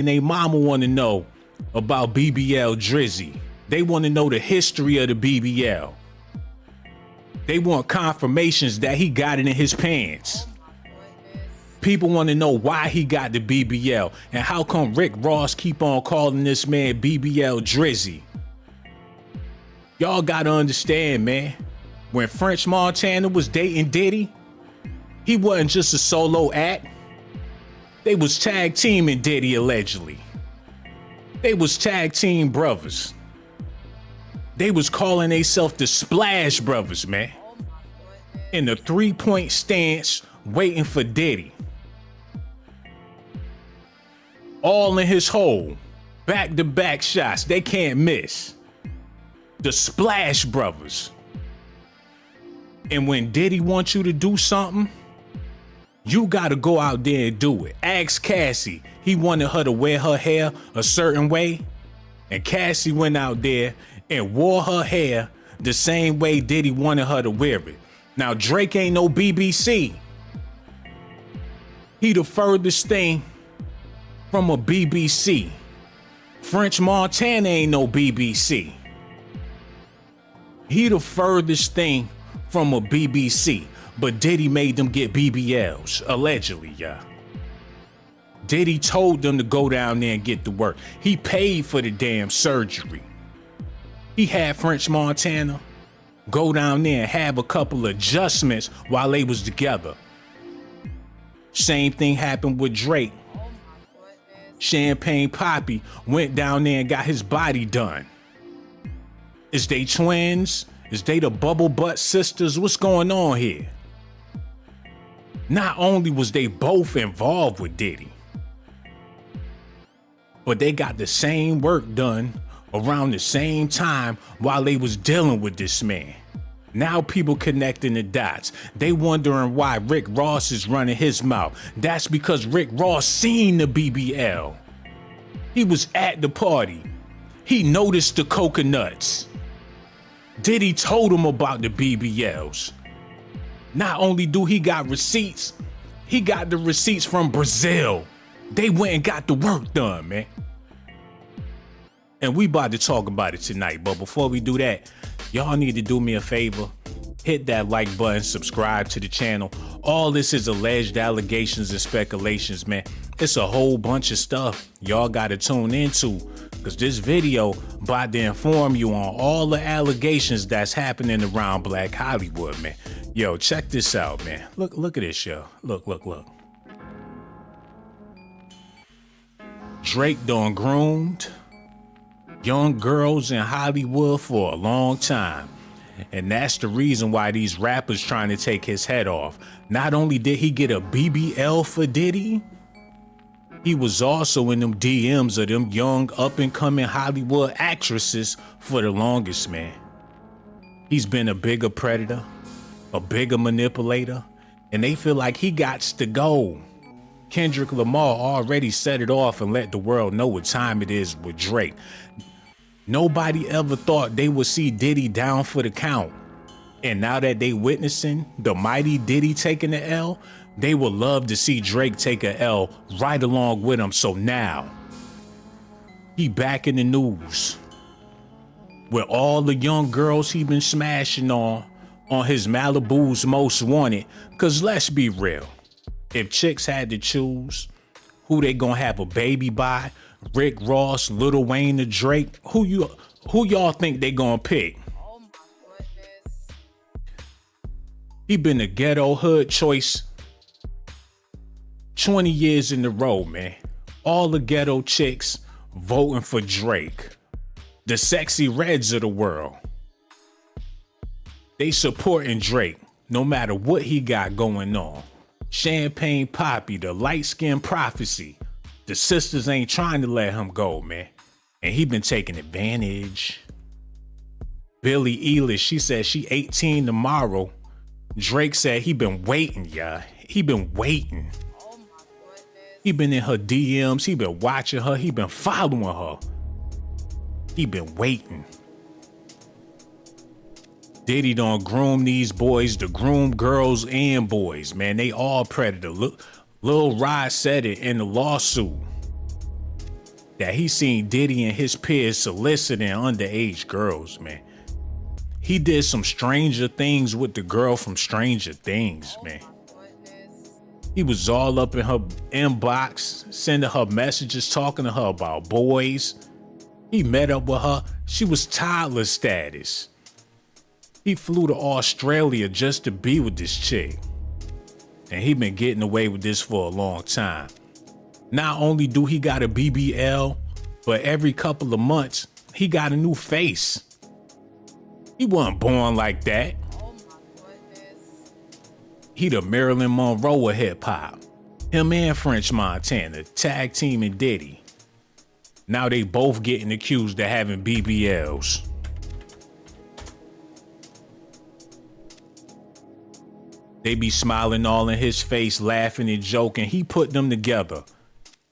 and they mama want to know about BBL Drizzy. They want to know the history of the BBL. They want confirmations that he got it in his pants. People want to know why he got the BBL and how come Rick Ross keep on calling this man BBL Drizzy. Y'all gotta understand, man. When French Montana was dating Diddy, he wasn't just a solo act. They was tag teaming Diddy allegedly. They was tag team brothers. They was calling themselves the Splash Brothers, man. In the 3-point stance, waiting for Diddy. All in his hole. Back-to-back shots. They can't miss. The Splash Brothers. And when Diddy wants you to do something, you gotta go out there and do it. Ask Cassie. He wanted her to wear her hair a certain way. And Cassie went out there and wore her hair the same way Diddy wanted her to wear it. Now, Drake ain't no BBC. He the furthest thing from a BBC. French Montana ain't no BBC. He the furthest thing from a BBC. But Diddy made them get BBLs, allegedly, yeah. Diddy told them to go down there and get to work. He paid for the damn surgery. He had French Montana go down there and have a couple adjustments while they was together. Same thing happened with Drake. Champagne Poppy went down there and got his body done. Is they twins? Is they the bubble butt sisters? What's going on here? Not only was they both involved with Diddy, but they got the same work done around the same time while they was dealing with this man. Now people connecting the dots. They wondering why Rick Ross is running his mouth. That's because Rick Ross seen the BBL. He was at the party. He noticed the coconuts. Diddy told him about the BBLs. Not only do he got receipts, he got the receipts from Brazil. They went and got the work done, man. And we about to talk about it tonight. But before we do that, y'all need to do me a favor. Hit that like button, subscribe to the channel. All this is alleged allegations and speculations, man. It's a whole bunch of stuff y'all gotta tune into, because this video about to inform you on all the allegations that's happening around Black Hollywood, man. Yo, check this out, man. Look at this, yo. Look. Drake done groomed young girls in Hollywood for a long time. And that's the reason why these rappers trying to take his head off. Not only did he get a BBL for Diddy, he was also in them DMs of them young up-and-coming Hollywood actresses for the longest, man. He's been a bigger predator, a bigger manipulator, and they feel like he gots to go. Kendrick Lamar already set it off and let the world know what time it is with Drake. Nobody ever thought they would see Diddy down for the count. And now that they witnessing the mighty Diddy taking the L, they would love to see Drake take a L right along with him. So now, he back in the news with all the young girls he been smashing on his Malibu's Most Wanted. Cause let's be real, if chicks had to choose who they gonna have a baby by, Rick Ross, Lil Wayne, or Drake, who y'all think they gonna pick? He been a ghetto hood choice 20 years in a row, man. All the ghetto chicks voting for Drake. The sexy reds of the world. They supporting Drake no matter what he got going on. Champagne Poppy, the light-skinned prophecy. The sisters ain't trying to let him go, man. And he been taking advantage. Billie Eilish, she said she 18 tomorrow. Drake said he been waiting, y'all. He been waiting. He been in her DMs. He been watching her. He been following her. He been waiting. Diddy done groom these boys, the groom girls and boys, man. They all predator. Lil Rod said it in the lawsuit. that he seen Diddy and his peers soliciting underage girls, man. He did some Stranger Things with the girl from Stranger Things, man. He was all up in her inbox, sending her messages, talking to her about boys. He met up with her. She was toddler status. He flew to Australia just to be with this chick. And he been getting away with this for a long time. Not only do he got a BBL, but every couple of months, he got a new face. He wasn't born like that. Oh my goodness. He the Marilyn Monroe of hip hop. Him and French Montana, tag teaming Diddy. Now they both getting accused of having BBLs. They be smiling all in his face, laughing and joking. He put them together.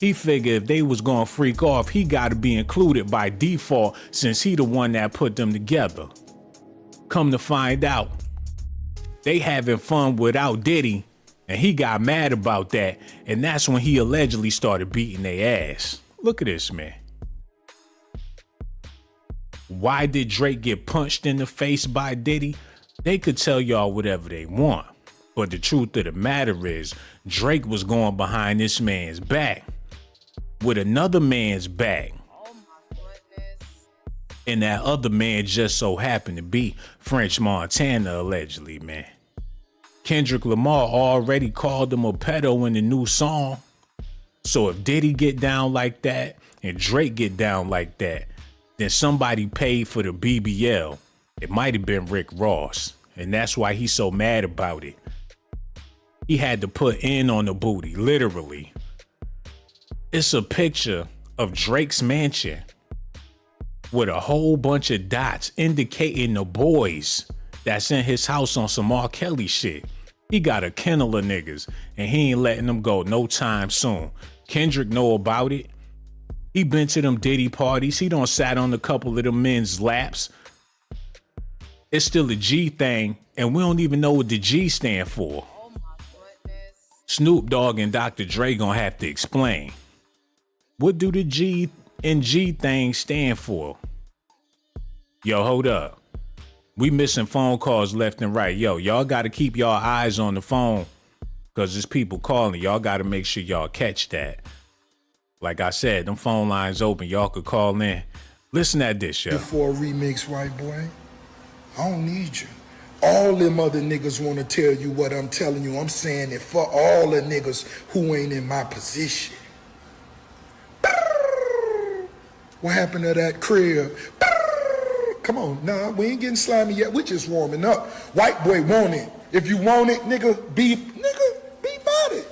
He figured if they was gonna freak off, he gotta be included by default since he the one that put them together. Come to find out, they having fun without Diddy, and he got mad about that, and that's when he allegedly started beating their ass. Look at this, man. Why did Drake get punched in the face by Diddy? They could tell y'all whatever they want, but the truth of the matter is, Drake was going behind this man's back with another man's back. Oh my goodness. And that other man just so happened to be French Montana, allegedly, man. Kendrick Lamar already called him a pedo in the new song. So if Diddy get down like that and Drake get down like that, then somebody paid for the BBL. It might have been Rick Ross. And that's why he's so mad about it. He had to put in on the booty, literally. It's a picture of Drake's mansion with a whole bunch of dots indicating the boys that's in his house on some R. Kelly shit. He got a kennel of niggas and he ain't letting them go no time soon. Kendrick know about it. He been to them Diddy parties. He done sat on a couple of them men's laps. It's still a G thing and we don't even know what the G stand for. Oh my goodness. Snoop Dogg and Dr. Dre gonna have to explain. What do the G and G thing stand for? Yo, hold up. We missing phone calls left and right. Yo, y'all gotta keep y'all eyes on the phone because there's people calling. Y'all gotta make sure y'all catch that. Like I said, them phone lines open. Y'all could call in. Listen at this, yo. For a remix, white boy, I don't need you. All them other niggas want to tell you what I'm telling you. I'm saying it for all the niggas who ain't in my position. What happened to that crib? Come on, nah, we ain't getting slimy yet. We just warming up. White boy want it. If you want it, nigga, be about it.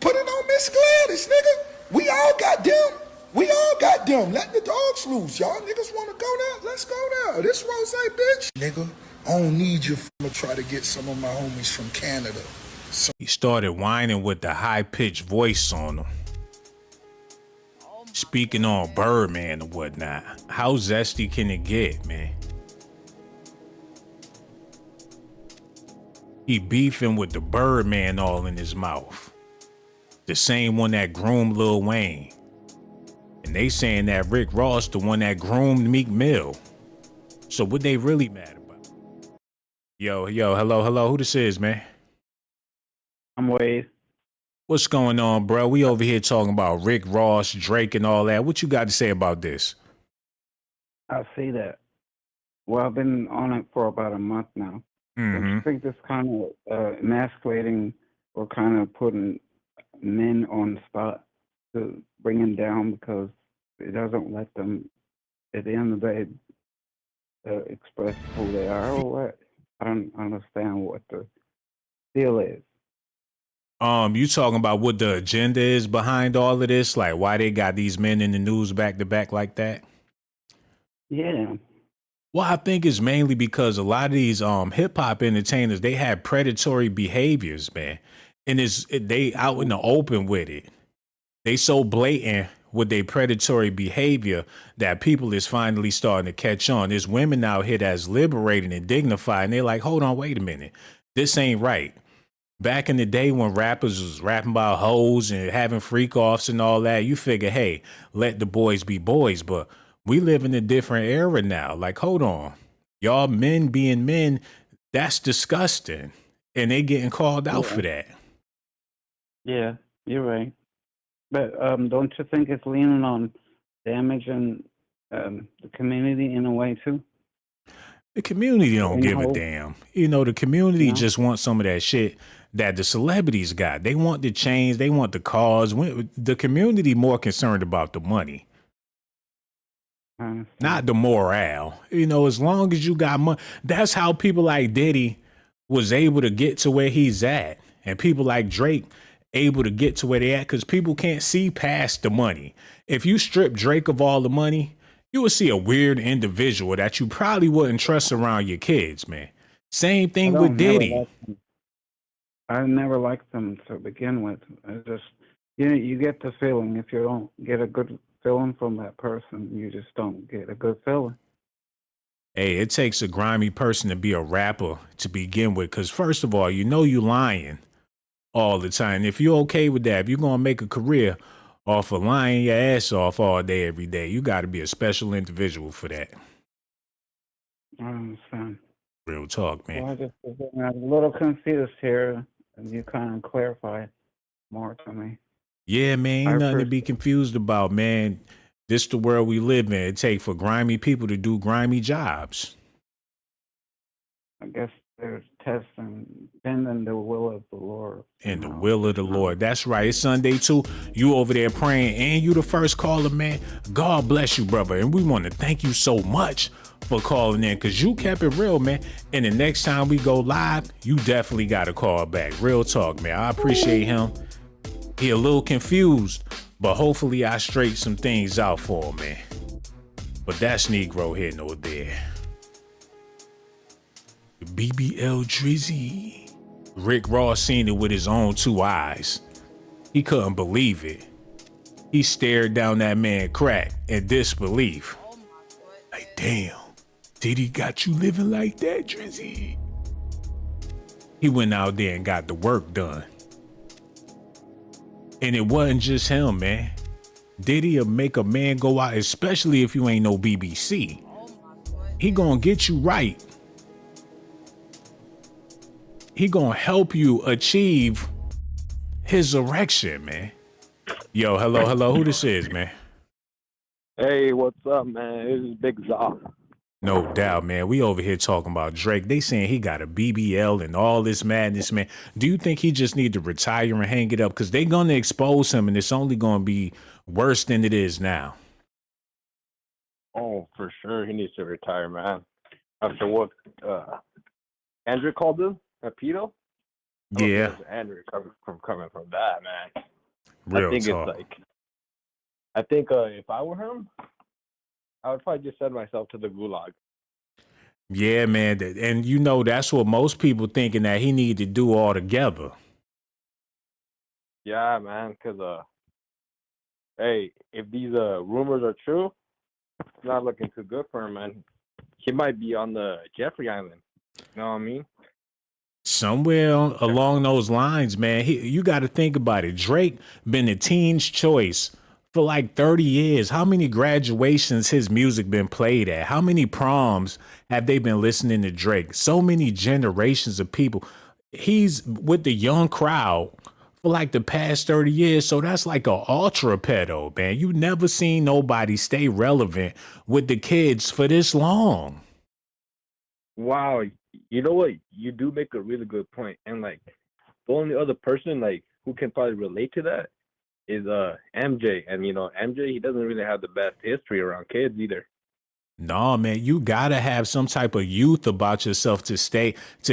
Put it on Miss Gladys, nigga. We all got them. We all got them. Let the dogs loose. Y'all niggas want to go there? Let's go there. This Rose, bitch. Nigga, I don't need you. I'm going to try to get some of my homies from Canada. He started whining with the high-pitched voice on him. Speaking on Birdman and whatnot. How zesty can it get, man? He beefing with the Birdman all in his mouth. The same one that groomed Lil Wayne. And they saying that Rick Ross the one that groomed Meek Mill. So what they really mad about? Yo, hello. Who this is, man? I'm Wade. What's going on, bro? We over here talking about Rick Ross, Drake, and all that. What you got to say about this? I see that. Well, I've been on it for about a month now. Mm-hmm. I think this kind of emasculating or kind of putting men on the spot to bring them down because it doesn't let them, at the end of the day, express who they are or what. I don't understand what the deal is. You talking about what the agenda is behind all of this? Like why they got these men in the news back to back like that? Yeah. Well, I think it's mainly because a lot of these hip hop entertainers, they have predatory behaviors, man. And they out in the open with it. They so blatant with their predatory behavior that people is finally starting to catch on. There's women out here that's liberating and dignified, and they're like, hold on, wait a minute. This ain't right. Back in the day when rappers was rapping about hoes and having freak offs and all that, you figure, hey, let the boys be boys. But we live in a different era now. Like, hold on. Y'all men being men, that's disgusting. And they getting called out Yeah, for that. yeah, you're right. But don't you think it's leaning on damaging the community in a way too? The community don't Bring give a hope, damn. You know, the you community know? just wants some of that shit that the celebrities got. They want the change. They want the cause. The community more concerned about the money, I not understand. the morale. You know, as long as you got money, that's how people like Diddy was able to get to where he's at, and people like Drake able to get to where they at because people can't see past the money. If you strip Drake of all the money, you would see a weird individual that you probably wouldn't trust around your kids, man. Same I thing with don't never Diddy. like them. I never liked them to begin with. I just you get the feeling if you don't get a good feeling from that person, you just don't get a good feeling. Hey, it takes a grimy person to be a rapper to begin with, because first of all, you know you lying all the time. If you're okay with that, if you're gonna make a career off of lying your ass off all day, every day, you got to be a special individual for that. I understand. Real talk, man. Well, I just was a little confused here, and you kind of clarified more to me. Yeah, man, I ain't nothing to be appreciate. confused about, man. This the world we live in. It take for grimy people to do grimy jobs. I guess there's testing, bending the will of the Lord And the somehow. will of the Lord. That's right. It's Sunday too. You over there praying and you the first caller, man. God bless you, brother. And we want to thank you so much for calling in because you kept it real, man. And the next time we go live, you definitely got to call back. Real talk, man. I appreciate him. He a little confused, but hopefully I straighten some things out for him, man. But that's Negro here, no there. BBL Drizzy. Rick Ross seen it with his own two eyes. He couldn't believe it. He stared down that man crack in disbelief. Oh my goodness. Like, damn, Diddy got you living like that, Drizzy? He went out there and got the work done. And it wasn't just him, man. Diddy'll make a man go out, especially if you ain't no BBC. Oh my goodness. He gonna get you right. He gonna help you achieve his erection, man. Yo, hello, who this is, man? Hey, what's up, man? This is Big Zaw. No doubt, man. We over here talking about Drake. They saying he got a BBL and all this madness, man. Do you think he just need to retire and hang it up? Because they gonna expose him and it's only gonna be worse than it is now. Oh, for sure, he needs to retire, man. After what Andrew called him, a pedo? I don't Yeah, think it's Andrew coming from that, man. I real think talk. it's like, I think if I were him, I would probably just send myself to the gulag. Yeah, man. And you know, that's what most people thinking that he need to do altogether. Yeah, man, because, hey, if these rumors are true, it's not looking too good for him, man. He might be on the Jeffrey Island. You know what I mean? Somewhere along those lines, man, you got to think about it. Drake been the teen's choice for like 30 years. How many graduations his music been played at? How many proms have they been listening to Drake? So many generations of people. He's with the young crowd for like the past 30 years. So that's like a ultra pedo, man. You never seen nobody stay relevant with the kids for this long. Wow, you know what? You do make a really good point. And like the only other person like who can probably relate to that is MJ. And you know, MJ he doesn't really have the best history around kids either. No, man, you gotta have some type of youth about yourself to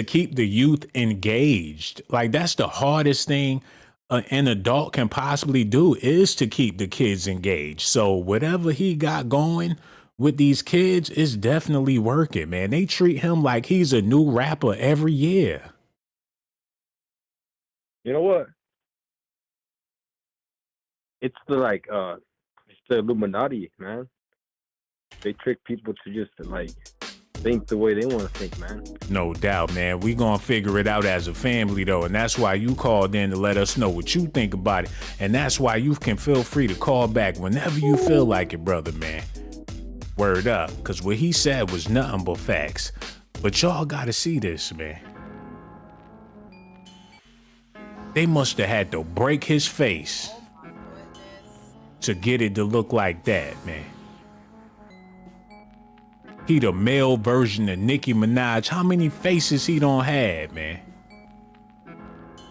keep the youth engaged. Like that's the hardest thing an adult can possibly do is to keep the kids engaged. So whatever he got going with these kids is definitely working, man. They treat him like he's a new rapper every year. You know what? It's the Illuminati, man. They trick people to just like think the way they want to think, man. No doubt, man. We gonna figure it out as a family, though, and that's why you called in to let us know what you think about it, and that's why you can feel free to call back whenever you feel like it, brother, man. Word up, because what he said was nothing but facts. But y'all gotta see this, man. They must have had to break his face to get it to look like that, man. He the male version of Nicki Minaj. How many faces he don't have, man?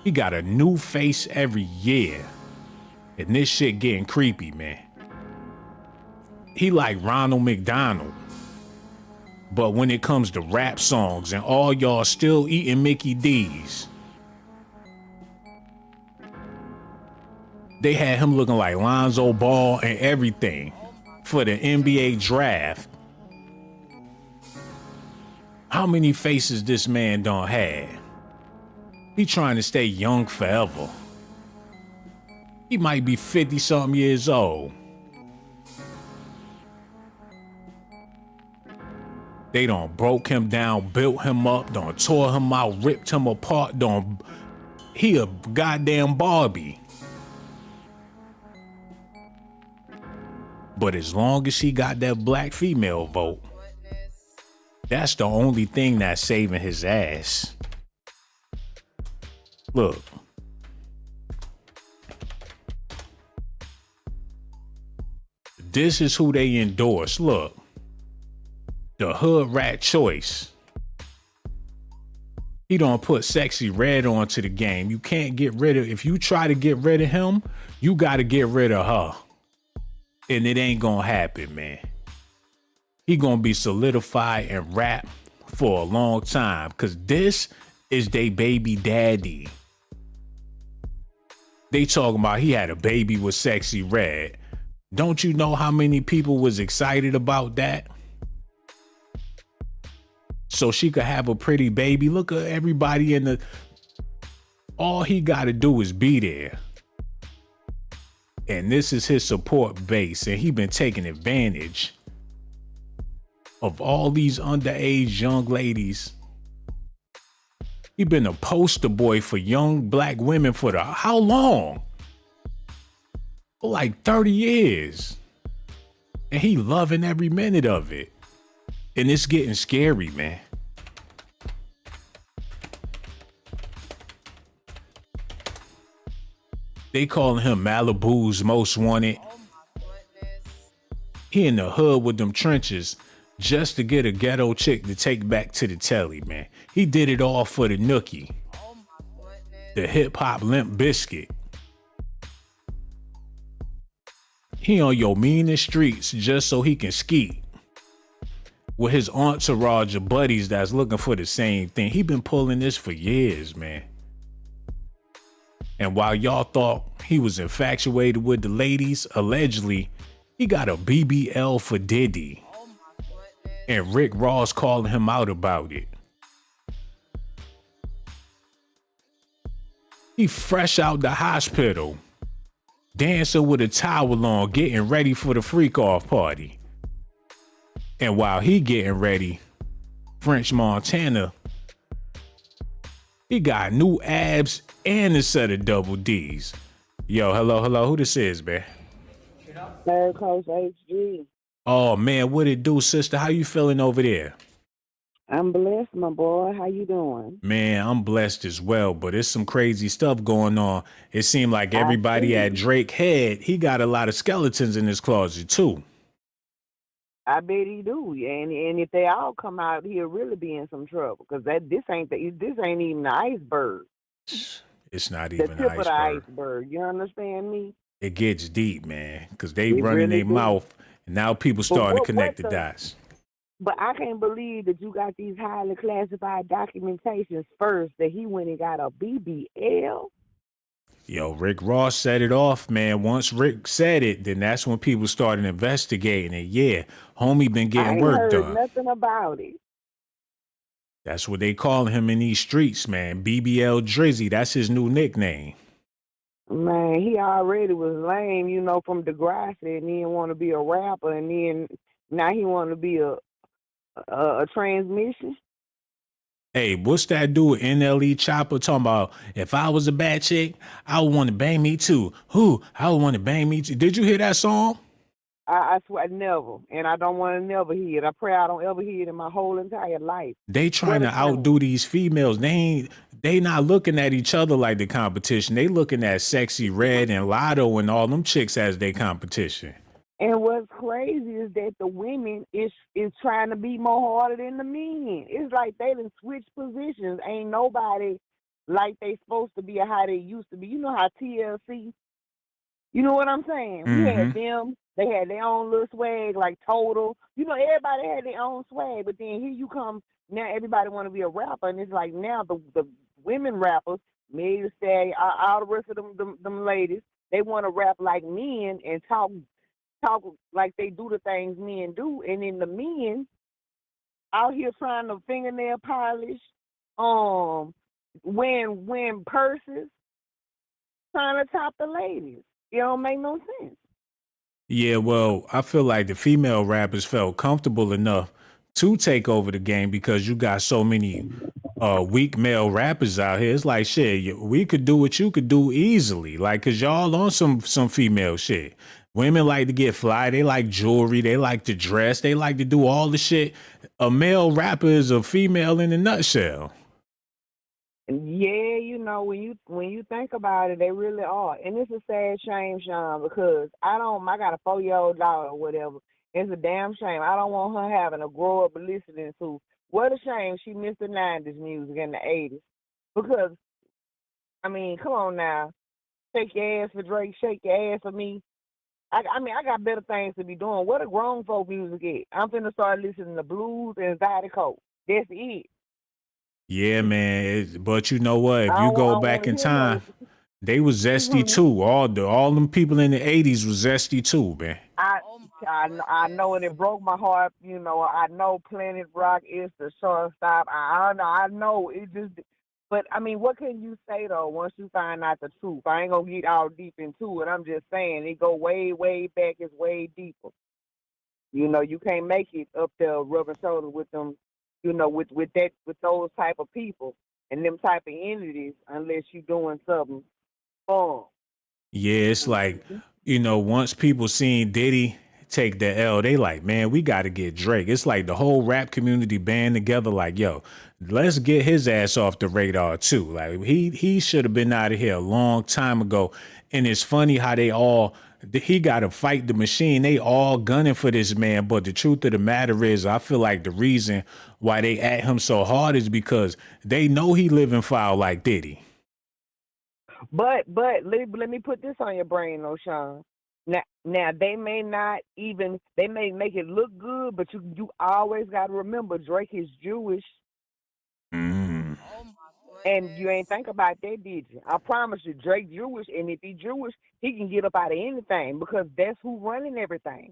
He got a new face every year. And this shit getting creepy, man. He like Ronald McDonald. But when it comes to rap songs and all y'all still eating Mickey D's. They had him looking like Lonzo Ball and everything for the NBA draft. How many faces this man don't have? He trying to stay young forever. He might be 50-something years old. They done broke him down, built him up, done tore him out, ripped him apart, he a goddamn Barbie. But as long as he got that black female vote, that's the only thing that's saving his ass. Look. This is who they endorse. Look. The hood rat choice. He don't put Sexy Red onto the game. You can't get rid of, if you try to get rid of him, you got to get rid of her. And it ain't gonna happen, man. He gonna be solidified and rap for a long time, because this is they baby daddy. They talking about he had a baby with Sexy Red. Don't you know how many people was excited about that? So she could have a pretty baby. Look at everybody in the... All he gotta do is be there. And this is his support base, and he been taking advantage of all these underage young ladies. He been a poster boy for young black women for how long? For like 30 years. And he loving every minute of it. And it's getting scary, man. They calling him Malibu's most wanted. He in the hood with them trenches just to get a ghetto chick to take back to the telly, man. He did it all for the nookie. The hip hop Limp Biscuit. He on your meanest streets just so he can ski. With his entourage of buddies that's looking for the same thing. He been pulling this for years, man. And while y'all thought he was infatuated with the ladies, allegedly, he got a BBL for Diddy. And Rick Ross calling him out about it. He fresh out the hospital, dancing with a towel on, getting ready for the freak off party. And while he getting ready, French Montana, he got new abs and a set of double D's. Yo, hello, who this is, man? Third Coast HG. Oh man, what it do, sister? How you feeling over there? I'm blessed, my boy. How you doing? Man, I'm blessed as well, but it's some crazy stuff going on. It seemed like everybody at Drake head, he got a lot of skeletons in his closet too. I bet he do, and if they all come out, he'll really be in some trouble because this ain't even the iceberg. It's not The even tip an of the iceberg. iceberg. You understand me? It gets deep, man, because they It running really their do. mouth, and now people starting to what connect the the- dots. But I can't believe that you got these highly classified documentations first that he went and got a BBL. Yo, Rick Ross set it off, man. Once Rick said it, then that's when people started investigating it. Yeah, homie been I getting ain't work heard done. nothing about it. That's what they calling him in these streets, man. BBL Drizzy, that's his new nickname. Man, he already was lame, from Degrassi, and he didn't want to be a rapper, and then now he want to be a A transmission. Hey, what's that dude NLE Chopper talking about? If I was a bad chick, I would want to bang me too. Who? I would want to bang me too. Did you hear that song? I swear I never, and I don't want to never hear it. I pray I don't ever hear it in my whole entire life. They trying What a to shame. outdo these females. They not looking at each other like the competition. They looking at Sexy Red and Lotto and all them chicks as their competition. And what's crazy is that the women is trying to be more harder than the men. It's like they done switched positions. Ain't nobody like they supposed to be or how they used to be. You know how TLC, you know what I'm saying? We Mm-hmm. had them. They had their own little swag, like Total. You know, everybody had their own swag. But then here you come, now everybody want to be a rapper. And it's like now the women rappers, Meg Thee Stallion, all the rest of them ladies, they want to rap like men and talk like they do the things men do. And then the men out here trying to fingernail polish, wearing purses, trying to top the ladies. It don't make no sense. Yeah, well, I feel like the female rappers felt comfortable enough to take over the game because you got so many weak male rappers out here. It's like shit, we could do what you could do easily. Like, cause y'all on some female shit. Women like to get fly, they like jewelry, they like to dress, they like to do all the shit. A male rapper is a female in a nutshell. Yeah, you know, when you think about it, they really are. And it's a sad shame, Sean, because I got a 4-year-old daughter or whatever. It's a damn shame. I don't want her having to grow up listening to what a shame she missed the 90s music and the 80s. Because I mean, come on now. Shake your ass for Drake, shake your ass for me. I mean, I got better things to be doing. What a grown folk music is. I'm finna start listening to blues and Zydeco. Coke. That's it. Yeah, man. But you know what? If you I go don't back want to in hear no. time, they was zesty Mhm. too. All them people in the 80s was zesty too, man. I, Oh my I know, and goodness. it broke my heart. You know, I know Planet Rock is the shortstop. I know it just. But I mean, what can you say though? Once you find out the truth, I ain't gonna get all deep into it. I'm just saying it go way, way back. It's way deeper. You know, you can't make it up there rubbing shoulders with them. You know, with those type of people and them type of entities, unless you doing something fun. Yeah, it's like, once people seen Diddy take the L, they like, man, we got to get Drake. It's like the whole rap community band together, like, yo, let's get his ass off the radar too. Like he should have been out of here a long time ago. And it's funny how he got to fight the machine. They all gunning for this man. But the truth of the matter is, I feel like the reason why they at him so hard is because they know he living foul like Diddy. But let me put this on your brain, though, Sean. Now they may not even they may make it look good, but you always got to remember Drake is Jewish, Mm. Oh my and you ain't goodness. think about that, did you? I promise you, Drake Jewish, and if he Jewish, he can get up out of anything because that's who running everything.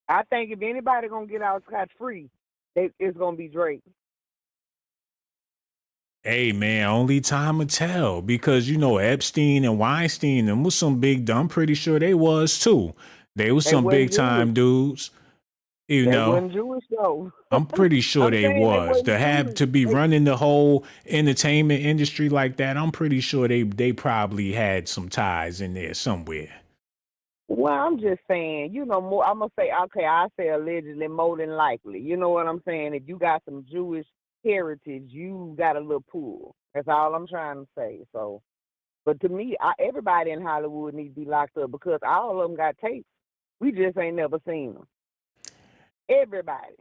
I think if anybody gonna get out scot free, it's gonna be Drake. Hey man, only time will tell because Epstein and Weinstein them was some big. I'm pretty sure they was too. They was They some wasn't big Jewish. time dudes. You They know, wasn't Jewish though. I'm pretty sure I'm they saying they was to wasn't have Jewish. to be They running the whole entertainment industry like that. I'm pretty sure they probably had some ties in there somewhere. Well, I'm just saying, you know, more. I'm gonna say, okay, I say allegedly, more than likely. You know what I'm saying? If you got some Jewish heritage, you got a little pull. That's all I'm trying to say. So, but to me, everybody in Hollywood needs to be locked up because all of them got tapes. We just ain't never seen them. Everybody.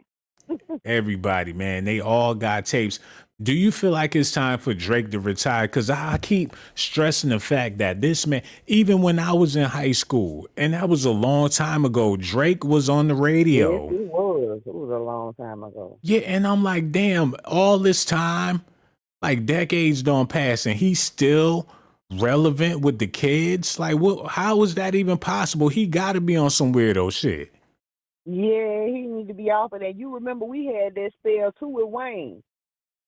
Everybody, man, they all got tapes. Do you feel like it's time for Drake to retire? Because I keep stressing the fact that this man, even when I was in high school, and that was a long time ago, Drake was on the Yes, radio. it was. It was a long time ago. Yeah, and I'm like, damn, all this time, like decades don't pass, and he's still relevant with the kids. Like, what? How is that even possible? He got to be on some weirdo shit. Yeah, he need to be off of that. You remember we had that spell too with Wayne.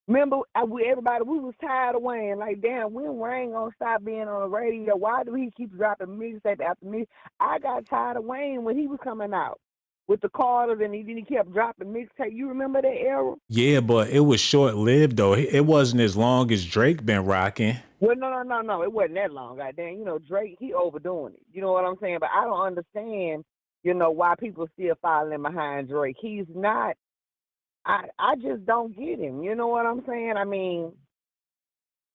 Remember, everybody, we was tired of Wayne. Like, damn, when Wayne gonna stop being on the radio? Why do he keep dropping mixtape after mix? I got tired of Wayne when he was coming out. with the Carters, and he kept dropping mixtape. You remember that era? Yeah, but it was short lived though. It wasn't as long as Drake been rocking. Well, no. It wasn't that long. Goddamn, Drake, he overdoing it. You know what I'm saying? But I don't understand, why people still following behind Drake. He's not. I just don't get him. You know what I'm saying? I mean,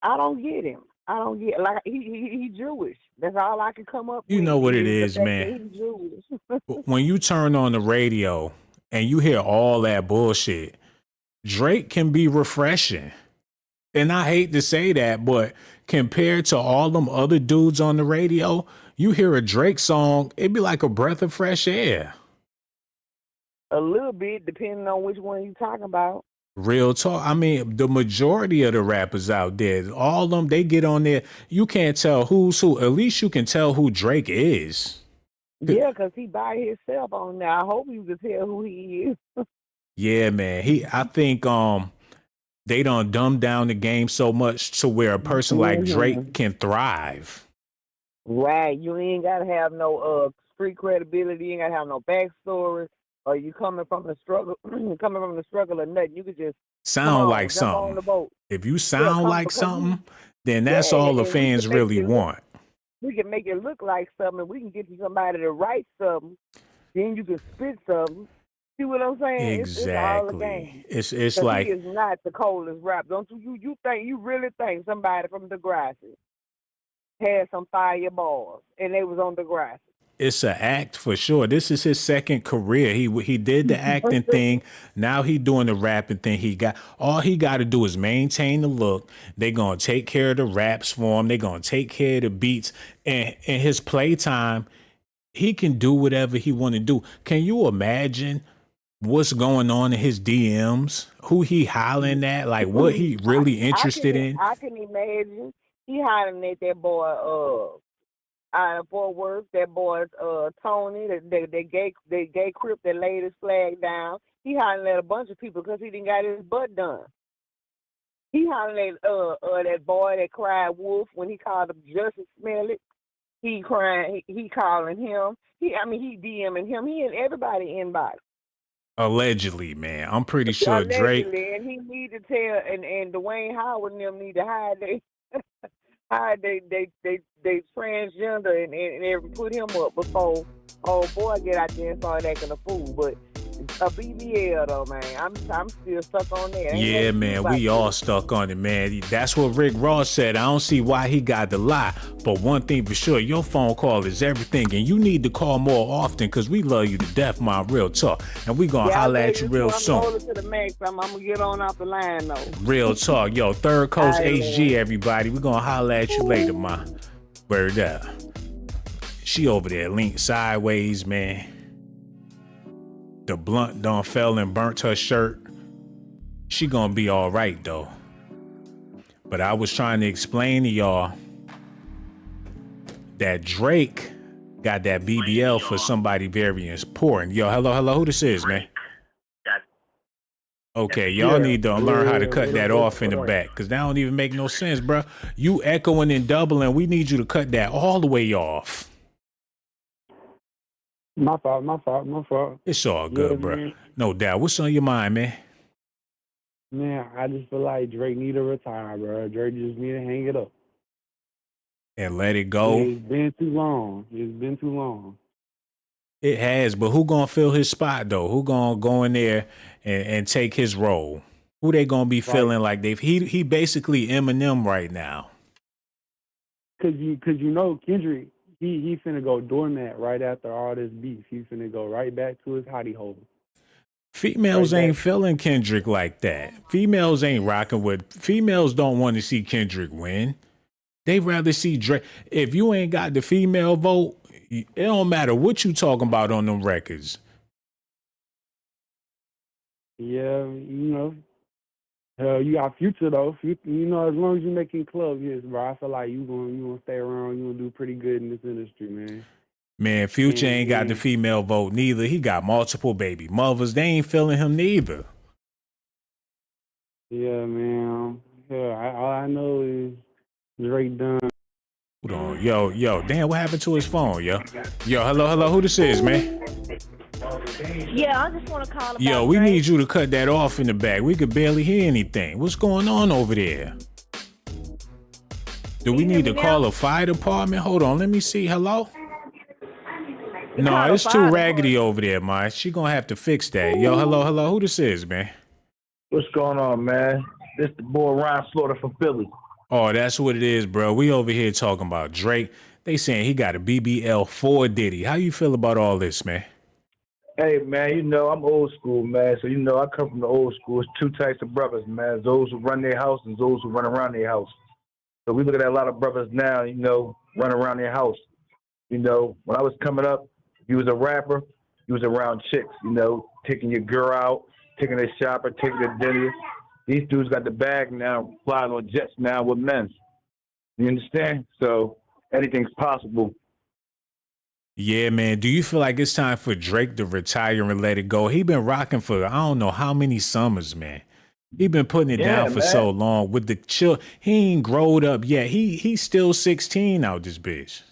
I don't get him. I don't get like he Jewish. That's all I can come up with. You know what it the is, fact man. that he's Jewish. When you turn on the radio and you hear all that bullshit, Drake can be refreshing. And I hate to say that, but compared to all them other dudes on the radio, you hear a Drake song, it'd be like a breath of fresh air. A little bit, depending on which one you talking about. Real talk. I mean, the majority of the rappers out there, all of them, they get on there. You can't tell who's who. At least you can tell who Drake is. Yeah, because he by himself on there. I hope you can tell who he is. Yeah, man. I think they done dumbed down the game so much to where a person like Drake can thrive. Right. You ain't gotta have no street credibility, you ain't gotta have no backstory. Or you coming from the struggle or nothing. You could just Sound like jump on the something. boat. If you sound like because something, then that's all the and we fans can make really it look- want. We can make it look like something. We can get you somebody to write something. Then you can spit something. See what I'm saying? It's all a Exactly. game. It's 'Cause like he is not the coldest rap. Don't you really think somebody from Degrassi had some fire balls and they was on Degrassi? it's an act for sure. This is his second career. He did the acting thing. Now he doing the rapping thing. All he got to do is maintain the look. They gonna take care of the raps for him. They gonna take care of the beats. And in his playtime, he can do whatever he want to do. Can you imagine what's going on in his DMs? Who he hollering at? Like what he really interested in? I can imagine he hollering at that boy out of Fort Worth, that boy Tony, they gay crip that laid his flag down. He hollering at a bunch of people because he didn't got his butt done. He hollering at that boy that cried wolf when he called him Justice Smollett. He crying, he calling him. He DMing him. He in everybody inbox. Allegedly, man. I'm pretty sure Drake. And he need to tell and Dwayne Howard and them need to hide they transgender and put him up before old boy get out there and start acting a fool. But a BBL though, man, I'm still stuck on that. Yeah, man, we all stuck on it, man. That's what Rick Ross said. I don't see why he got the lie. But one thing for sure, your phone call is everything, and you need to call more often because we love you to death, my real talk. And we gonna holler at you real soon. I'm to the max. I'm gonna get on off the line though. Real talk, yo. Third Coast HG, everybody. We gonna holler at you later, ma. Word up. She over there linked sideways, man. The blunt done fell and burnt her shirt. She gonna be all right though. But I was trying to explain to y'all that Drake got that BBL for somebody very important. Yo, hello, who this is, man? Okay, y'all need to learn how to cut that off in the back because that don't even make no sense, bro. You echoing and doubling. We need you to cut that all the way off. My fault. It's all good, Yeah, bro. man. No doubt. What's on your mind, man? Man, I just feel like Drake need to retire, bro. Drake just need to hang it up. And let it go. It's been too long. It has, but who gonna fill his spot though? Who gonna go in there and take his role? Who they gonna be feeling like he basically Eminem right now? Cause you know Kendrick, he finna go doormat right after all this beef. He finna go right back to his hottie hole. Females ain't feeling Kendrick like that. Females ain't rocking with. Females don't want to see Kendrick win. They rather see Drake. If you ain't got the female vote, it don't matter what you talking about on them records. Yeah, you got Future though. As long as you making club hits, bro, I feel like you gonna stay around. You gonna do pretty good in this industry, man. Man, Future ain't got the female vote neither. He got multiple baby mothers. They ain't feeling him neither. Yeah, man. Yeah, all I know is Drake done. Hold on, yo, damn, what happened to his phone, yo? Yo, hello, who this is, man? Yeah, I just want to call about Yo, we Drake. need you to cut that off in the back. We could barely hear anything. What's going on over there? Do we Can you need hear to me call now? a fire department? Hold on, let me see. Hello? You No, called a it's too fire raggedy department. over there, man. She gonna have to fix that. Yo, hello. Who this is, man? What's going on, man? This the boy Ryan Slaughter from Philly. Oh, that's what it is, bro. We over here talking about Drake. They saying he got a BBL for Diddy. How you feel about all this, man? Hey, man, you know, I'm old school, man. So, you know, I come from the old school. It's two types of brothers, man. Those who run their house and those who run around their house. So we look at a lot of brothers now, you know, run around their house. You know, when I was coming up, you was a rapper, you was around chicks, you know, taking your girl out, taking her shopping, taking her dinner. These dudes got the bag now, flying on jets now with men. You understand? So anything's possible. Yeah, man. Do you feel like it's time for Drake to retire and let it go? He been rocking for I don't know how many summers, man. He been putting it down for so long with the chill. He ain't growed up yet. He's still 16 out this bitch.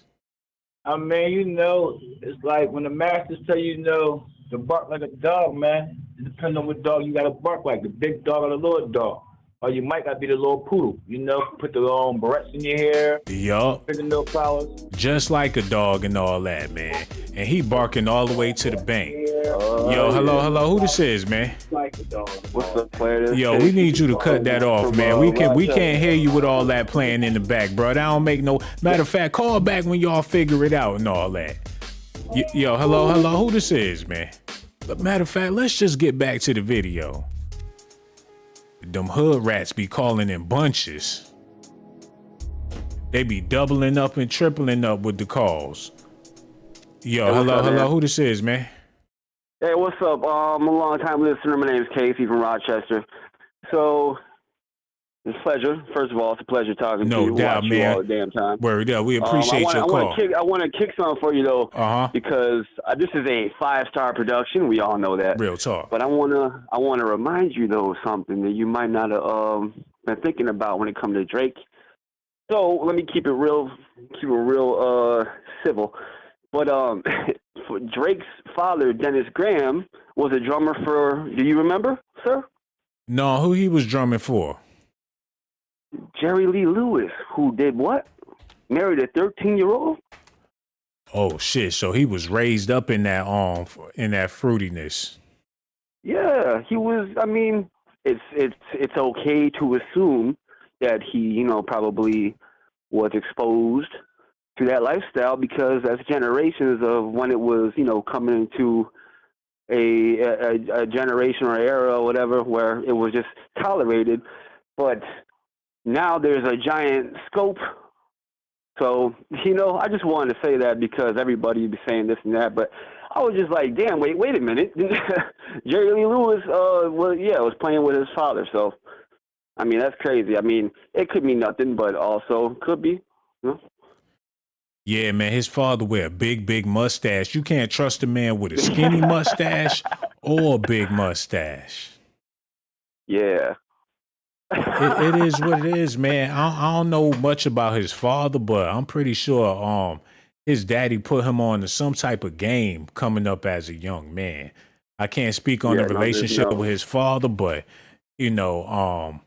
I mean, you know, it's like when the masters tell you, you know, to bark like a dog, man. It depends on what dog you got to bark like, the big dog or the little dog. Or you might gotta be the little poodle, you know, put the barrettes in your hair, Yup. fingernail flowers. Just like a dog and all that, man. And he barking all the way to the bank. Yo, hello. Who this is, man? Like a dog. What's up, player? Yo, we need you to cut that off, man. We can't hear you with all that playing in the back, bro. That don't make no matter of fact. Call back when y'all figure it out and all that. Yo, hello. Who this is, man? But matter of fact, let's just get back to the video. Them hood rats be calling in bunches. They be doubling up and tripling up with the calls. Yo, Hey, what's hello. up, man? Who this is, man? Hey, what's up? I'm a long-time listener. My name's Casey from Rochester. So, it's a pleasure. First of all, it's a pleasure talking to No you. doubt, Watch man. you all the damn time. Word up. We appreciate your call. I want to kick something for you though, because this is a 5-star production. We all know that. Real talk. But I wanna remind you though of something that you might not have been thinking about when it comes to Drake. So let me keep it real civil. But Drake's father, Dennis Graham, was a drummer for. Do you remember, sir? No, who he was drumming for? Jerry Lee Lewis, who did what? Married a 13-year-old? Oh shit! So he was raised up in that fruitiness. Yeah, he was. I mean, it's okay to assume that he, you know, probably was exposed to that lifestyle because that's generations of when it was, you know, coming into a generation or era or whatever where it was just tolerated, but now there's a giant scope. So, you know, I just wanted to say that because everybody be saying this and that, but I was just like, damn, wait a minute. Jerry Lee Lewis, was playing with his father. So, I mean, that's crazy. I mean, it could mean nothing, but also could be. You know? Yeah, man, his father wear a big mustache. You can't trust a man with a skinny mustache or a big mustache. Yeah. It is what it is, man. I don't know much about his father, but I'm pretty sure his daddy put him on to some type of game coming up as a young man. I can't speak on the relationship with his father, but the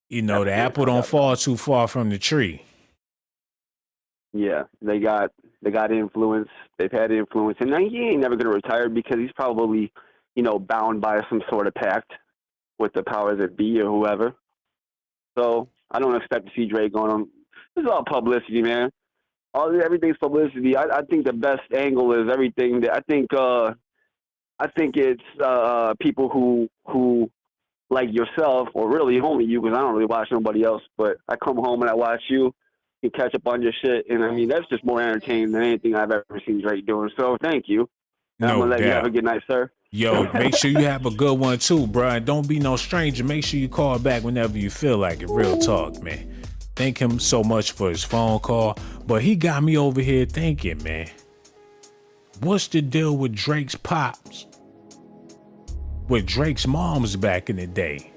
apple don't fall too far from the tree. Yeah, they got influence. They've had influence, and he ain't never gonna retire because he's probably, you know, bound by some sort of pact with the powers that be or whoever. So I don't expect to see Drake going on. This is all publicity, man. Everything's publicity. I think the best angle is everything that I think it's people who like yourself, or really only you, because I don't really watch nobody else. But I come home and I watch you. You catch up on your shit, and I mean that's just more entertaining than anything I've ever seen Drake doing. So thank you. And I'm gonna let you have a good night, sir. Yo, make sure you have a good one too, bro. And don't be no stranger. Make sure you call back whenever you feel like it. Real talk, man. Thank him so much for his phone call. But he got me over here thinking, man. What's the deal with Drake's pops? With Drake's moms back in the day?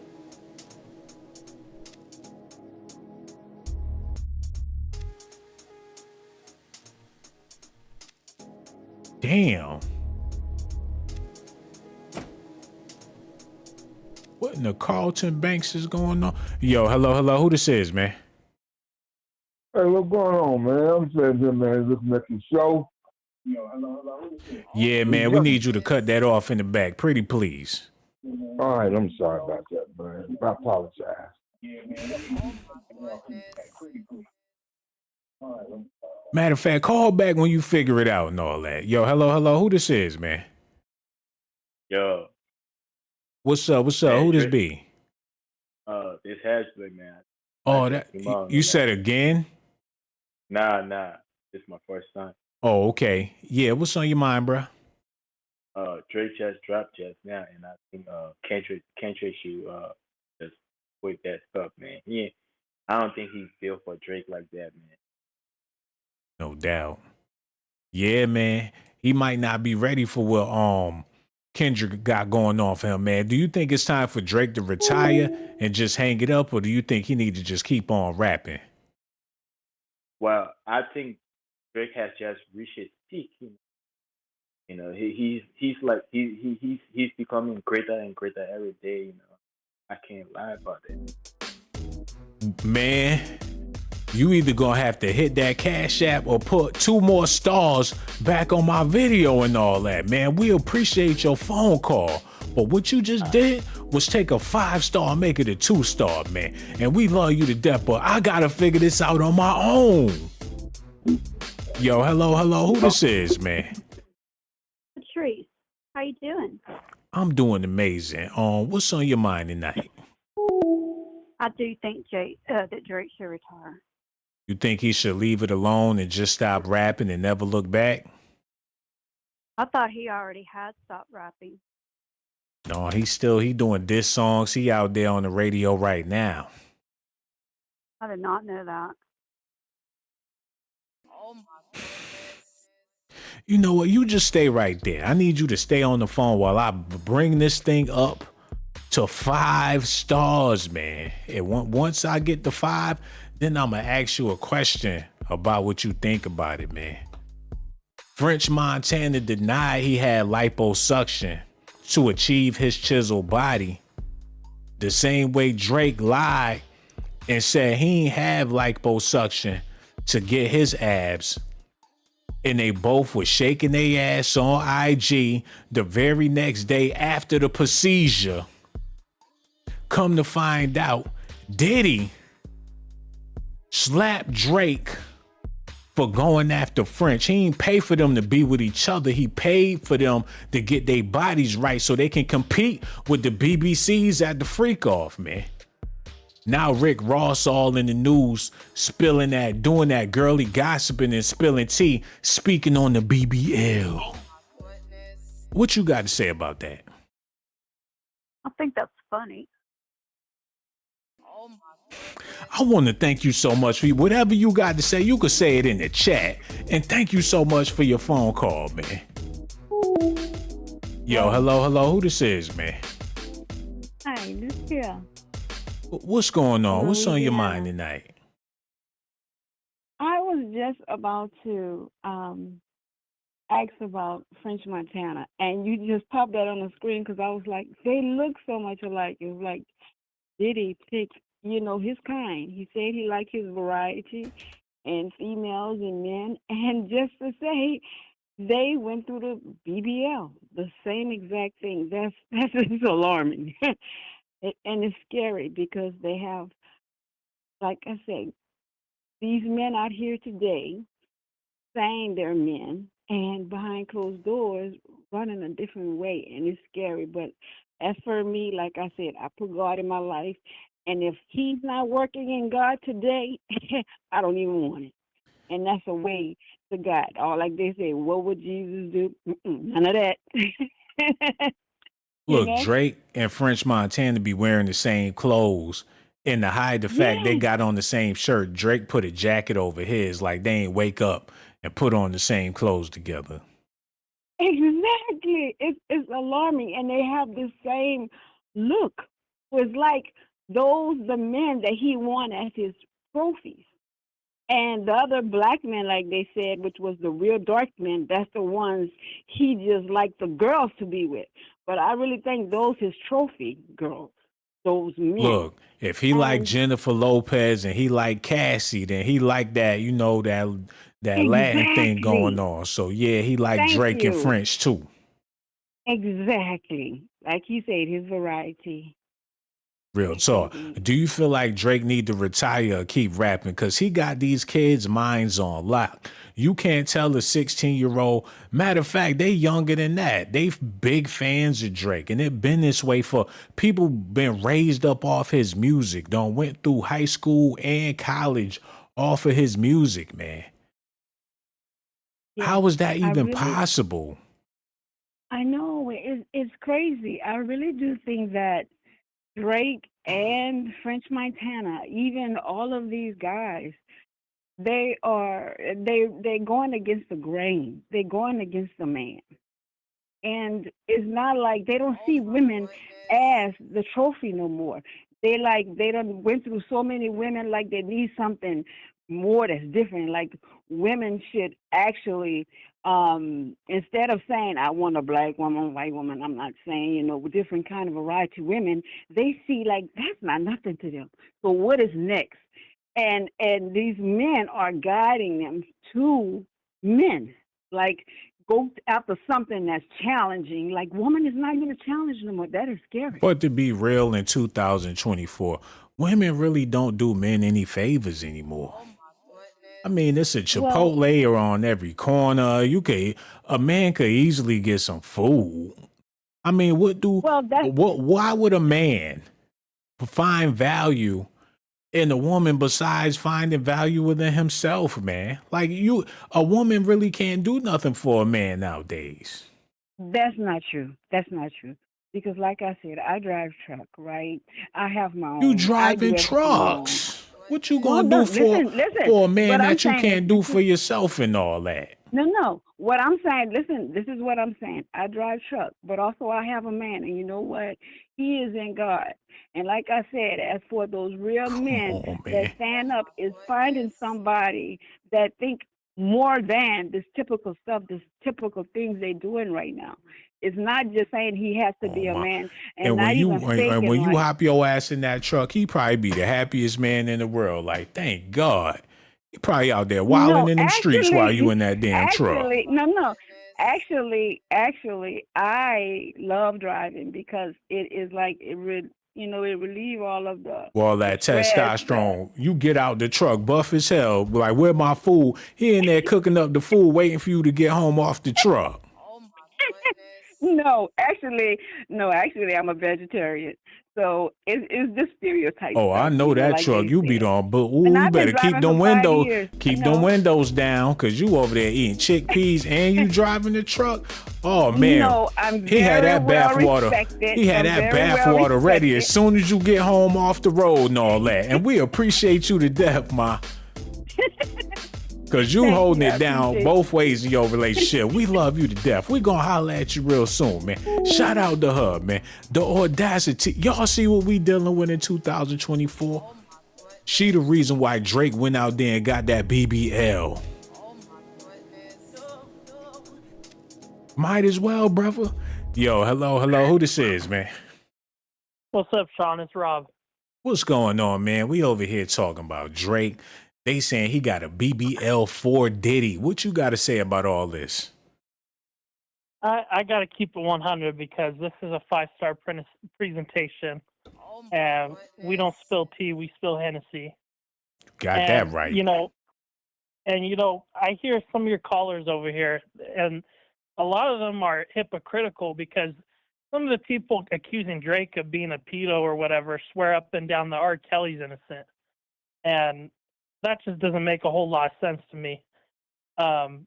Damn. What in the Carlton Banks is going on? Yo, hello. Who this is, man? Hey, what's going on, man? I'm saying here, man, listening to the show. Yeah, man, we need you to cut that off in the back. Pretty please. All right, I'm sorry about that, man. I apologize. Matter of fact, call back when you figure it out and all that. Yo, hello. Who this is, man? Yo, What's up? Hey, Who this Drake. be? This Hashley, man. Oh, I that just came on, you man. said again? Nah. This is my first time. Oh, okay. Yeah, what's on your mind, bro? Drake just dropped just now, and I think Kendrick should just quit that stuff, man. Yeah, I don't think he's built for Drake like that, man. No doubt. Yeah, man. He might not be ready for what Kendrick got going on for him, man. Do you think it's time for Drake to retire and just hang it up, or do you think he need to just keep on rapping? Well, I think Drake has just reached his peak. You know, he's like he's becoming greater and greater every day. You know, I can't lie about it. Man, you either gonna have to hit that Cash App or put 2 more stars back on my video and all that, man. We appreciate your phone call. But what you just did was take a 5-star and make it a 2-star, man. And we love you to death, but I gotta figure this out on my own. Yo, hello. Who this is, man? Patrice, how you doing? I'm doing amazing. What's on your mind tonight? I do think that Drake should retire. You think he should leave it alone and just stop rapping and never look back? I thought he already had stopped rapping. No, he doing diss songs. He out there on the radio right now. I did not know that. Oh my goodness. You know what? You just stay right there. I need you to stay on the phone while I bring this thing up to 5 stars, man. And once I get to 5, then I'm going to ask you a question about what you think about it, man. French Montana denied he had liposuction to achieve his chiseled body, the same way Drake lied and said he ain't have liposuction to get his abs. And they both were shaking their ass on IG the very next day after the procedure. Come to find out, Diddy slapped Drake for going after French. He ain't pay for them to be with each other. He paid for them to get their bodies right so they can compete with the BBCs at the freak off, man. Now Rick Ross all in the news, spilling that, doing that girly gossiping and spilling tea, speaking on the BBL. What you got to say about that? I think that's funny. I want to thank you so much for whatever you got to say. You could say it in the chat. And thank you so much for your phone call, man. Yo, hello. Who this is, man? Hey, Lucia. What's going on? What's on your mind tonight? I was just about to ask about French Montana, and you just popped that on the screen because I was like, they look so much alike. It was like Diddy picked, his kind. He said he liked his variety and females and men, and just to say, they went through the BBL, the same exact thing. That's it's alarming. And it's scary because they have, like I said, these men out here today saying they're men and behind closed doors running a different way, and it's scary. But as for me, like I said, I put God in my life, and if he's not working in God today, I don't even want it. And that's a way to God. Or like they say, what would Jesus do? None of that. Look, Drake and French Montana be wearing the same clothes. And to hide the fact they got on the same shirt, Drake put a jacket over his, like they ain't wake up and put on the same clothes together. Exactly. It's alarming. And they have the same look. It's like the men that he won as his trophies. And the other black men, like they said, which was the real dark men, that's the ones he just liked the girls to be with. But I really think those his trophy girls. those men. Look, if he like And Jennifer Lopez and he like Cassie, then he like that, that Latin thing going exactly. on. So yeah, he like Thank Drake and you. French too. Exactly. Like you said, his variety. Real Yes, talk. indeed. Do you feel like Drake need to retire or keep rapping? Because he got these kids' minds on lock. You can't tell a 16-year-old. Matter of fact, they younger than that. They big fans of Drake. And it been this way for people been raised up off his music. Done went through high school and college off of his music, man. Yes. How is that I even really, possible? I know it's crazy. I really do think that Drake and French Montana, even all of these guys, they're going against the grain. They're going against the man. And it's not like they don't see women as the trophy no more. They done went through so many women, like they need something more that's different. Like women should actually, instead of saying I want a black woman, white woman, I'm not saying, different kind of variety of women, they see like that's not nothing to them. So what is next? And these men are guiding them to men. Like go after something that's challenging. Like woman is not even a challenge no more. That is scary. But to be real, in 2024, women really don't do men any favors anymore. I mean, it's a Well, Chipotle on every corner. A man could easily get some food. I mean, well, that's why would a man find value in a woman besides finding value within himself, man? Like a woman really can't do nothing for a man nowadays. that's not true. That's not true. Because like I said, I drive truck, right? I have my You own. I do driving everything my own. trucks. What you Well, gonna no, do listen. for a man What I'm that you saying is, can't do for yourself and all that? no. What I'm saying, listen, this is what I'm saying. I drive truck, but also I have a man, and you know what? He is in God. And like I said, as for those real Come men on, that man. stand up, is finding somebody that think more than this typical stuff, this typical things they're doing right now. It's not just saying he has to Oh be a my. man, and And when not you even and faking when you like, hop your ass in that truck, he probably be the happiest man in the world. Like, thank God. He probably out there wilding no, in them streets while you in that damn truck. no. Actually, I love driving because it is like it relieve all of All the that stress. testosterone. You get out the truck, buff as hell. Like, where my food? He in there cooking up the food, waiting for you to get home off the truck. No, actually, I'm a vegetarian. So it's just stereotype Oh, I stuff, know that like truck they you beat said. on, but And you I've been better driving for 5 years. keep them No, windows down, cause you over there eating chickpeas and you driving the truck. Oh man, no, I'm he had very that well bath water. respected. He had I'm that very bath well water ready as respected. soon as you get home off the road and all that. And we appreciate you to death, ma. Cause you Thank holding you. I it down appreciate both ways in your relationship. We love you to death. We gonna holler at you real soon, man. Shout out to her, man. The audacity. Y'all see what we dealing with in 2024? She the reason why Drake went out there and got that BBL. Might as well, brother. Yo, hello. Who this is, man? What's up, Sean? It's Rob. What's going on, man? We over here talking about Drake. They saying he got a BBL for Diddy. What you got to say about all this? I got to keep it 100 because this is a 5-star presentation, and we don't spill tea, we spill Hennessy. Got that right. I hear some of your callers over here, and a lot of them are hypocritical because some of the people accusing Drake of being a pedo or whatever swear up and down that R. Kelly's innocent, and that just doesn't make a whole lot of sense to me. I'm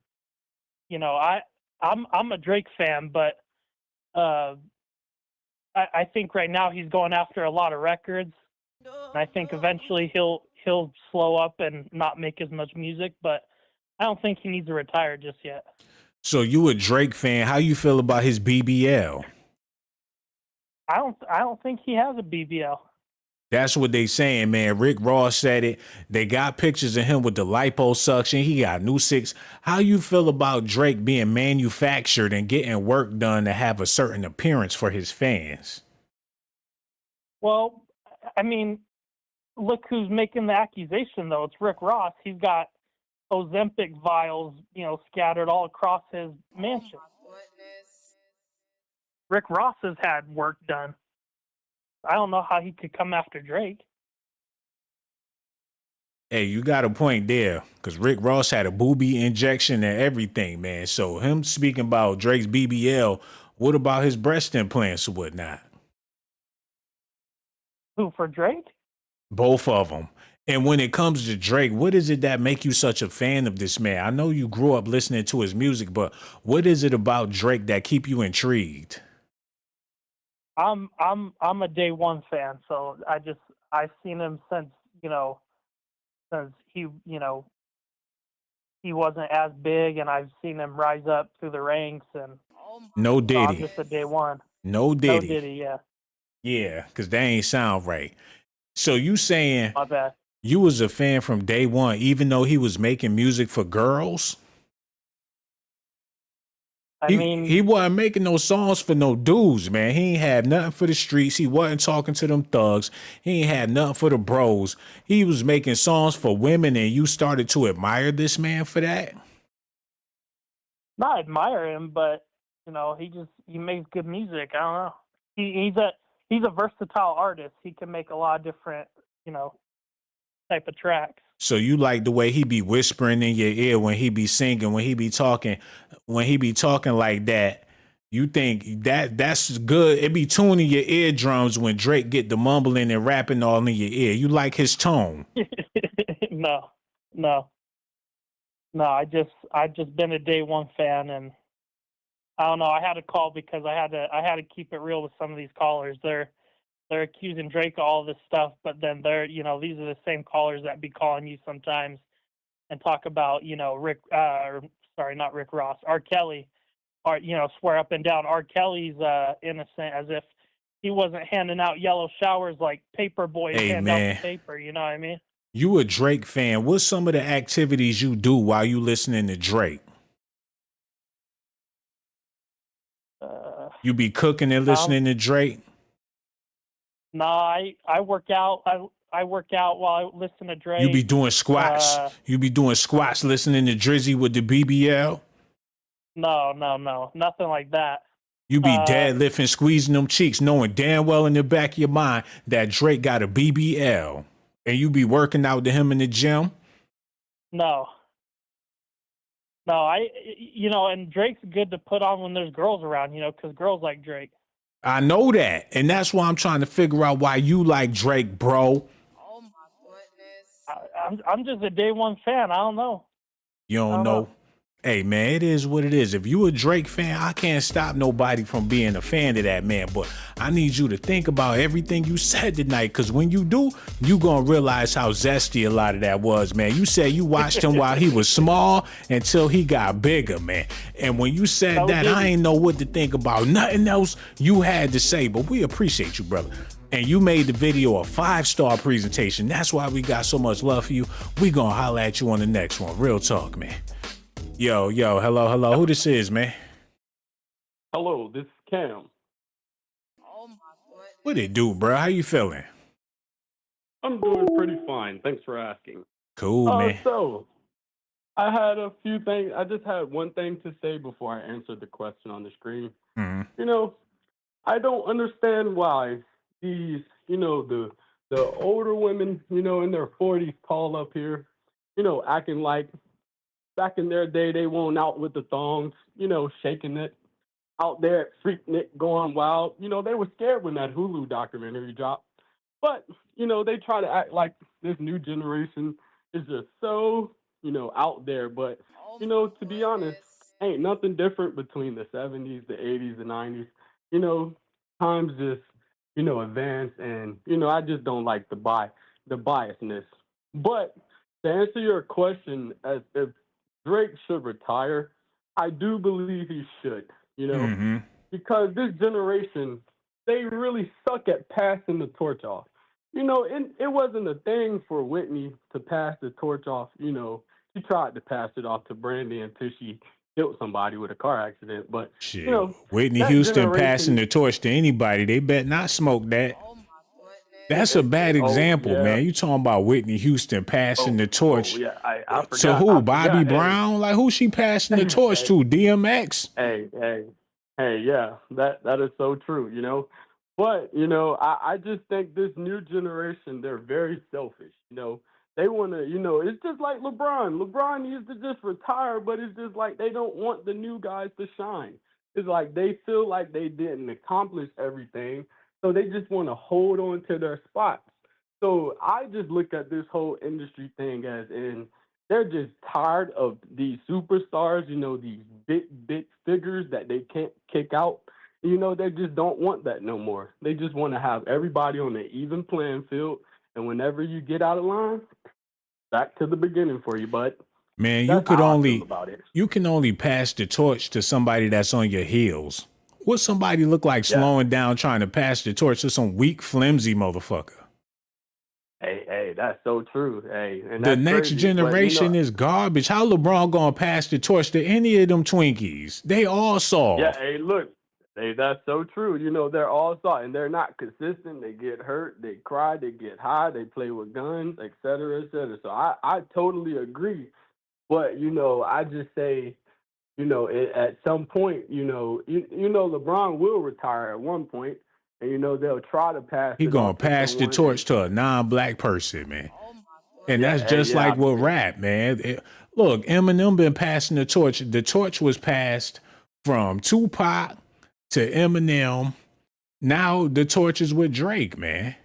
a Drake fan, but I think right now he's going after a lot of records, and I think eventually he'll slow up and not make as much music. But I don't think he needs to retire just yet. So you a Drake fan? How you feel about his BBL? I don't think he has a BBL. That's what they saying, man. Rick Ross said it. They got pictures of him with the liposuction. He got new six. How you feel about Drake being manufactured and getting work done to have a certain appearance for his fans? Well, I mean, look who's making the accusation, though. It's Rick Ross. He's got Ozempic vials, scattered all across his mansion. Rick Ross has had work done. I don't know how he could come after Drake. Hey, you got a point there, because Rick Ross had a booby injection and everything, man. So him speaking about Drake's BBL, what about his breast implants or whatnot? Who, for Drake? Both of them. And when it comes to Drake, what is it that make you such a fan of this man? I know you grew up listening to his music, but what is it about Drake that keep you intrigued? I'm a day one fan, so I've seen him since since he he wasn't as big, and I've seen him rise up through the ranks, and No so Diddy. I'm just a day one. No Diddy. No Diddy, yeah. Yeah, because that ain't sound right. So you saying My bad. you was a fan from day one, even though he was making music for girls? I mean, He wasn't making no songs for no dudes, man. He ain't had nothing for the streets. He wasn't talking to them thugs. He ain't had nothing for the bros. He was making songs for women, and you started to admire this man for that? not admire him, but he makes good music. I don't know. He's a versatile artist. He can make a lot of different type of tracks. So you like the way he be whispering in your ear when he be singing, when he be talking like that. You think that's good? It be tuning your eardrums when Drake get the mumbling and rapping all in your ear. You like his tone? No. I just been a day one fan, and I don't know. I had to call because I had to keep it real with some of these callers. They're accusing Drake of all this stuff, but then these are the same callers that be calling you sometimes and talk about not Rick Ross, R. Kelly, or swear up and down R. Kelly's innocent, as if he wasn't handing out yellow showers like paper boys hand out the paper. You know what I mean? You a Drake fan. What's some of the activities you do while you listening to Drake? You be cooking and listening to Drake? No, I work out. I work out while I listen to Drake. You be doing squats. You be doing squats listening to Drizzy with the BBL? No, nothing like that. You be deadlifting, squeezing them cheeks, knowing damn well in the back of your mind that Drake got a BBL. And you be working out to him in the gym? No, and Drake's good to put on when there's girls around, because girls like Drake. I know that. And that's why I'm trying to figure out why you like Drake, bro. Oh my goodness. I'm just a day one fan. I don't know. You don't know? Hey, man, it is what it is. If you a Drake fan, I can't stop nobody from being a fan of that man. But I need you to think about everything you said tonight, because when you do, you going to realize how zesty a lot of that was, man. You said you watched him while he was small until he got bigger, man. And when you said that, I ain't know what to think about. Nothing else you had to say, but we appreciate you, brother. And you made the video a 5-star presentation. That's why we got so much love for you. We going to holler at you on the next one. Real talk, man. Yo, hello. Who this is, man? Hello, this is Cam. Oh my goodness. What it do, bro? How you feeling? I'm doing pretty fine. Thanks for asking. Cool, man. So, I had a few things. I just had one thing to say before I answered the question on the screen. Mm-hmm. I don't understand why these, the older women, in their 40s call up here, acting like back in their day, they went out with the thongs, shaking it, out there at Freaknik going wild. They were scared when that Hulu documentary dropped. But, they try to act like this new generation is just so, out there. But, to be honest, ain't nothing different between the 70s, the 80s, the 90s. Times just, advance. And, I just don't like the biasness. But to answer your question, as if Drake should retire, I do believe he should, because this generation, they really suck at passing the torch off. It wasn't a thing for Whitney to pass the torch off. She tried to pass it off to Brandy until she killed somebody with a car accident. But, Whitney Houston passing the torch to anybody, they bet not smoke that. Oh my goodness. That's a bad Oh example, yeah. man. You talking about Whitney Houston passing the Oh torch yeah. I to forgot. who? I Bobby forgot. Hey. Brown? Like who she passing the torch Hey. to? DMX? Hey, yeah, that is so true, you know. But, you know, I just think this new generation, they're very selfish, you know. They want to, you know, it's just like LeBron. LeBron needs to just retire, but it's just like they don't want the new guys to shine. It's like they feel like they didn't accomplish everything, so they just want to hold on to their spots. So I just look at this whole industry thing as in they're just tired of these superstars, you know, these big figures that they can't kick out. You know, they just don't want that no more. They just want to have everybody on an even playing field. And whenever you get out of line, back to the beginning for you, bud. Man, That's how I feel about it. you can only pass the torch to somebody that's on your heels. What somebody look like Yeah. slowing down trying to pass the torch to some weak, flimsy motherfucker? Hey, that's so true. Hey, and The that's next crazy. But, generation is garbage. How LeBron gonna pass the torch to any of them Twinkies? They all soft. yeah, hey, look, hey, that's so true. You know, they're all saw and they're not consistent. They get hurt, they cry, they get high, they play with guns, et cetera, et cetera. So I totally agree. But, you know, I just say, you know, at some point, you know, LeBron will retire at one point, and you know they'll try to pass He it gonna off to pass the someone. torch to a non-black person, man. And Yeah, that's hey, just yeah, like with rap, man. Look, Eminem been passing the torch. The torch was passed from Tupac to Eminem. Now the torch is with Drake, man.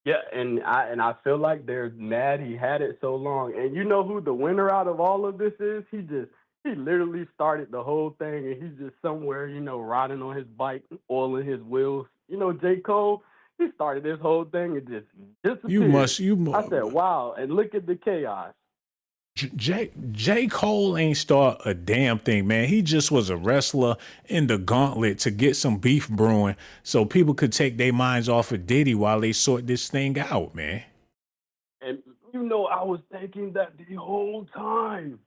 yeah, and I feel like they're mad he had it so long. And you know who the winner out of all of this is? He literally started the whole thing, and he's just somewhere, you know, riding on his bike, oiling his wheels. You know, J. Cole, he started this whole thing and just disappeared. I said, wow, and look at the chaos. J. Cole ain't start a damn thing, man. He just was a wrestler in the gauntlet to get some beef brewing so people could take their minds off of Diddy while they sort this thing out, man. And you know, I was thinking that the whole time.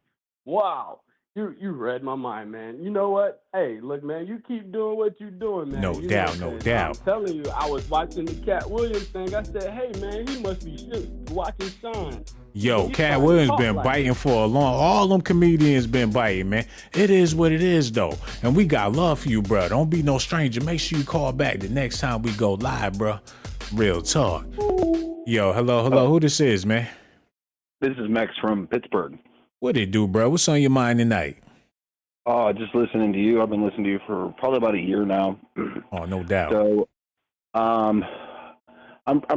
Wow. You read my mind, man. You know what? Hey, look, man, you keep doing what you're doing, man. No You doubt, know, no 'cause doubt. I'm telling you, I was watching the Cat Williams thing. I said, hey, man, he must be shit watching Sean. Yo, He Cat started to Williams talk been like biting for a long. All them comedians been biting, man. It is what it is, though. And we got love for you, bro. Don't be no stranger. Make sure you call back the next time we go live, bro. Real talk. Yo, hello. Who this is, man? This is Max from Pittsburgh. What it do, bro? What's on your mind tonight? Oh, just listening to you. I've been listening to you for probably about a year now. Oh, no doubt. So, I'm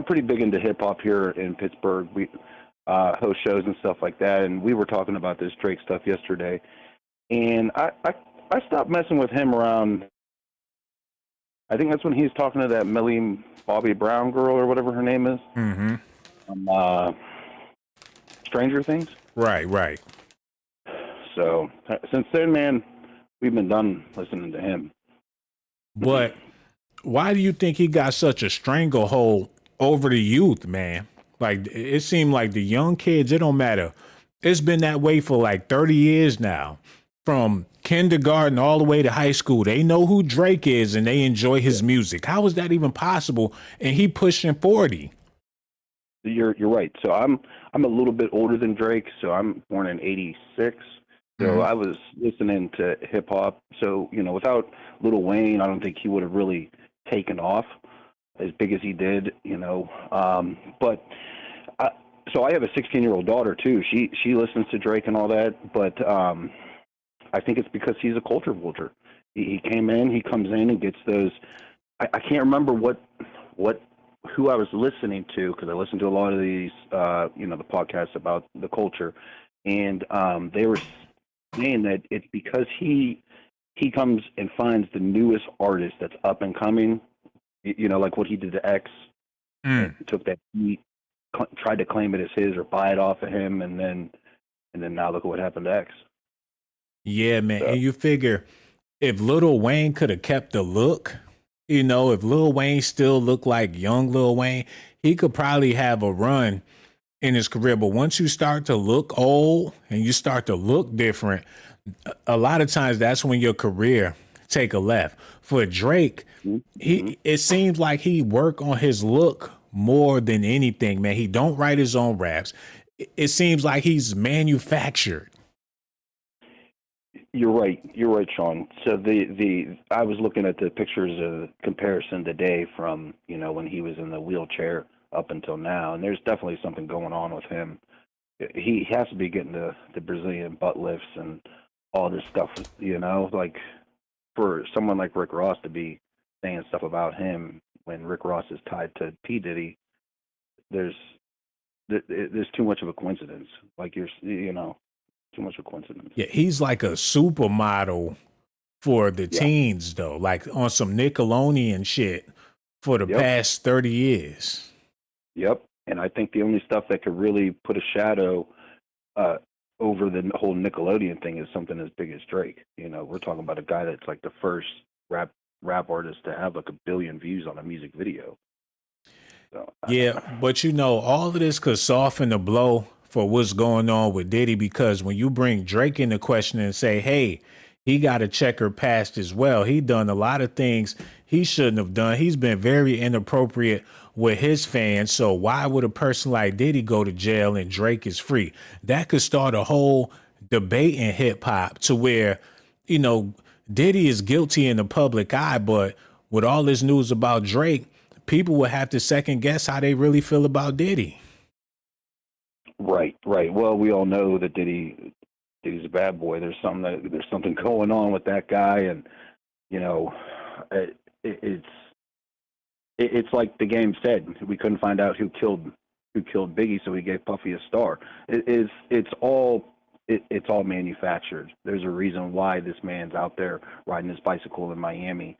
pretty big into hip hop here in Pittsburgh. We host shows and stuff like that, and we were talking about this Drake stuff yesterday. And I stopped messing with him around. I think that's when he's talking to that Millie Bobby Brown girl or whatever her name is. Mm-hmm. Stranger Things. Right. So since then, man, we've been done listening to him. But why do you think he got such a stranglehold over the youth, man? Like, it seemed like the young kids, it don't matter. It's been that way for like 30 years now. From kindergarten all the way to high school, they know who Drake is and they enjoy his music. How is that even possible? And he pushing 40. You're right. So I'm a little bit older than Drake. So I'm born in '86. So I was listening to hip hop. So, you know, without Lil Wayne, I don't think he would have really taken off as big as he did, you know. So I have a 16-year-old daughter too. She listens to Drake and all that, but I think it's because he's a culture vulture. He comes in and gets those. I can't remember who I was listening to, because I listen to a lot of these, the podcasts about the culture, and they were saying that it's because he comes and finds the newest artist that's up and coming, you know, like what he did to X, and took that beat, tried to claim it as his or buy it off of him, and then now look at what happened to X. Yeah, man. And you figure if Lil Wayne could have kept the look, you know, if Lil Wayne still looked like young Lil Wayne, he could probably have a run in his career. But once you start to look old and you start to look different, a lot of times that's when your career take a left. For Drake, it seems like he work on his look more than anything, man. He don't write his own raps. It seems like he's manufactured. You're right. You're right, Sean. So I was looking at the pictures of comparison today from, you know, when he was in the wheelchair up until now, and there's definitely something going on with him. He has to be getting the Brazilian butt lifts and all this stuff, you know, like for someone like Rick Ross to be saying stuff about him when Rick Ross is tied to P. Diddy, there's too much of a coincidence. Like you know, too much of a coincidence. Yeah, he's like a supermodel for the teens, though, like on some Nickelodeon shit for the past 30 years. Yep. And I think the only stuff that could really put a shadow over the whole Nickelodeon thing is something as big as Drake. You know, we're talking about a guy that's like the first rap artist to have like 1 billion views on a music video. So, yeah, but you know, all of this could soften the blow for what's going on with Diddy, because when you bring Drake into question and say, hey, he got a checker past as well. He done a lot of things he shouldn't have done. He's been very inappropriate with his fans. So why would a person like Diddy go to jail and Drake is free? That could start a whole debate in hip hop to where, you know, Diddy is guilty in the public eye, but with all this news about Drake, people will have to second guess how they really feel about Diddy. Right. Well, we all know that Diddy's a bad boy. There's something going on with that guy, and you know, it's like the game said. We couldn't find out who killed Biggie, so we gave Puffy a star. It's all manufactured. There's a reason why this man's out there riding his bicycle in Miami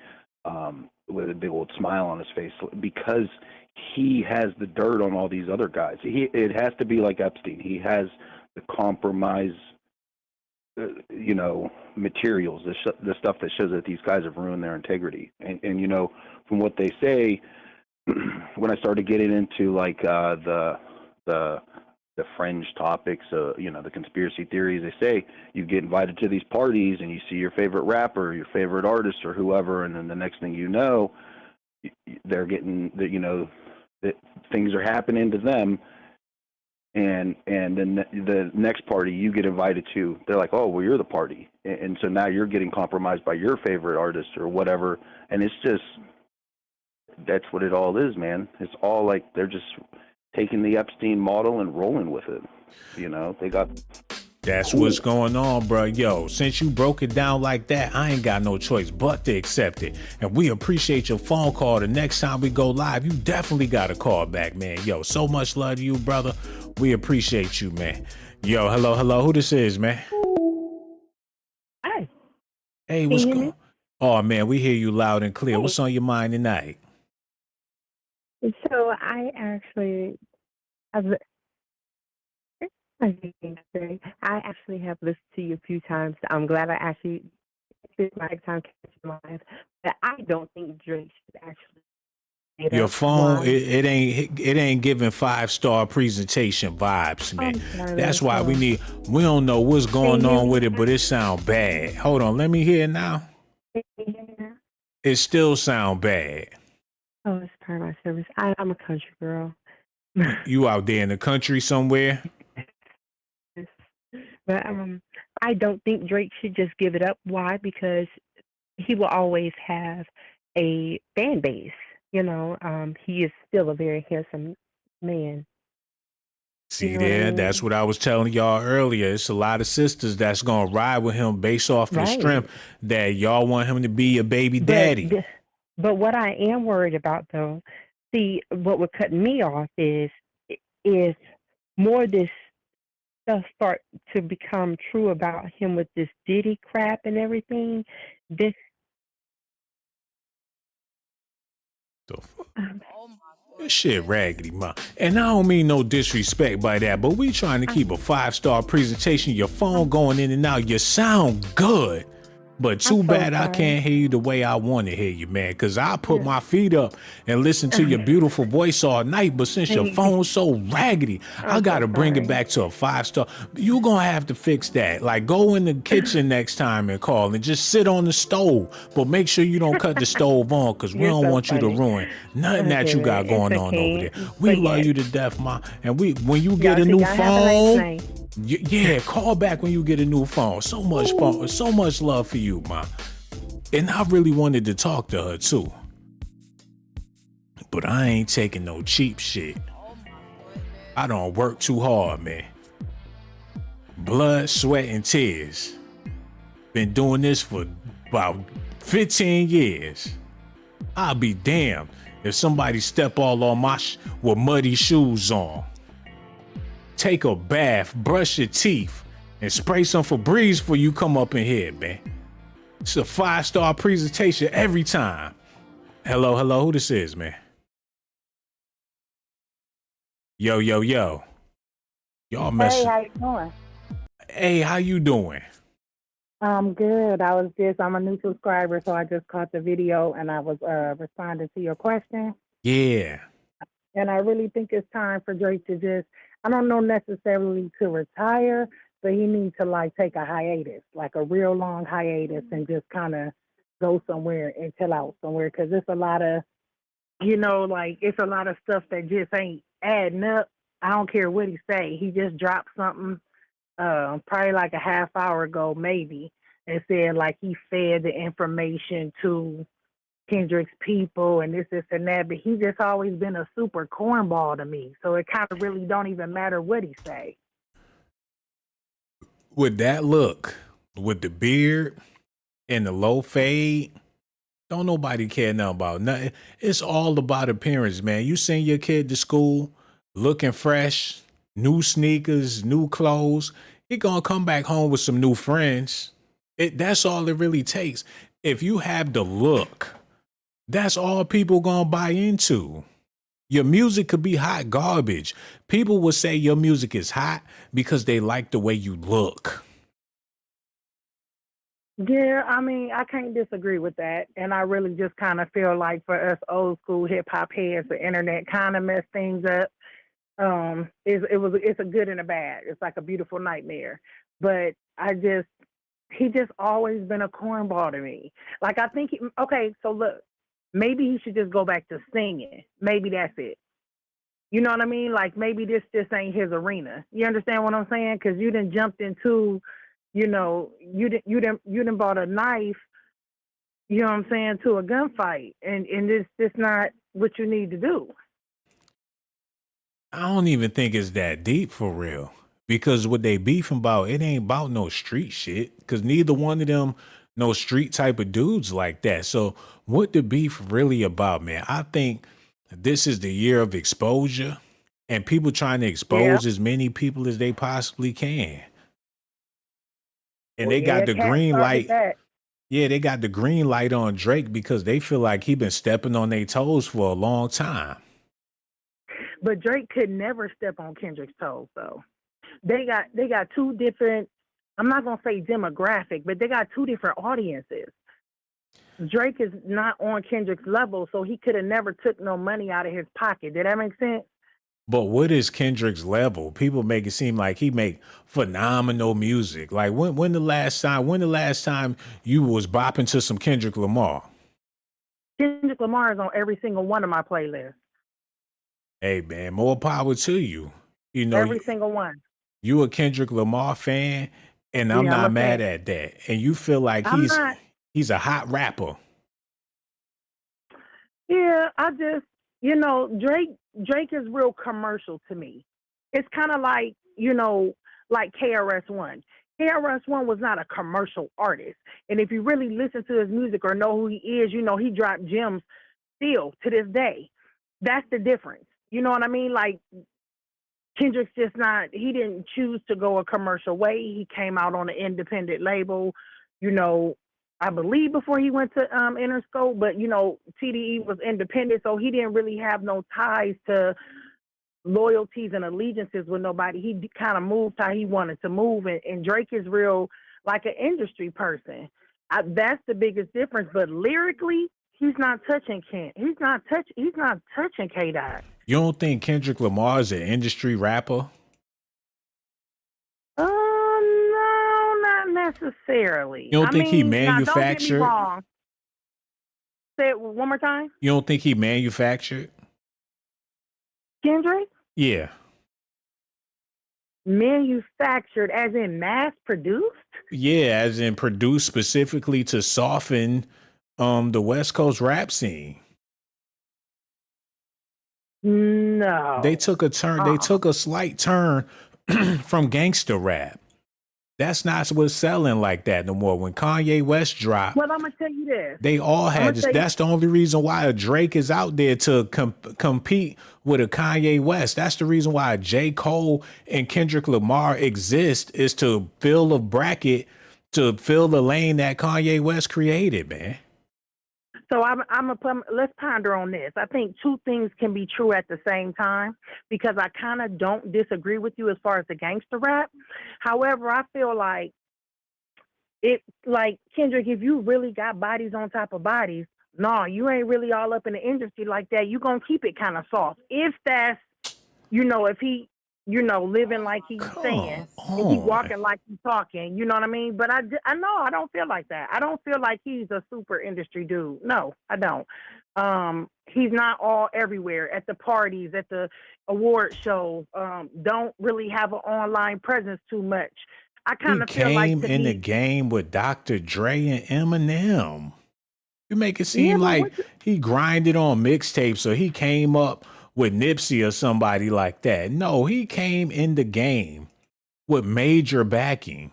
with a big old smile on his face, because he has the dirt on all these other guys. It has to be like Epstein. He has the compromise, you know, materials, the stuff that shows that these guys have ruined their integrity. And you know, from what they say, when I started getting into like the fringe topics, you know, the conspiracy theories, they say you get invited to these parties and you see your favorite rapper, your favorite artist, or whoever, and then the next thing you know, they're getting that, you know, that things are happening to them, and then the next party you get invited to, they're like, oh, well, you're the party, and so now you're getting compromised by your favorite artist or whatever, and it's just, that's what it all is, man. It's all like they're just taking the Epstein model and rolling with it. You know, they got. That's what's going on, bro. Yo, since you broke it down like that, I ain't got no choice but to accept it. And we appreciate your phone call. The next time we go live, you definitely got to call back, man. Yo, so much love to you, brother. We appreciate you, man. Yo, hello. Who this is, man? Hi. Hey, what's going on? Oh, man, we hear you loud and clear. Hey. What's on your mind tonight? So I actually have listened to you a few times. I'm glad I actually spent my time catching live, but I don't think Drake should actually. Your phone, it ain't giving 5-star presentation vibes, man. That's why we don't know what's going on with it, but it sound bad. Hold on, let me hear it now. It still sound bad. Oh, it's part of my service. I'm a country girl. You out there in the country somewhere? But I don't think Drake should just give it up. Why? Because he will always have a fan base. You know, he is still a very handsome man. See, you know there, what I mean? That's what I was telling y'all earlier. It's a lot of sisters that's gonna ride with him based off the strength that y'all want him to be a baby daddy. But what I am worried about, though, see, what would cut me off is more this stuff start to become true about him with this Diddy crap and everything. This. This shit raggedy, ma. And I don't mean no disrespect by that, but we trying to keep a 5-star presentation. Your phone going in and out. You sound good. But I'm too so bad I sorry. can't hear you the way I want to hear you, man. Cause I put my feet up and listen to your beautiful voice all night. But since your phone's so raggedy, I I'm so gotta bring it sorry. back to a 5-star. You gonna have to fix that. Like go in the kitchen next time and call and just sit on the stove. But make sure you don't cut the stove on, cause we You're don't so want you to funny. ruin nothing that Okay, you man. got It's going on over okay. there. We But love yes, you to death, ma. And when you get y'all a see, new y'all have a nice phone. night. Yeah, call back when you get a new phone. So much love for you, ma. And I really wanted to talk to her too. But I ain't taking no cheap shit. I don't work too hard, man. Blood, sweat, and tears. Been doing this for about 15 years. I'll be damned if somebody step all on my with muddy shoes on. Take a bath, brush your teeth, and spray some Febreze before you come up in here, man. It's a 5-star presentation every time. Hello, who this is, man? Yo. Y'all Hey, mess. how you doing? Hey, how you doing? I'm good. I'm a new subscriber, so I just caught the video and I was responding to your question. Yeah. And I really think it's time for Drake to just, I don't know necessarily to retire, but he needs to like take a hiatus, like a real long hiatus, and just kind of go somewhere and chill out somewhere. Because it's a lot of, it's a lot of stuff that just ain't adding up. I don't care what he say. He just dropped something probably like a half hour ago, maybe, and said like he fed the information to Kendrick's people and this and that, but he just always been a super cornball to me. So it kind of really don't even matter what he say. With that look, with the beard and the low fade, don't nobody care nothing about nothing. It's all about appearance, man. You send your kid to school looking fresh, new sneakers, new clothes. He gonna come back home with some new friends. That's all it really takes. If you have the look, that's all people gonna buy into. Your music could be hot garbage. People will say your music is hot because they like the way you look. Yeah, I mean, I can't disagree with that. And I really just kind of feel like for us old school hip hop heads, the internet kind of messed things up. It's a good and a bad. It's like a beautiful nightmare. But he just always been a cornball to me. Like I think, okay, so look, maybe he should just go back to singing. Maybe that's it. You know what I mean? Like maybe this just ain't his arena. You understand what I'm saying? Because you done jumped into, you done bought a knife. You know what I'm saying, to a gunfight, and it's not what you need to do. I don't even think it's that deep for real. Because what they beefing about, it ain't about no street shit. Because neither one of them no street type of dudes like that. So what the beef really about, man? I think this is the year of exposure and people trying to expose as many people as they possibly can. And Well, they got the Cat green started light. that. Yeah, they got the green light on Drake because they feel like he been stepping on their toes for a long time. But Drake could never step on Kendrick's toes, though. They got two different, I'm not gonna say demographic, but they got two different audiences. Drake is not on Kendrick's level, so he could have never took no money out of his pocket. Did that make sense? But what is Kendrick's level? People make it seem like he make phenomenal music. Like when the last time you was bopping to some Kendrick Lamar? Kendrick Lamar is on every single one of my playlists. Hey man, more power to you. You know, Every single one. you a Kendrick Lamar fan, and I'm Yeah, I'm a not mad fan. at that. And you feel like I'm not. he's a hot rapper. Yeah, I just, Drake is real commercial to me. It's kind of like, like KRS-One. KRS-One was not a commercial artist. And if you really listen to his music or know who he is, he dropped gems still to this day. That's the difference. You know what I mean? Like, Kendrick's just not, he didn't choose to go a commercial way. He came out on an independent label, I believe before he went to Interscope, but TDE was independent, so he didn't really have no ties to loyalties and allegiances with nobody. He kind of moved how he wanted to move, and Drake is real like an industry person. That's the biggest difference. But lyrically, he's not touching Kent. He's not touching K Dot. You don't think Kendrick Lamar is an industry rapper? No, not necessarily. You don't think he now don't get me manufactured? wrong. Say it one more time. You don't think he manufactured? Kendrick? Yeah. Manufactured as in mass produced? Yeah, as in produced specifically to soften the West Coast rap scene. No. They took a turn, they took a slight turn from gangster rap. That's not what's selling like that no more. When Kanye West dropped, Well, I'm gonna tell you this. they all had this. That's the only reason why a Drake is out there to compete with a Kanye West. That's the reason why J. Cole and Kendrick Lamar exist, is to fill the bracket, to fill the lane that Kanye West created, man. So let's ponder on this. I think two things can be true at the same time, because I kind of don't disagree with you as far as the gangster rap. However, I feel like Kendrick, if you really got bodies on top of bodies, no, you ain't really all up in the industry like that. You gonna keep it kind of soft. If that's, if he, living like he's saying, and he walking like he's talking, you know what I mean? But I know I don't feel like that. I don't feel like he's a super industry dude. No, I don't. He's not all everywhere at the parties, at the award shows. Don't really have an online presence too much. I kind of feel like He came in the game with Dr. Dre and Eminem. You make it seem like he grinded on mixtapes, or he came up with Nipsey or somebody like that. No, he came in the game with major backing.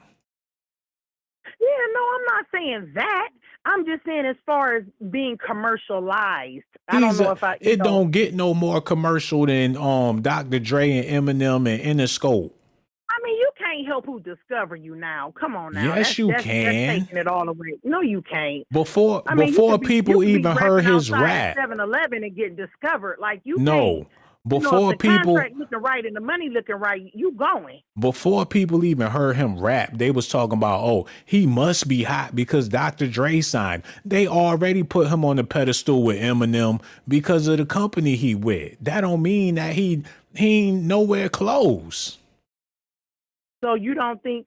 Yeah, no, I'm not saying that. I'm just saying as far as being commercialized. I don't know if it don't get no more commercial than Dr. Dre and Eminem and Interscope. I mean, you can't help who discover you now. Come on now. Yes, you that's can. taking it all away. No, you can't. Before you people could be even heard rapping his outside rap. 7-Eleven and get discovered. Like you No. can't. Before if the contract looking right and the money looking right, you going. Before people even heard him rap, they was talking about, oh, he must be hot because Dr. Dre signed. They already put him on the pedestal with Eminem because of the company he with. That don't mean that he ain't nowhere close. So you don't think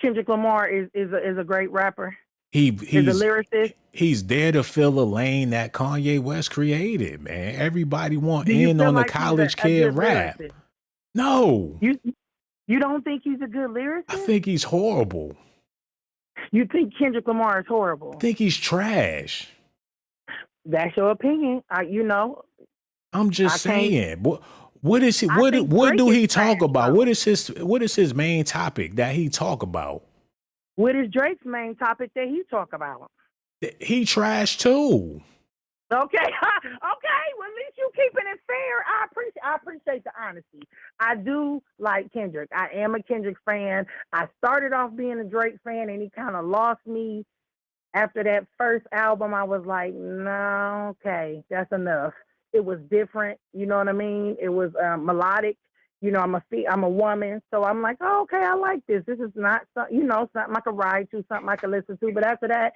Kendrick Lamar is a great rapper? He's a lyricist? He's there to fill a lane that Kanye West created, man. Everybody want Do you in feel on like the he's college a kid good rap. lyricist? No. You don't think he's a good lyricist? I think he's horrible. You think Kendrick Lamar is horrible? I think he's trash. That's your opinion. I'm just saying. What is he? What do he talk about? What is his main topic that he talk about? What is Drake's main topic that he talk about? He trash too. Okay, okay. Well, at least you keeping it fair. I appreciate the honesty. I do like Kendrick. I am a Kendrick fan. I started off being a Drake fan, and he kind of lost me after that first album. I was like, no, okay, that's enough. It was different. You know what I mean? It was melodic. I'm a woman, so I'm like, oh, okay, I like this. This is not, something I could ride to, something I could listen to. But after that,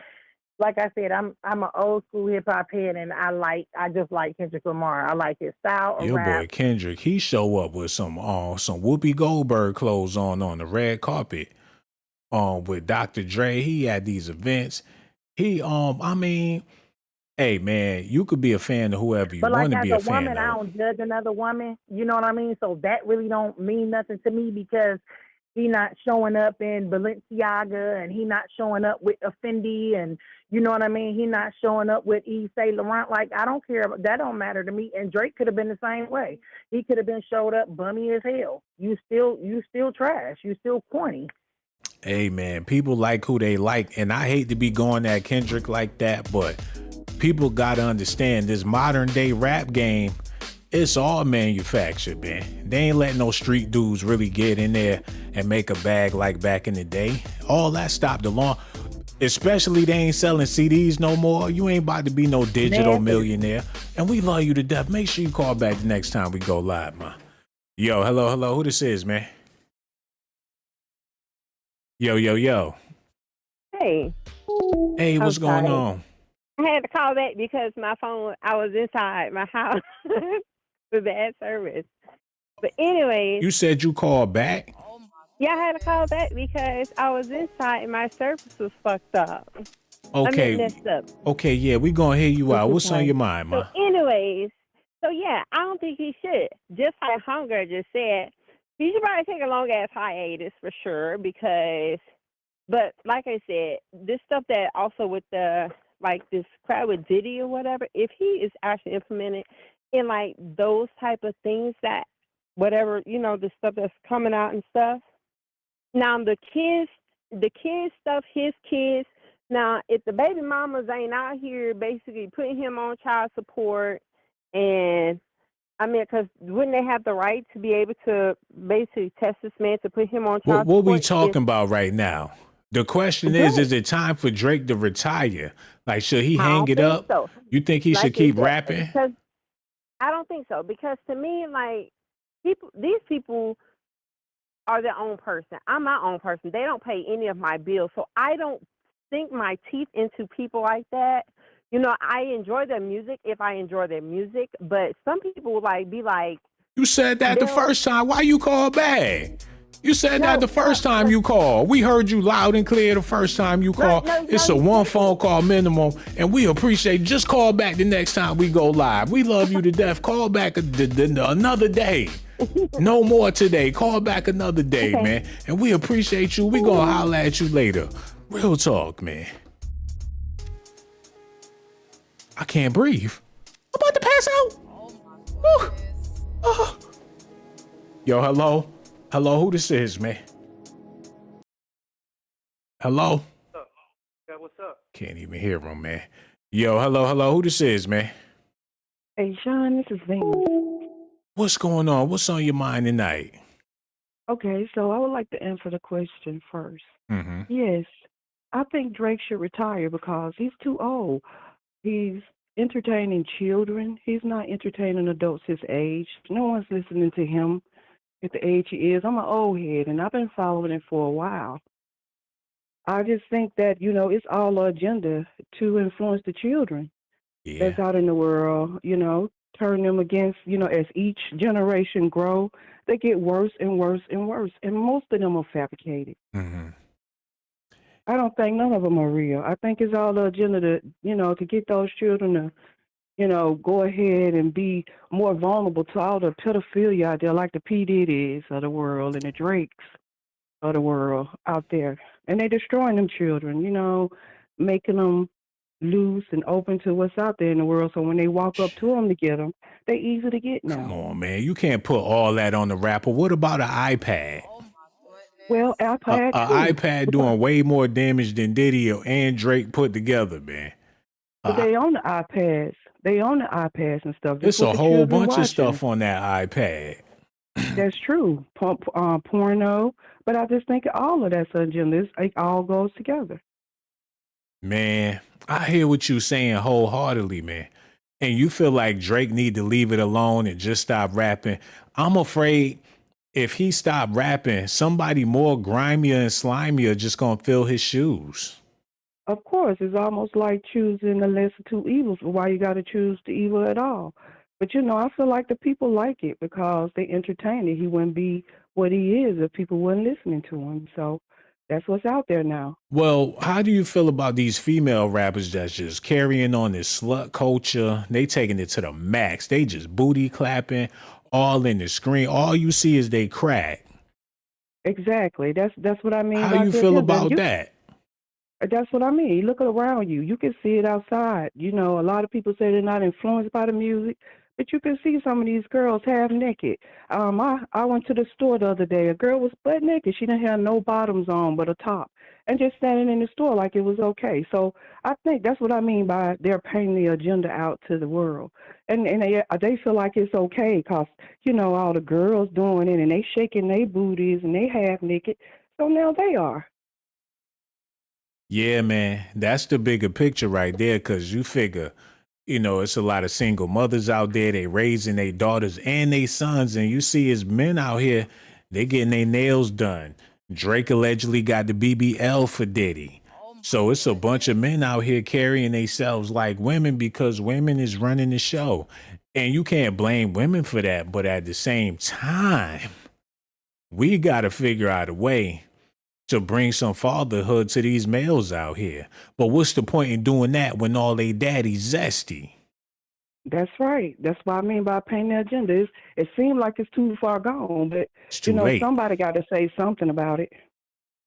like I said, I'm an old school hip hop head, and I just like Kendrick Lamar. I like his style of Your rap. boy Kendrick, he show up with some Whoopi Goldberg clothes on the red carpet. With Dr. Dre, he had these events. Hey man, you could be a fan of whoever you want to be a fan of. But like as a woman, I don't judge another woman. You know what I mean? So that really don't mean nothing to me because he not showing up in Balenciaga and he not showing up with a Fendi and you know what I mean? He not showing up with Yves Saint Laurent. Like I don't care. That don't matter to me. And Drake could have been the same way. He could have been showed up bummy as hell. You still trash. You still corny. Hey man, people like who they like, and I hate to be going at Kendrick like that, but people gotta understand this modern day rap game. It's all manufactured, man. They ain't letting no street dudes really get in there and make a bag like back in the day. All that stopped along. Especially they ain't selling CDs no more. You ain't about to be no digital millionaire. And we love you to death. Make sure you call back the next time we go live, man. Yo, hello. Who this is, man? Yo. Hey. Hey, I'm what's going sorry. on? I had to call back because my phone, I was inside my house with bad service. But anyways, You said you called back? yeah, I had to call back because I was inside and my service was fucked up. I mean, Okay. messed up. Okay, yeah, we gonna hear you I'm out. so What's on sorry. your mind, So, ma? anyways, so yeah, I don't think he should. Just like Hunger just said, he should probably take a long ass hiatus for sure because, but like I said, this stuff that also with the, like this crowd with Diddy or whatever, if he is actually implemented in like those type of things that, whatever, the stuff that's coming out and stuff. Now the kids stuff, his kids. Now, if the baby mamas ain't out here basically putting him on child support, and I mean, because wouldn't they have the right to be able to basically test this man to put him on child What we support? If talking about right now? The question is Drake, it time for Drake to retire? Like, should he I hang don't it think up? so. You think he Like should it, keep rapping? because I don't think so. Because to me, like these people are their own person. I'm my own person. They don't pay any of my bills, so I don't sink my teeth into people like that. I enjoy their music if I enjoy their music, but some people will be like, You said that the they'll first time. Why you call back? You said that the no, first time you called. We heard you loud and clear the first time you called. It's a you one didn't. phone call minimum, and we appreciate. Just call back the next time we go live. We love you to death. Call back another day. No more today. Call back another day, Okay. man. And we appreciate you. We gonna holler at you later. Real talk, man. I can't breathe. I'm about to pass out. Woo. Oh. Yo, hello? Hello, who this is, man? Hello? Yeah, what's up? Can't even hear him, man. Yo, hello, who this is, man? Hey, Sean, this is Venus. What's going on? What's on your mind tonight? Okay, so I would like to answer the question first. Mm-hmm. Yes, I think Drake should retire because he's too old. He's entertaining children. He's not entertaining adults his age. No one's listening to him at the age he is. I'm an old head, and I've been following him for a while. I just think that, it's all an agenda to influence the children that's out in the world, turn them against, as each generation grow, they get worse and worse and worse. And most of them are fabricated. Mm-hmm. I don't think none of them are real. I think it's all the agenda to get those children to, go ahead and be more vulnerable to all the pedophilia out there, like the P. Diddy's of the world and the Drakes of the world out there. And they're destroying them children, making them loose and open to what's out there in the world. So when they walk up to them to get them, they easy to get now. Come on, man. You can't put all that on the rapper. What about an iPad? Well, iPad too. iPad doing way more damage than Diddy and Drake put together, man. But they own the iPads. They own the iPads and stuff. There's a whole bunch of stuff on that iPad. That's true. Porno. But I just think all of that's agenda. It all goes together. Man, I hear what you saying wholeheartedly, man. And you feel like Drake need to leave it alone and just stop rapping. I'm afraid if he stopped rapping, somebody more grimier and slimier just gonna fill his shoes. Of course, it's almost like choosing the lesser two evils. Why you got to choose the evil at all? But I feel like the people like it because they entertain it. He wouldn't be what he is if people weren't listening to him. So that's what's out there now. Well, how do you feel about these female rappers that's just carrying on this slut culture? They taking it to the max. They just booty clapping, all in the screen. All you see is they crack. Exactly. That's what I mean. How you feel about that? That's what I mean. Look around you. You can see it outside. A lot of people say they're not influenced by the music, but you can see some of these girls half naked. I went to the store the other day. A girl was butt naked. She didn't have no bottoms on but a top, and just standing in the store like it was okay. So I think that's what I mean by they're painting the agenda out to the world, and they feel like it's okay because all the girls doing it and they shaking their booties and they half naked. So now they are. Yeah, man, that's the bigger picture right there because you figure, it's a lot of single mothers out there. They raising their daughters and their sons. And you see his men out here, they getting their nails done. Drake allegedly got the BBL for Diddy. So it's a bunch of men out here carrying themselves like women because women is running the show. And you can't blame women for that. But at the same time, we got to figure out a way to bring some fatherhood to these males out here. But what's the point in doing that when all they daddy's zesty? That's right. That's what I mean by painting the agenda. It seems like it's too far gone, but It's too you know, late. somebody got to say something about it.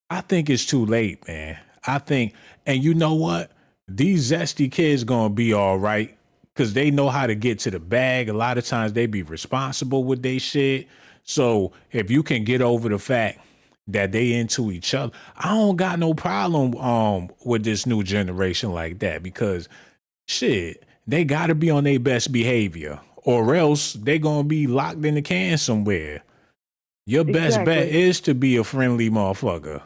I think it's too late, man. I think, and you know what? These zesty kids gonna be all right because they know how to get to the bag. A lot of times they be responsible with their shit. So if you can get over the fact that they into each other, I don't got no problem with this new generation like that because shit, they gotta be on their best behavior or else they gonna be locked in the can somewhere. Your best bet Exactly. is to be a friendly motherfucker.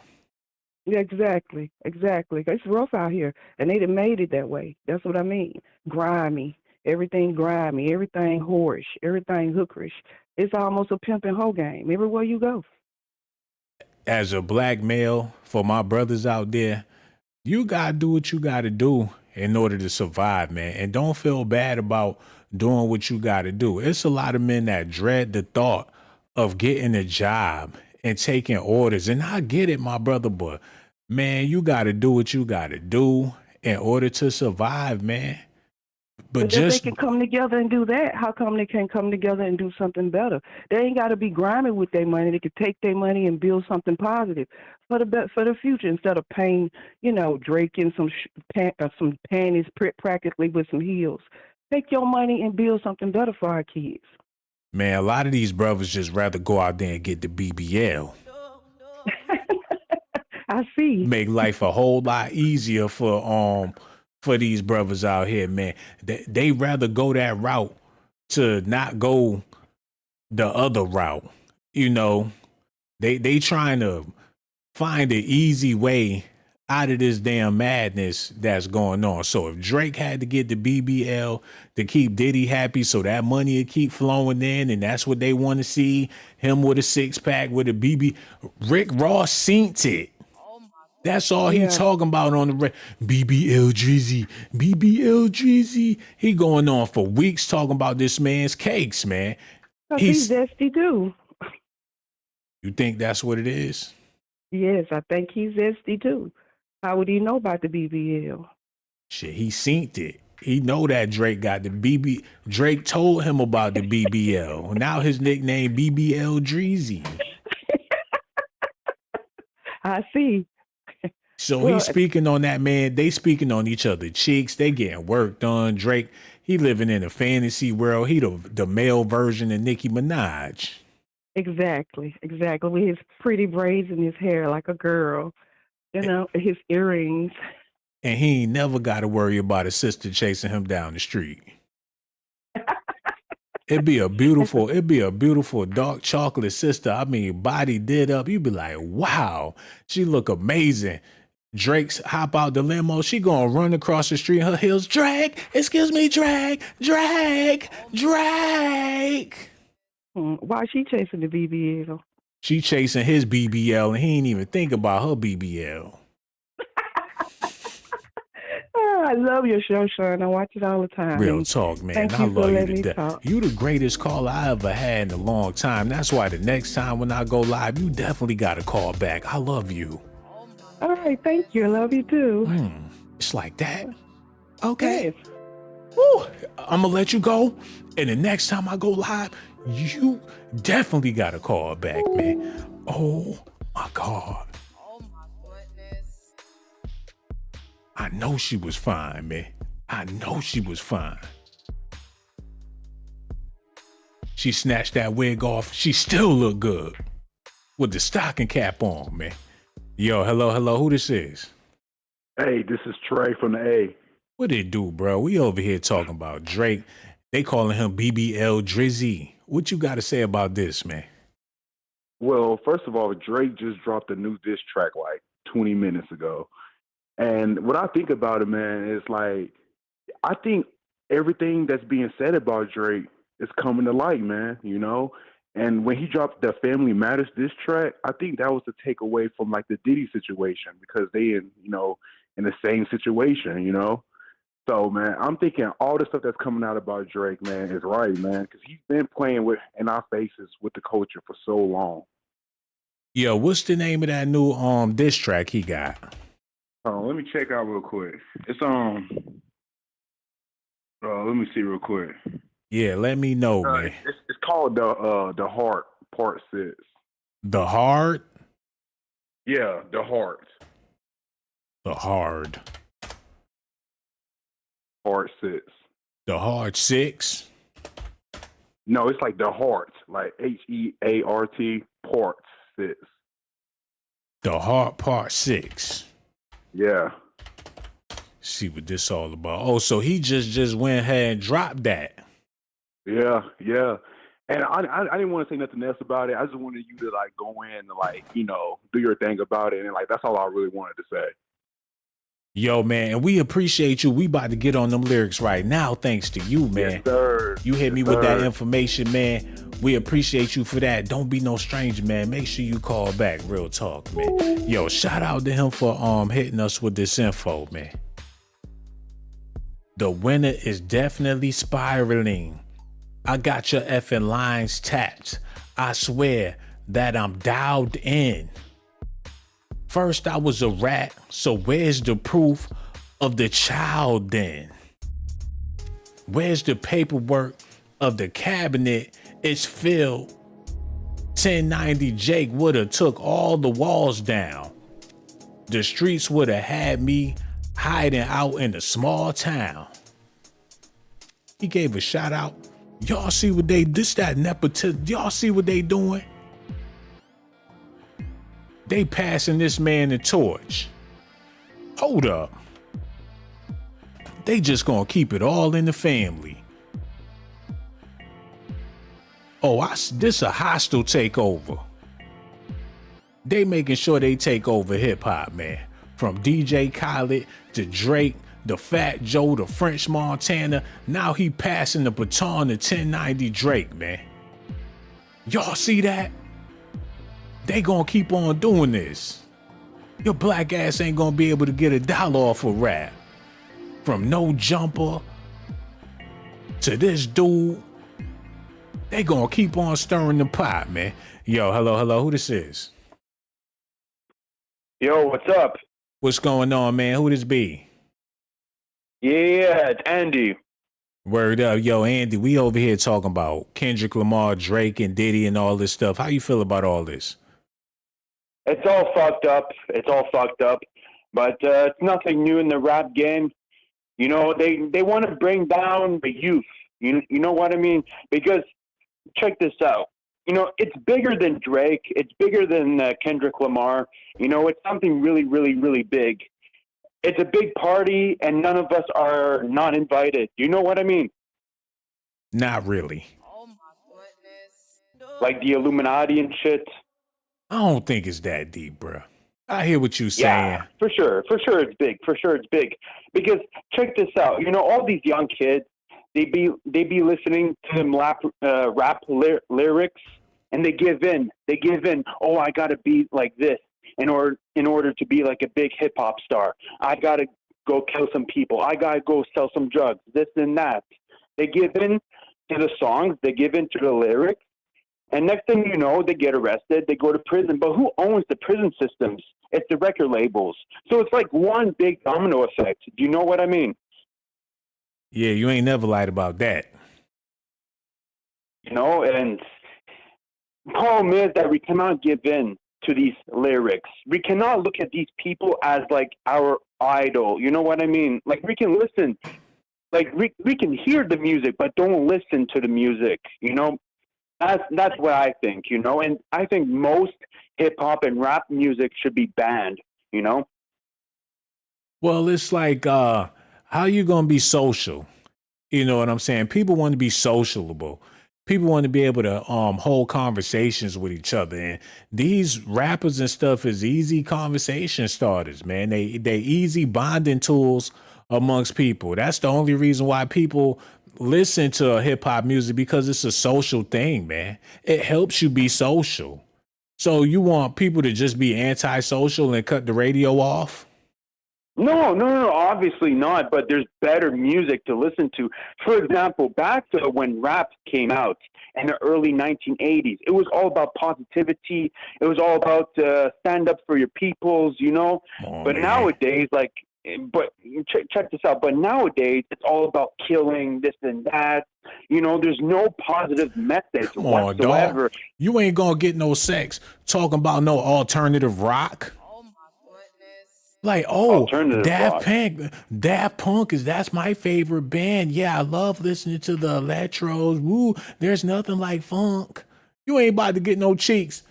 Yeah, exactly. Exactly. It's rough out here, and they done made it that way. That's what I mean. Grimy. Everything grimy. Everything whorish. Everything hookerish. It's almost a pimp and hoe game everywhere you go. As a black male, for my brothers out there, you gotta do what you gotta do in order to survive, man. And don't feel bad about doing what you gotta do. It's a lot of men that dread the thought of getting a job and taking orders. And I get it, my brother, but man, you gotta do what you gotta do in order to survive, man. But But if they just can come together and do that, how come they can't come together and do something better? They ain't got to be grimy with their money. They could take their money and build something positive for for the future instead of paying, you know, Drake in some panties practically with some heels. Take your money and build something better for our kids. man, a lot of these brothers just rather go out there and get the BBL. I see. Make life a whole lot easier for these brothers out here, man. They rather go that route to not go the other route. You know, they trying to find an easy way out of this damn madness that's going on. So if Drake had to get the BBL to keep Diddy happy so that money would keep flowing in and that's what they want to see, him with a six-pack with a Rick Ross seen it. That's all he Yeah. talking about on the BBL Drizzy, BBL Drizzy. He going on for weeks talking about this man's cakes, man. 'Cause he's zesty too. You think that's what it is? Yes, I think he's zesty too. How would he know about the BBL? Shit, he seen it. He know that Drake got the Drake told him about the BBL. Now his nickname BBL Drizzy. I see. So Well, he's speaking on that, man. They speaking on each other cheeks. They getting work done. Drake, he living in a fantasy world. He the male version of Nicki Minaj. Exactly. With his pretty braids in his hair like a girl, you know, his earrings. And he ain't never got to worry about his sister chasing him down the street. It'd be a beautiful dark chocolate sister. I mean, body did up. You'd be like, wow, she look amazing. Drake's hop out the limo. She gonna run across the street in her heels. Drake, excuse me, Drake. Why is she chasing the BBL? She chasing his BBL and he ain't even think about her BBL. Oh, I love your show, Sean. I watch it all the time. Real talk, man. Thank I you for love you letting to me death. talk. You the greatest caller I ever had in a long time. That's why the next time when I go live, you definitely got to call back. I love you. All right, thank you. I love you too. It's like that. Okay. Yes. Woo. I'm going to let you go. And the next time I go live, you definitely got to call back, man. Oh, my God. I know she was fine, man. I know she was fine. She snatched that wig off. She still look good. With the stocking cap on, man. Yo, hello. Who this is? Hey, this is Trey from the A. What it do, bro? We over here talking about Drake. They calling him BBL Drizzy. What you got to say about this, man? Well, first of all, Drake just dropped a new diss track like 20 minutes ago. And what I think about it, man, is like, I think everything that's being said about Drake is coming to light, man, you know? And when he dropped the Family Matters diss track, I think that was the takeaway from like the Diddy situation because they, you know, in the same situation, you know? So, man, I'm thinking all the stuff that's coming out about Drake, man, is right, man, because he's been playing with in our faces with the culture for so long. Yo, what's the name of that new diss track he got? Let me check out real quick. It's let me see real quick. Yeah, let me know, man. It's called the Heart Part 6. The Hard? Yeah, the Heart. The Hard. Part 6. The Hard 6? No, it's like the Heart, like HEART Part 6. The Hard Part 6. Yeah. See what this all about. Oh, so he just went ahead and dropped that. Yeah, yeah. And I didn't want to say nothing else about it. I just wanted you to like go in and like, you know, do your thing about it. And like, that's all I really wanted to say. Yo, man, and we appreciate you. We about to get on them lyrics right now, thanks to you, man. Yes, sir. You hit me with that information, man. We appreciate you for that. Don't be no stranger, man. Make sure you call back. Real talk, man. Yo, shout out to him for hitting us with this info, man. The winner is definitely spiraling. I got your effing lines tapped. I swear that I'm dialed in. First I was a rat, so where's the proof of the child then? Where's the paperwork of the cabinet? It's filled. 1090 Jake would've took all the walls down. The streets would've had me hiding out in a small town. He gave a shout out. Y'all see what they, that nepotism, y'all see what they doing? They passing this man the torch. Hold up. They just gonna keep it all in the family. Oh, this a hostile takeover. They making sure they take over hip hop, man. From DJ Khaled to Drake, the Fat Joe, the French Montana. Now he passing the baton to 1090 Drake, man. Y'all see that? They gonna keep on doing this. Your black ass ain't gonna be able to get $1 off of rap. From No Jumper to this dude. They gonna keep on stirring the pot, man. Yo, hello, who this is? Yo, what's up? What's going on, man? Who this be? Yeah, it's Andy. Word up. Yo, Andy, we over here talking about Kendrick, Lamar, Drake, and Diddy and all this stuff. How you feel about all this? It's all fucked up. It's all fucked up. But it's nothing new in the rap game. You know, they want to bring down the youth. You know what I mean? Because check this out. You know, it's bigger than Drake. It's bigger than Kendrick Lamar. You know, it's something really, really, really big. It's a big party, and none of us are not invited. You know what I mean? Not really. Like the Illuminati and shit. I don't think it's that deep, bro. I hear what you saying. Yeah, for sure. For sure it's big. For sure it's big. Because check this out. You know, all these young kids, they be listening to them rap lyrics, and they give in. They give in. Oh, I got to be like this in order to be like a big hip hop star. I got to go kill some people. I got to go sell some drugs. This and that. They give in to the songs. They give in to the lyrics. And next thing you know, they get arrested, they go to prison. But who owns the prison systems? It's the record labels. So it's like one big domino effect. Do you know what I mean? Yeah, you ain't never lied about that. You know, and the problem is that we cannot give in to these lyrics. We cannot look at these people as like our idol. You know what I mean? Like we can listen, like we can hear the music, but don't listen to the music, you know? That's what I think, you know, and I think most hip hop and rap music should be banned, you know. Well, it's like, how you gonna be social? You know what I'm saying? People want to be sociable. People want to be able to hold conversations with each other, and these rappers and stuff is easy conversation starters, man. They easy bonding tools amongst people. That's the only reason why people listen to hip hop music, because it's a social thing, man. It helps you be social. So you want people to just be antisocial and cut the radio off? No, obviously not, but there's better music to listen to. For example, back to when rap came out in the early 1980s, it was all about positivity. It was all about stand up for your peoples, you know? But nowadays, check this out. But nowadays, it's all about killing, this and that. You know, there's no positive message Come on, whatsoever. dog. You ain't gonna get no sex talking about no alternative rock. Like, oh, Alternative rock. Daft Punk that's my favorite band. Yeah, I love listening to the electros. Woo, there's nothing like funk. You ain't about to get no cheeks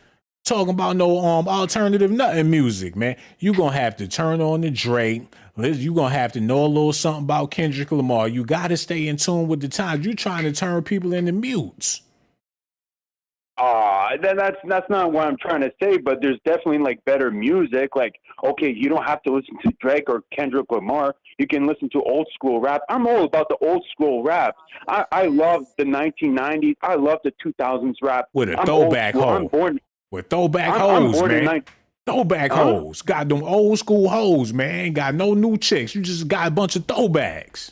talking about no alternative nothing music, man. You gonna have to turn on the Drake. You gonna have to know a little something about Kendrick Lamar. You gotta stay in tune with the times. You trying to turn people into mutes. That's not what I'm trying to say, but there's definitely like better music. Like, okay, you don't have to listen to Drake or Kendrick Lamar. You can listen to old school rap. I'm all about the old school rap. I love the 1990s. I love the 2000s rap. With a I'm throwback old school. hoe. With throwback I'm hoes, born in man. Throwback hoes. Got them old school hoes, man. Ain't got no new chicks. You just got a bunch of throwbacks.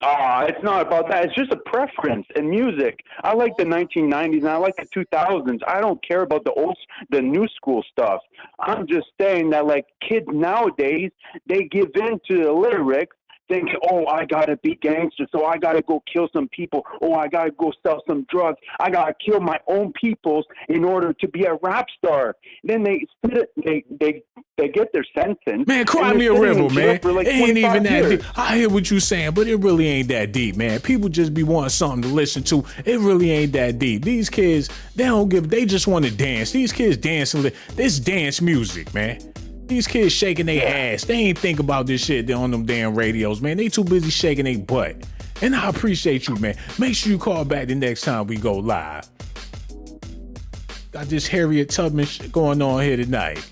It's not about that. It's just a preference in music. I like the 1990s and I like the 2000s. I don't care about the new school stuff. I'm just saying that like kids nowadays, they give in to the lyrics thinking, oh, I gotta be gangster, so I gotta go kill some people. Oh, I gotta go sell some drugs. I gotta kill my own peoples in order to be a rap star. Then they get their sentence. Man, cry me a river, man. For like it ain't even 25 that years. deep. I hear what you saying, but it really ain't that deep, man. People just be wanting something to listen to. It really ain't that deep. These kids, they just want to dance. These kids dancing. This dance music, man. These kids shaking their ass. They ain't think about this shit on them damn radios, man. They too busy shaking their butt. And I appreciate you, man. Make sure you call back the next time we go live. Got this Harriet Tubman shit going on here tonight.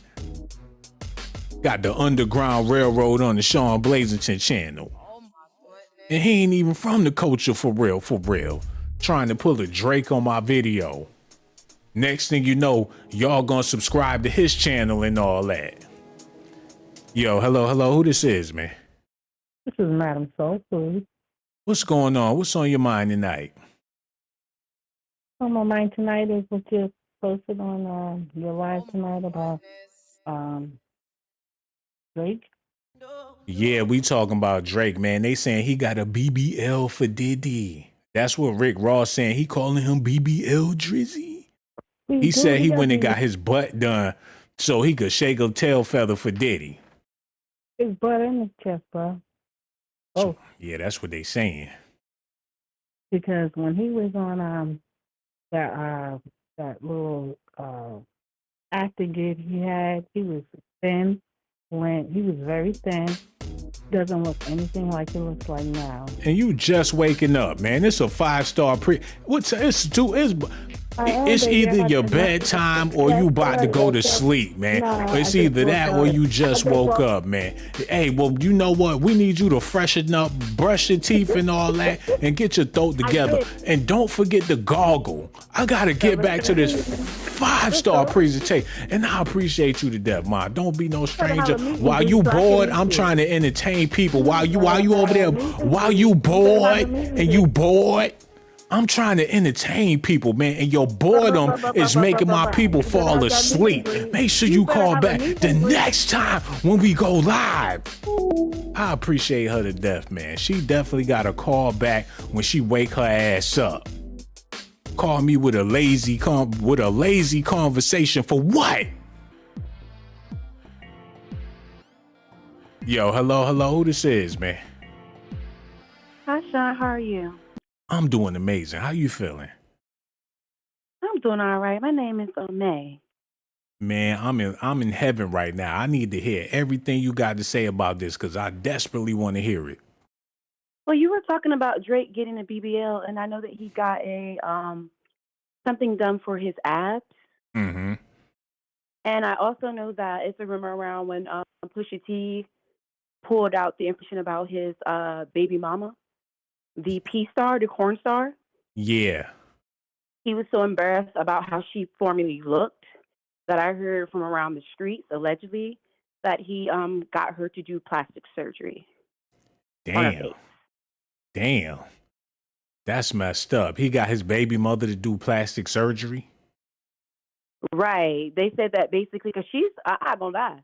Got the Underground Railroad on the Sean Blazington channel. And he ain't even from the culture for real. Trying to pull a Drake on my video. Next thing you know, y'all gonna subscribe to his channel and all that. Yo, hello, who this is, man? This is Madam Soul Food. What's going on? What's on your mind tonight? On my mind tonight is what you posted on your live tonight about Drake. Yeah, we talking about Drake, man. They saying he got a BBL for Diddy. That's what Rick Ross saying. He calling him BBL Drizzy. He said he went and got his butt done so he could shake a tail feather for Diddy. His butt in his chest, bro. Oh. Yeah, that's what they saying. Because when he was on that little acting gig he had, he was thin. He was very thin. Doesn't look anything like he looks like now. And you just waking up, man. It's a 5-star it's either your bedtime or you about to go to sleep, man. It's either that or you just woke up, man. Hey, well, you know what? We need you to freshen up, brush your teeth and all that, and get your throat together. And don't forget the goggle. I gotta get back to this 5-star presentation. And I appreciate you to death, Ma. Don't be no stranger. While you bored, I'm trying to entertain people. While you over there, while you bored and you bored, I'm trying to entertain people, man, and your boredom is making my people fall asleep. Make sure you call back the next time when we go live. I appreciate her to death, man. She definitely got to call back when she wake her ass up. Call me with a lazy conversation for what? Yo, hello, who this is, man? Hi, Sean. How are you? I'm doing amazing. How you feeling? I'm doing all right. My name is May. Man, I'm in heaven right now. I need to hear everything you got to say about this because I desperately want to hear it. Well, you were talking about Drake getting a BBL, and I know that he got a something done for his abs. Mm-hmm. And I also know that it's a rumor around when Pusha T pulled out the information about his baby mama, the P-Star, the corn star. Yeah. He was so embarrassed about how she formerly looked that I heard from around the streets, allegedly, that he got her to do plastic surgery on her Damn. face. Damn. That's messed up. He got his baby mother to do plastic surgery. Right. They said that basically because I'm gonna lie,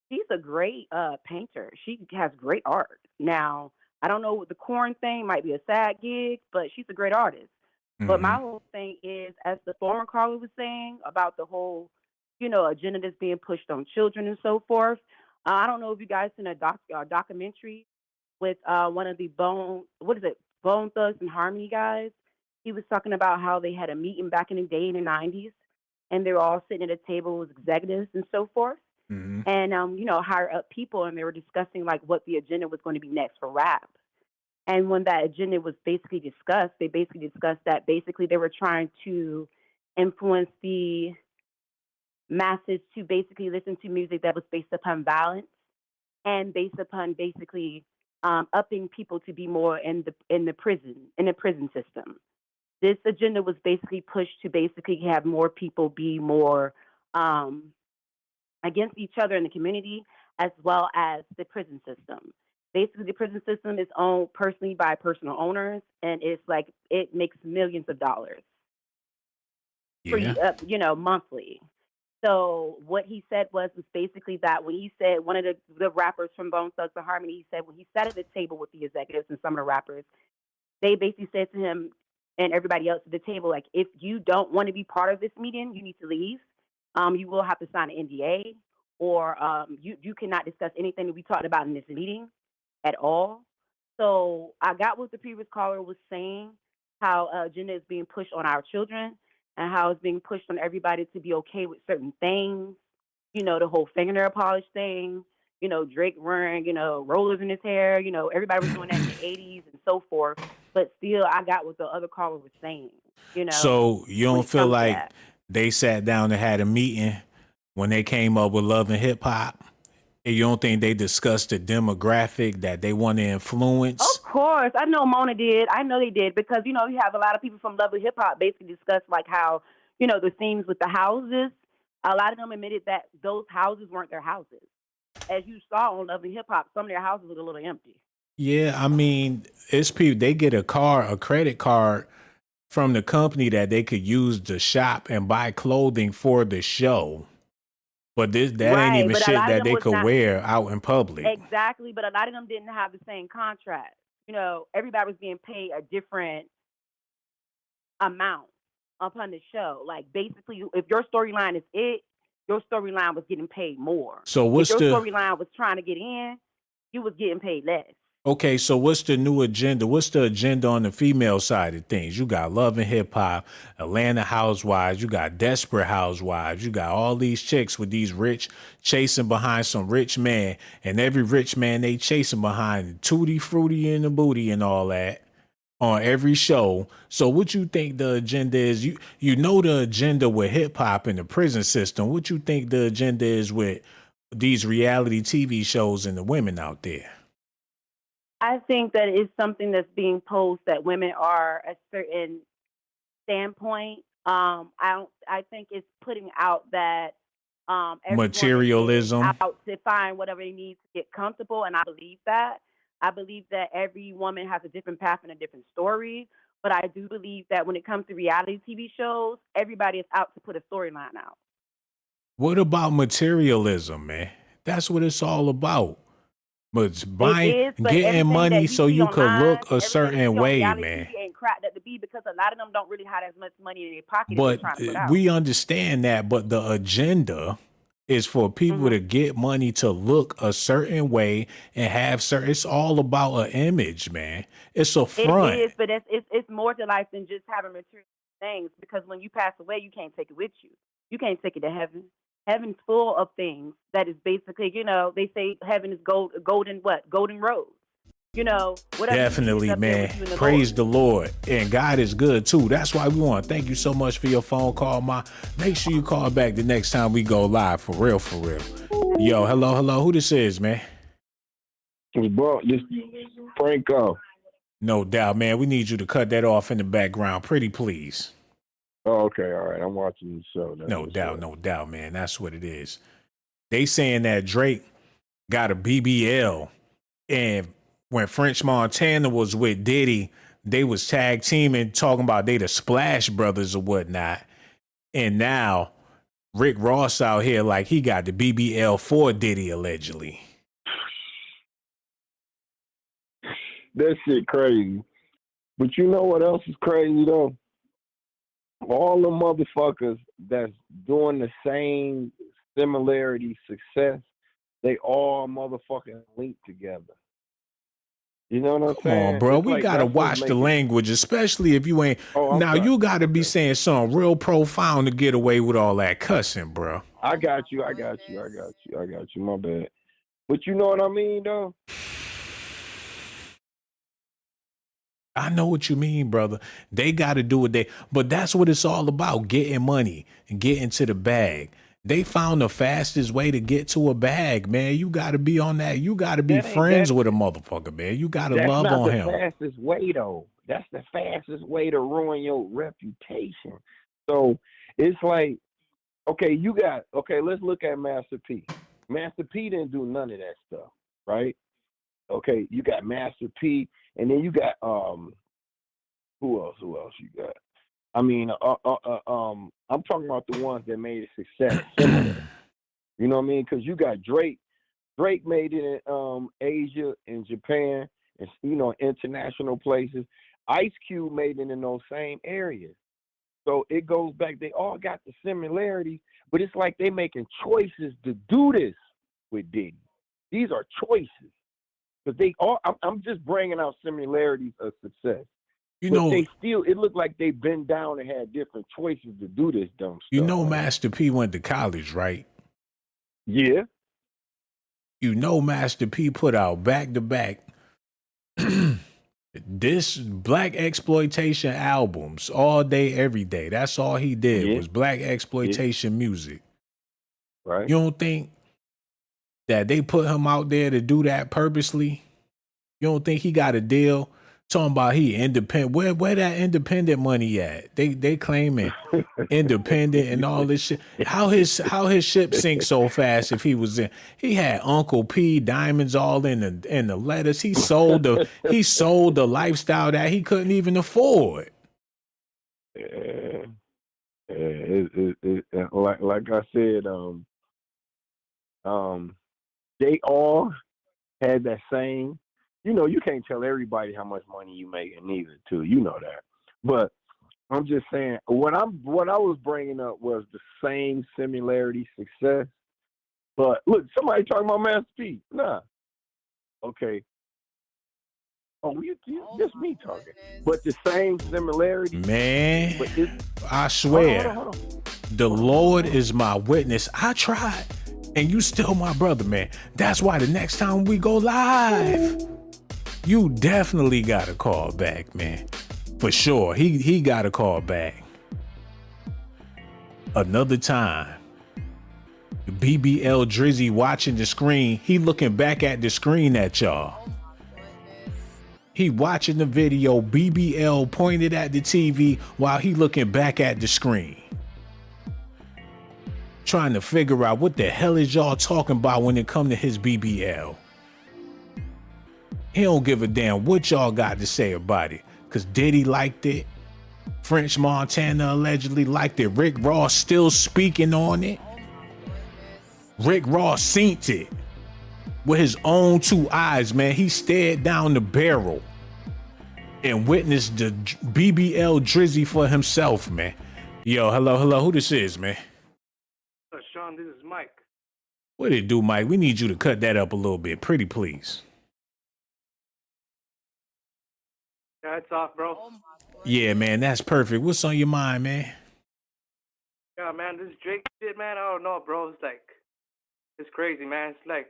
she's a great painter. She has great art. Now, I don't know what the corn thing might be a sad gig, but she's a great artist. But my Mm-hmm. whole thing is, as the former caller was saying about the whole, agenda that's being pushed on children and so forth. I don't know if you guys seen a documentary with one of the Bone Thugs and Harmony guys. He was talking about how they had a meeting back in the day in the '90s, and they were all sitting at a table with executives and so forth, Mm-hmm. and higher up people, and they were discussing like what the agenda was going to be next for rap. And when that agenda was basically discussed, they basically discussed that basically they were trying to influence the masses to basically listen to music that was based upon violence and based upon basically upping people to be more in the prison system. This agenda was basically pushed to basically have more people be more against each other in the community as well as the prison system. Basically, the prison system is owned personally by personal owners, and it's like it makes millions of dollars Yeah. monthly. So what he said was basically that when he said one of the rappers from Bone Thugs and Harmony, he said when he sat at the table with the executives and some of the rappers, they basically said to him and everybody else at the table, like, if you don't want to be part of this meeting, you need to leave. You will have to sign an NDA, or you cannot discuss anything that we talked about in this meeting at all. So I got what the previous caller was saying, how agenda is being pushed on our children and how it's being pushed on everybody to be okay with certain things. The whole fingernail polish thing. Drake wearing, rollers in his hair. Everybody was doing that in the 80s and so forth. But still, I got what the other caller was saying. So you when don't it feel comes to like that. they sat down and had a meeting when they came up with Love and Hip Hop? And you don't think they discussed the demographic that they want to influence? Of course, I know Mona did. I know they did because you have a lot of people from Love and Hip Hop basically discuss like how the themes with the houses. A lot of them admitted that those houses weren't their houses. As you saw on Love and Hip Hop, some of their houses look a little empty. Yeah, I mean, it's people, they get a credit card from the company that they could use to shop and buy clothing for the show. But that ain't Right, even but a shit lot of that them they was could not wear out in public. exactly. But a lot of them didn't have the same contract. Everybody was being paid a different amount upon the show. Like basically, if your storyline is your storyline was getting paid more. So If what's your the storyline was trying to get in, you was getting paid less. Okay, so what's the new agenda? What's the agenda on the female side of things? You got Love and Hip Hop, Atlanta Housewives, you got Desperate Housewives, you got all these chicks with these rich chasing behind some rich man, and every rich man they chasing behind Tutti Frutti and the booty and all that on every show. So what you think the agenda is? You know the agenda with hip hop and the prison system. What you think the agenda is with these reality TV shows and the women out there? I think that it's something that's being posed that women are a certain standpoint. I think it's putting out that every woman is Materialism. out to find whatever they need to get comfortable, and I believe that. I believe that every woman has a different path and a different story. But I do believe that when it comes to reality TV shows, everybody is out to put a storyline out. What about materialism, man? That's what it's all about. But it's It buying, is, but getting everything money that you so see you could online look and a everything that you certain see on way, reality man. TV ain't crap that to be because a lot of them don't really have as much money in their pocket as they're But trying to put out. we understand that, but the agenda is for people to get money to look a certain way and have certain, it's all about an image, man. It's a front. It is, but it's more to life than just having material things because when you pass away, you can't take it with you. You can't take it to heaven. Heaven's full of things that is basically, they say heaven is golden roads. Whatever Definitely, you need is up there man. with you and the Praise Lord. the Lord. And God is good too. That's why we want to thank you so much for your phone call, Ma. Make sure you call back the next time we go live. For real, for real. Yo, hello. Who this is, man? Bro, this Franco. No doubt, man. We need you to cut that off in the background. Pretty please. Oh, okay, all right. I'm watching the show. No doubt, man. That's what it is. They saying that Drake got a BBL. And when French Montana was with Diddy, they was tag teaming, talking about they the Splash Brothers or whatnot. And now Rick Ross out here like he got the BBL for Diddy allegedly. That shit crazy. But you know what else is crazy though? All the motherfuckers that's doing the same similarity success, they all motherfucking linked together. You know what I'm Come saying? on, bro. It's We like gotta that's what's watch the making. language, especially if you ain't. Oh, I'm Now sorry. you gotta be saying something real profound to get away with all that cussing, bro. I got you. My bad. But you know what I mean, though? I know what you mean, brother. They got to do it. But that's what it's all about: getting money and getting to the bag. They found the fastest way to get to a bag, man. You got to be on that. You got to be That ain't friends that. with a motherfucker, man. You got to That's love not on the him. fastest way, though. That's the fastest way to ruin your reputation. So it's like, okay, let's look at Master P. Master P didn't do none of that stuff, right? Okay, you got Master P, and then you got who else you got? I mean, I'm talking about the ones that made a success similar. You know what I mean? Because you got Drake. Drake made it in Asia and Japan, and international places. Ice Cube made it in those same areas. So it goes back. They all got the similarities, but it's like they making choices to do this with Diddy. These are choices. Because they all, I'm just bringing out similarities of success. But they still, it looked like they've been down and had different choices to do this dumb stuff. You know, Master P went to college, right? Yeah. You know, Master P put out back to back this black exploitation albums all day, every day. That's all he did was black exploitation music. Right. You don't think that they put him out there to do that purposely? You don't think he got a deal? Talking about he independent. Where that independent money at? They claiming independent and all this shit. How his ship sink so fast if he was in? He had Uncle P diamonds all in the letters. He sold the lifestyle that he couldn't even afford. Yeah. Like I said, they all had that same. You can't tell everybody how much money you making neither, too. You know that. But I'm just saying, what I was bringing up was the same similarity, success. But look, somebody talking about Master P. Nah. Okay. Oh, just me talking. But the same similarity. Man, I swear, hold on. The Lord is my witness. I tried, and you still my brother, man. That's why the next time we go live, you definitely got to call back, man. For sure. He got to call back. Another time. BBL Drizzy watching the screen. He looking back at the screen at y'all. He watching the video. BBL pointed at the TV while he looking back at the screen. Trying to figure out what the hell is y'all talking about when it come to his BBL. He don't give a damn what y'all got to say about it. Cause Diddy liked it. French Montana allegedly liked it. Rick Ross still speaking on it. Rick Ross seen it with his own two eyes, man. He stared down the barrel and witnessed the BBL Drizzy for himself, man. Yo, hello. Who this is, man? Sean, this is Mike. What it do, Mike? We need you to cut that up a little bit. Pretty please. Yeah, it's off, bro. Yeah, man, that's perfect. What's on your mind, man? Yeah, man, this Drake shit, man, I don't know, bro. It's crazy, man. It's like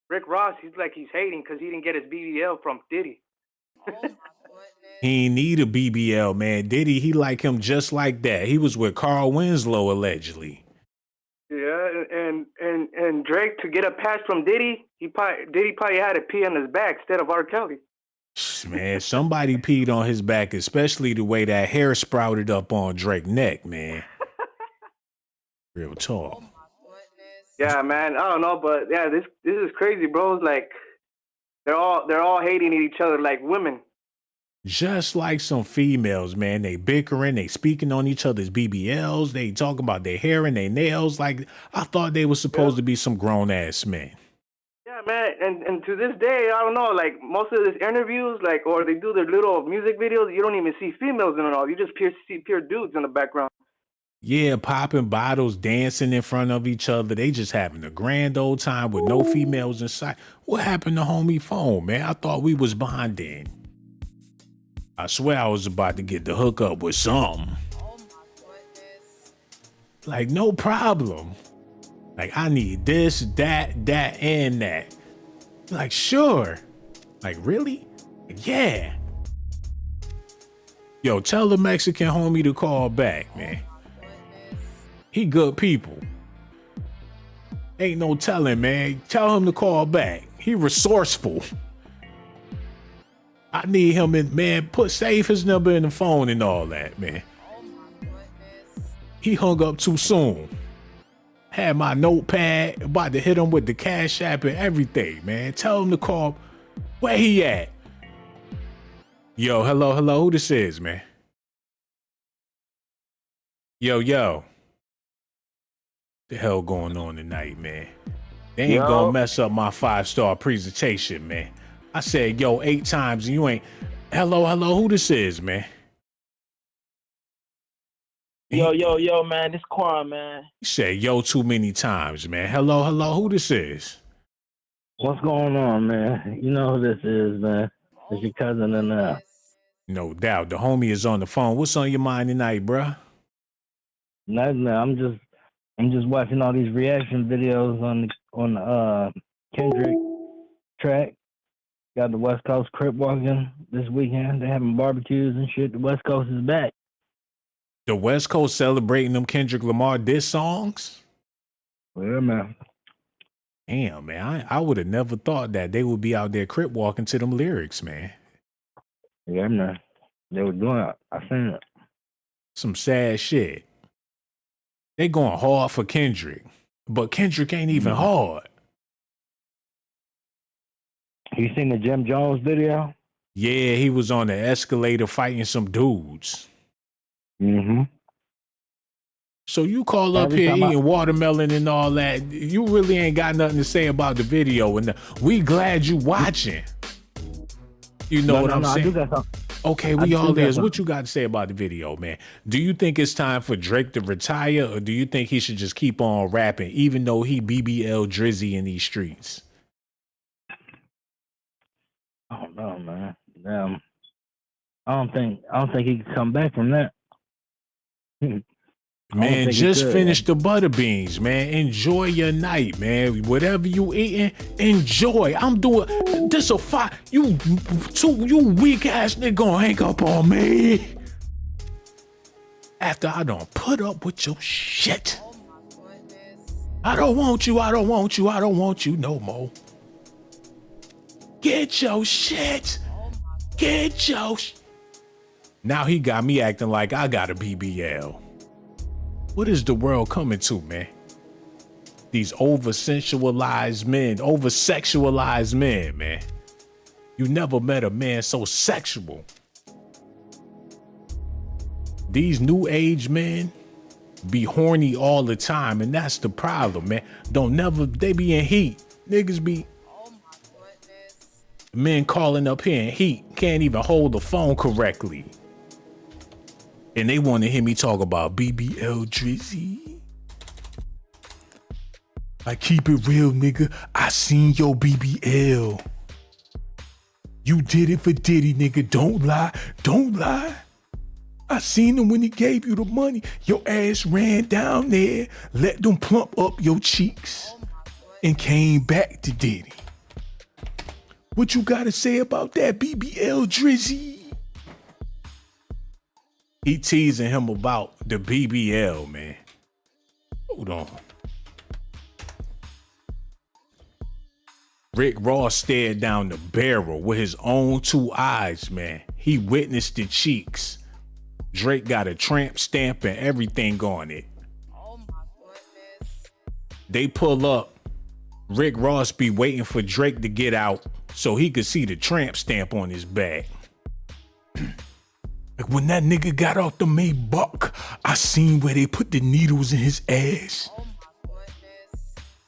Rick Ross, he's hating because he didn't get his BBL from Diddy. He ain't need a BBL, man. Diddy, he like him just like that. He was with Carl Winslow, allegedly. Yeah, and Drake, to get a pass from Diddy, Diddy probably had to pee on his back instead of R. Kelly. Man, somebody peed on his back, especially the way that hair sprouted up on Drake's neck, man. Real talk. Yeah, man. I don't know, but yeah, this is crazy, bro. It's like they're all hating each other like women. Just like some females, man, they bickering, they speaking on each other's BBLs, they talking about their hair and their nails. Like, I thought they were supposed to be some grown ass men. Yeah, man. And to this day, I don't know. Like most of these interviews, like or they do their little music videos, you don't even see females in it all. You just see pure dudes in the background. Yeah, popping bottles, dancing in front of each other. They just having a grand old time with no females in sight. What happened to homie phone, man? I thought we was bonding. I swear I was about to get the hook up with some. Like, no problem. Like, I need this, that, and that. Like, sure. Like, really? Yeah. Yo, tell the Mexican homie to call back, man. He good people. Ain't no telling, man. Tell him to call back. He resourceful. I need him in, man. Save his number in the phone and all that, man. He hung up too soon. Had my notepad, about to hit him with the Cash App and everything, man. Tell him to call. Where he at? Yo, hello, who this is, man? Yo. The hell going on tonight, man? They ain't gonna mess up my 5-star presentation, man. I said, yo, 8 times and you ain't. Hello, who this is, man? Yo, man, this Quan, man. You said yo too many times, man. Hello, who this is? What's going on, man? You know who this is, man. It's your cousin and No doubt. The homie is on the phone. What's on your mind tonight, bruh? Nothing, man. I'm just watching all these reaction videos on the Kendrick track. Got the West Coast crip walking this weekend. They're having barbecues and shit. The West Coast is back. The West Coast celebrating them Kendrick Lamar diss songs? Yeah, man. Damn, man. I would have never thought that they would be out there crip walking to them lyrics, man. Yeah, man. They were doing it. I seen it. Some sad shit. They going hard for Kendrick, but Kendrick ain't even hard. You seen the Jim Jones video? Yeah, he was on the escalator fighting some dudes. Mm-hmm. So you call up here eating watermelon and all that. You really ain't got nothing to say about the video, and we glad you watching. You know what I'm saying? I do got something. Okay, we all is. What you got to say about the video, man? Do you think it's time for Drake to retire, or do you think he should just keep on rapping, even though he BBL Drizzy in these streets? I don't know, man. I don't think he can come back from that. Man, just finish the butter beans, man. Enjoy your night, man. Whatever you eating, enjoy. I'm doing this a fight. You weak ass nigga gonna hang up on me after I done put up with your shit. I don't want you no more. Get your shit. Now he got me acting like I got a BBL. What is the world coming to, man? These over-sexualized men, man. You never met a man so sexual. These new age men be horny all the time, and that's the problem, man. They be in heat. Niggas be men calling up here in heat, can't even hold the phone correctly. And they want to hear me talk about BBL Drizzy. I keep it real, nigga. I seen your BBL. You did it for Diddy, nigga. Don't lie. I seen him when he gave you the money. Your ass ran down there, let them plump up your cheeks, and came back to Diddy. What you gotta say about that, BBL Drizzy? He teasing him about the BBL, man. Hold on. Rick Ross stared down the barrel with his own 2 eyes, man. He witnessed the cheeks. Drake got a tramp stamp and everything on it. They pull up. Rick Ross be waiting for Drake to get out so he could see the tramp stamp on his back. Like when that nigga got off the Maybach, I seen where they put the needles in his ass.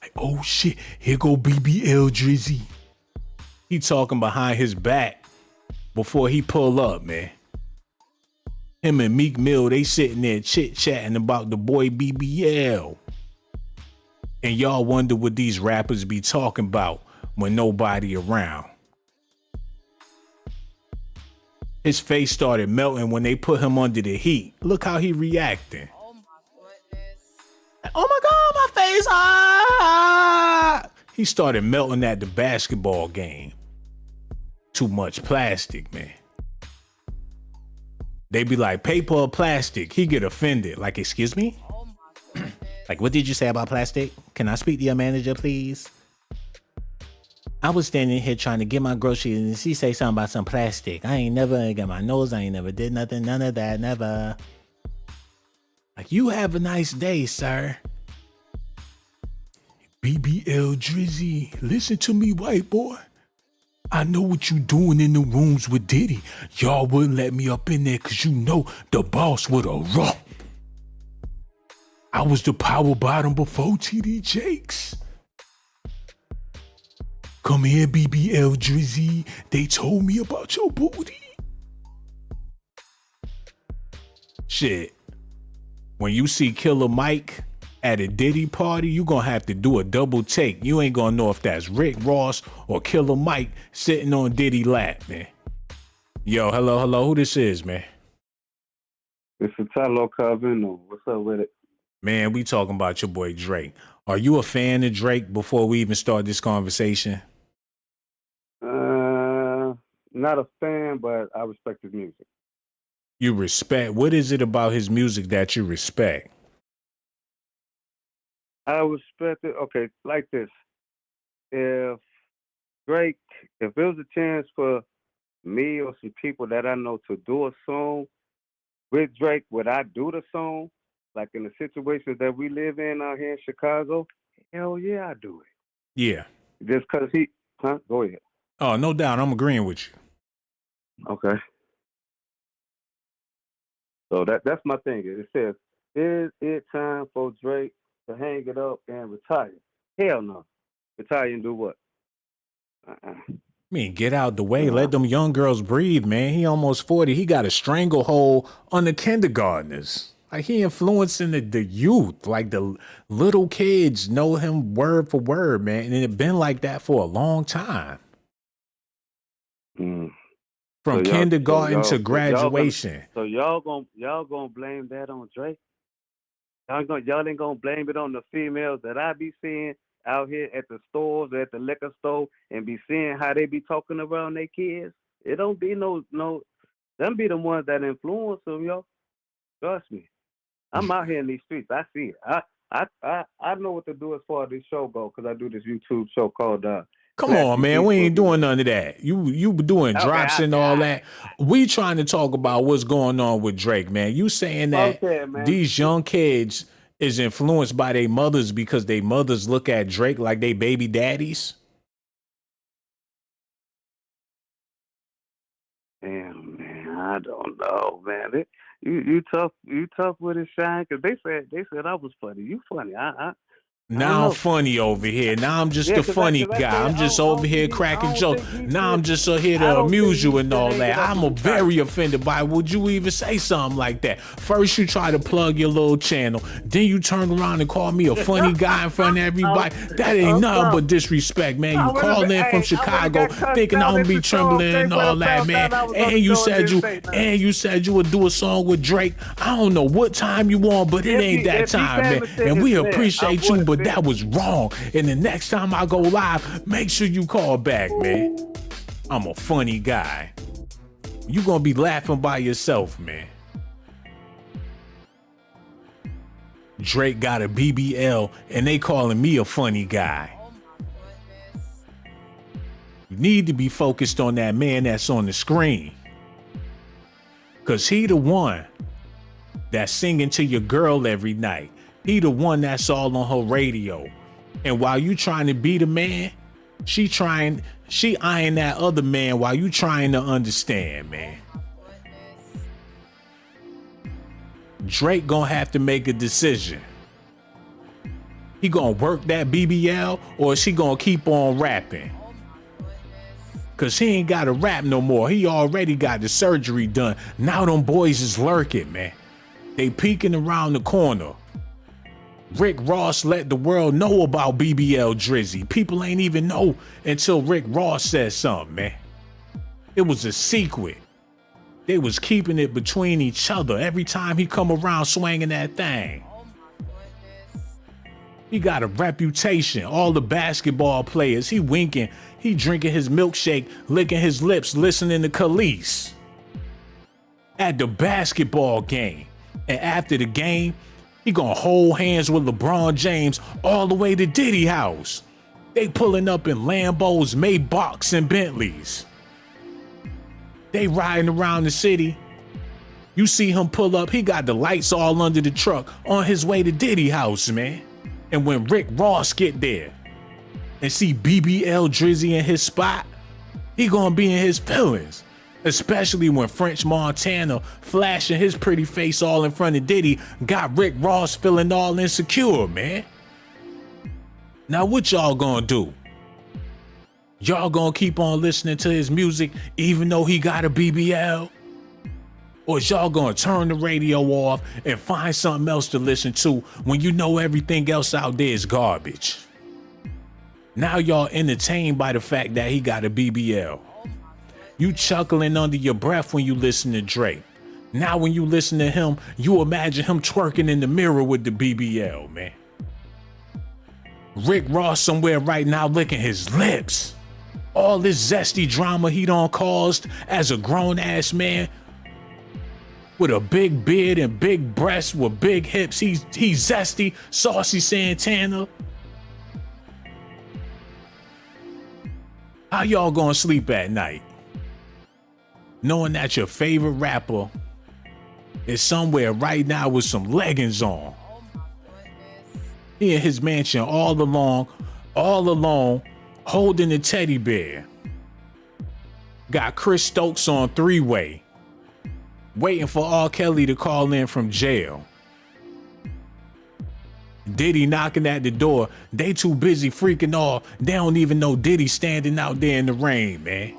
Like, oh shit, here go BBL Drizzy. He talking behind his back before he pull up, man. Him and Meek Mill, they sitting there chit-chatting about the boy BBL. And y'all wonder what these rappers be talking about when nobody around. His face started melting when they put him under the heat. Look how he reacting. Oh my God, my face. Ah! He started melting at the basketball game. Too much plastic, man. They be like, paper or plastic? He get offended. Like, excuse me? Like, what did you say about plastic? Can I speak to your manager, please? I was standing here trying to get my groceries and she say something about some plastic. I ain't never got my nose. I ain't never did nothing. None of that. Never. Like, you have a nice day, sir. BBL Drizzy, listen to me, white boy. I know what you doing in the rooms with Diddy. Y'all wouldn't let me up in there because you know the boss would have raw. I was the power bottom before TD Jakes. Come here, BBL Drizzy. They told me about your booty. Shit. When you see Killer Mike at a Diddy party, you gonna have to do a double take. You ain't gonna know if that's Rick Ross or Killer Mike sitting on Diddy lap, man. Yo, hello, who this is, man? It's a Tylo Calvino. What's up with it? Man, we talking about your boy Drake. Are you a fan of Drake before we even start this conversation? Not a fan, but I respect his music. You respect, what is it about his music that you respect? I respect it. Okay, like this. If Drake, if there was a chance for me or some people that I know to do a song with Drake, would I do the song? Like in the situations that we live in out here in Chicago? Hell yeah, I do it. Yeah. Just cause he, Go ahead. Oh, no doubt. I'm agreeing with you. Okay. So that's my thing. It says, is it time for Drake to hang it up and retire? Hell no. Retire and do what? I mean, get out the way. Let them young girls breathe, man. He almost 40. He got a stranglehold on the kindergartners. Like, he influencing the youth. Like, the little kids know him word for word, man. And it been like that for a long time. From kindergarten to graduation. So y'all gonna blame that on Drake? Y'all ain't gonna blame it on the females that I be seeing out here at the stores or at the liquor store and be seeing how they be talking around their kids? It don't be no them be the ones that influence them, yo. Trust me. I'm out here in these streets. I see it. I know what to do as far as this show go because I do this YouTube show called Come on, man. We ain't doing none of that. You doing drops and all that. We trying to talk about what's going on with Drake, man. You saying that these young kids is influenced by their mothers because they mothers look at Drake like they baby daddies? Damn, man. I don't know, man. You tough with it, Shine, because they said I was funny. You funny. Now I'm funny over here. Now I'm just a funny guy. I'm just over here cracking jokes. Now I'm just here to amuse you and all that. I'm very offended by it. Would you even say something like that? First you try to plug your little channel, then you turn around and call me a funny guy in front of everybody. That ain't nothing but disrespect, man. You call in from Chicago thinking I'm gonna be trembling and all that, man. And you said you would do a song with Drake. I don't know what time you want, but it ain't that time, man. And we appreciate you, but that was wrong. And the next time I go live, make sure you call back, man. I'm a funny guy. You gonna be laughing by yourself, man. Drake got a BBL and they calling me a funny guy. You need to be focused on that man that's on the screen. Cause he the one that's singing to your girl every night. He the one that's all on her radio. And while you trying to be the man, she eyeing that other man while you trying to understand, man. Drake gonna have to make a decision. He gonna work that BBL or is he gonna keep on rapping? Cause he ain't gotta rap no more. He already got the surgery done. Now them boys is lurking, man. They peeking around the corner. Rick Ross let the world know about BBL Drizzy. People ain't even know until Rick Ross said something, man. It was a secret. They was keeping it between each other every time he come around swinging that thing. He got a reputation. All the basketball players, he winking, he drinking his milkshake, licking his lips, listening to Khalees at the basketball game. And after the game, he gonna hold hands with LeBron James all the way to Diddy house. They pulling up in Lambos, Maybachs, and Bentleys. They riding around the city. You see him pull up, he got the lights all under the truck on his way to Diddy house, man. And when Rick Ross get there and see BBL Drizzy in his spot, he gonna be in his feelings. Especially when French Montana flashing his pretty face all in front of Diddy got Rick Ross feeling all insecure, man. Now what y'all gonna do? Y'all gonna keep on listening to his music even though he got a BBL? Or is y'all gonna turn the radio off and find something else to listen to when you know everything else out there is garbage? Now y'all entertained by the fact that he got a BBL. You chuckling under your breath when you listen to Drake. Now when you listen to him, you imagine him twerking in the mirror with the BBL, man. Rick Ross somewhere right now licking his lips. All this zesty drama he done caused as a grown-ass man with a big beard and big breasts with big hips. He's zesty, saucy Santana. How y'all gonna sleep at night? Knowing that your favorite rapper is somewhere right now with some leggings on. He in his mansion all alone, holding a teddy bear. Got Chris Stokes on three-way, waiting for R. Kelly to call in from jail. Diddy knocking at the door. They too busy freaking off. They don't even know Diddy standing out there in the rain, man.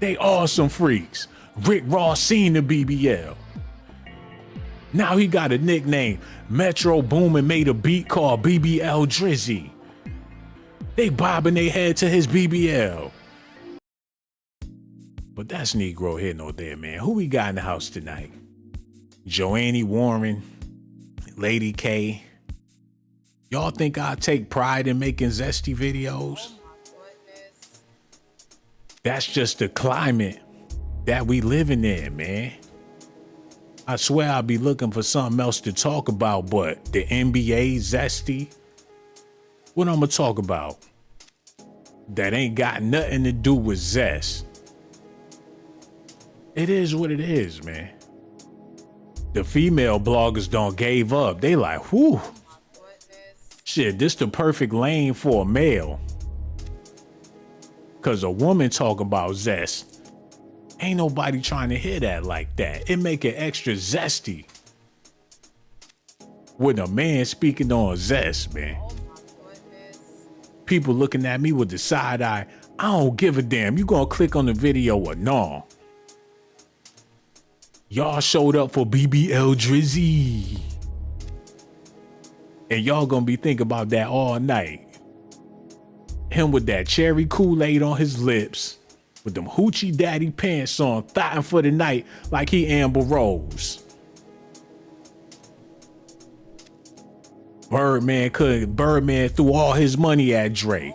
They all some freaks. Rick Ross seen the BBL. Now he got a nickname. Metro Boomin made a beat called BBL Drizzy. They bobbing their head to his BBL. But that's Negro here no there, man. Who we got in the house tonight? Joanne Warren, Lady K. Y'all think I take pride in making zesty videos? That's just the climate that we living in, man. I swear I'll be looking for something else to talk about, but the NBA zesty? What I'm gonna talk about? That ain't got nothing to do with zest. It is what it is, man. The female bloggers don't gave up. They like, whew. Shit, this the perfect lane for a male. Cause a woman talk about zest. Ain't nobody trying to hear that like that. It make it extra zesty. When a man speaking on zest, man. People looking at me with the side eye. I don't give a damn. You gonna click on the video or no? Y'all showed up for BBL Drizzy. And y'all gonna be thinking about that all night. Him with that cherry Kool-Aid on his lips, with them hoochie daddy pants on, thotting for the night like he Amber Rose. Birdman threw all his money at Drake.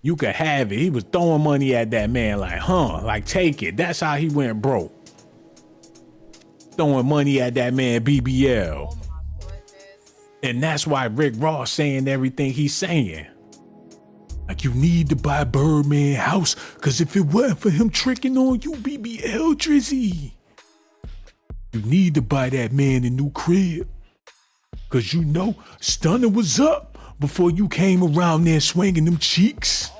You could have it. He was throwing money at that man like, like take it. That's how he went broke. Throwing money at that man BBL. And that's why Rick Ross saying everything he's saying. Like, you need to buy Birdman house, cause if it wasn't for him tricking on you, BBL Drizzy, you need to buy that man a new crib. Cause you know Stunner was up before you came around there swinging them cheeks.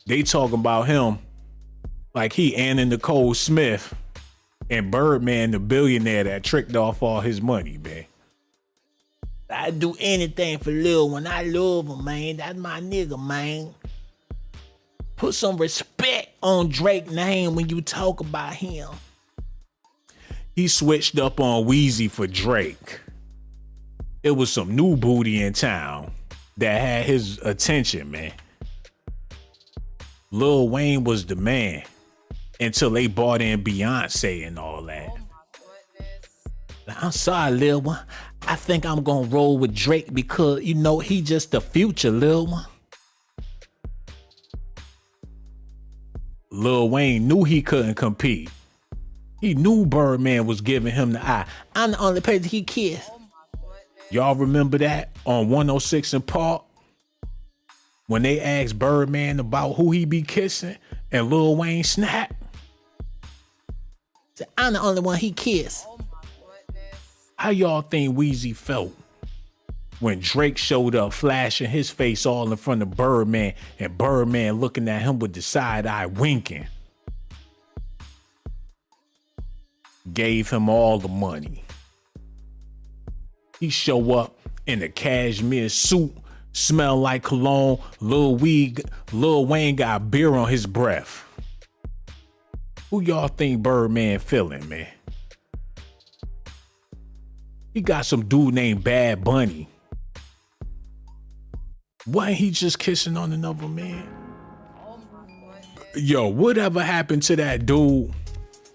They talking about him like he Anna Nicole Smith and Birdman the billionaire that tricked off all his money, man. I'd do anything for Lil when I love him, man. That's my nigga, man. Put some respect on Drake's name when you talk about him. He switched up on Weezy for Drake. It was some new booty in town that had his attention, man. Lil Wayne was the man until they brought in Beyonce and all that. I'm sorry, Lil One. I think I'm gonna roll with Drake because, you know, he just the future, Lil One. Lil Wayne knew he couldn't compete. He knew Birdman was giving him the eye. I'm the only person he kissed. Y'all remember that on 106 in Park? When they asked Birdman about who he be kissing and Lil Wayne snapped? Said, I'm the only one he kissed. How y'all think Weezy felt when Drake showed up flashing his face all in front of Birdman and Birdman looking at him with the side eye winking? Gave him all the money. He show up in a cashmere suit, smell like cologne. Lil Wayne got beer on his breath. Who y'all think Birdman feeling, man? He got some dude named Bad Bunny. Wasn't he just kissing on another man? Yo, whatever happened to that dude?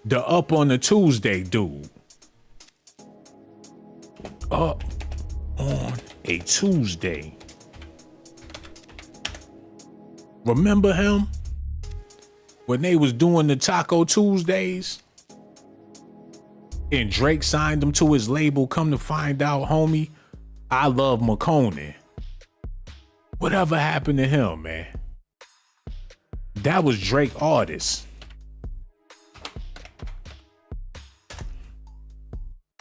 The Up on a Tuesday dude. Up on a Tuesday. Remember him? When they was doing the Taco Tuesdays? And Drake signed him to his label. Come to find out, homie, I love McConan. Whatever happened to him, man? That was Drake artist.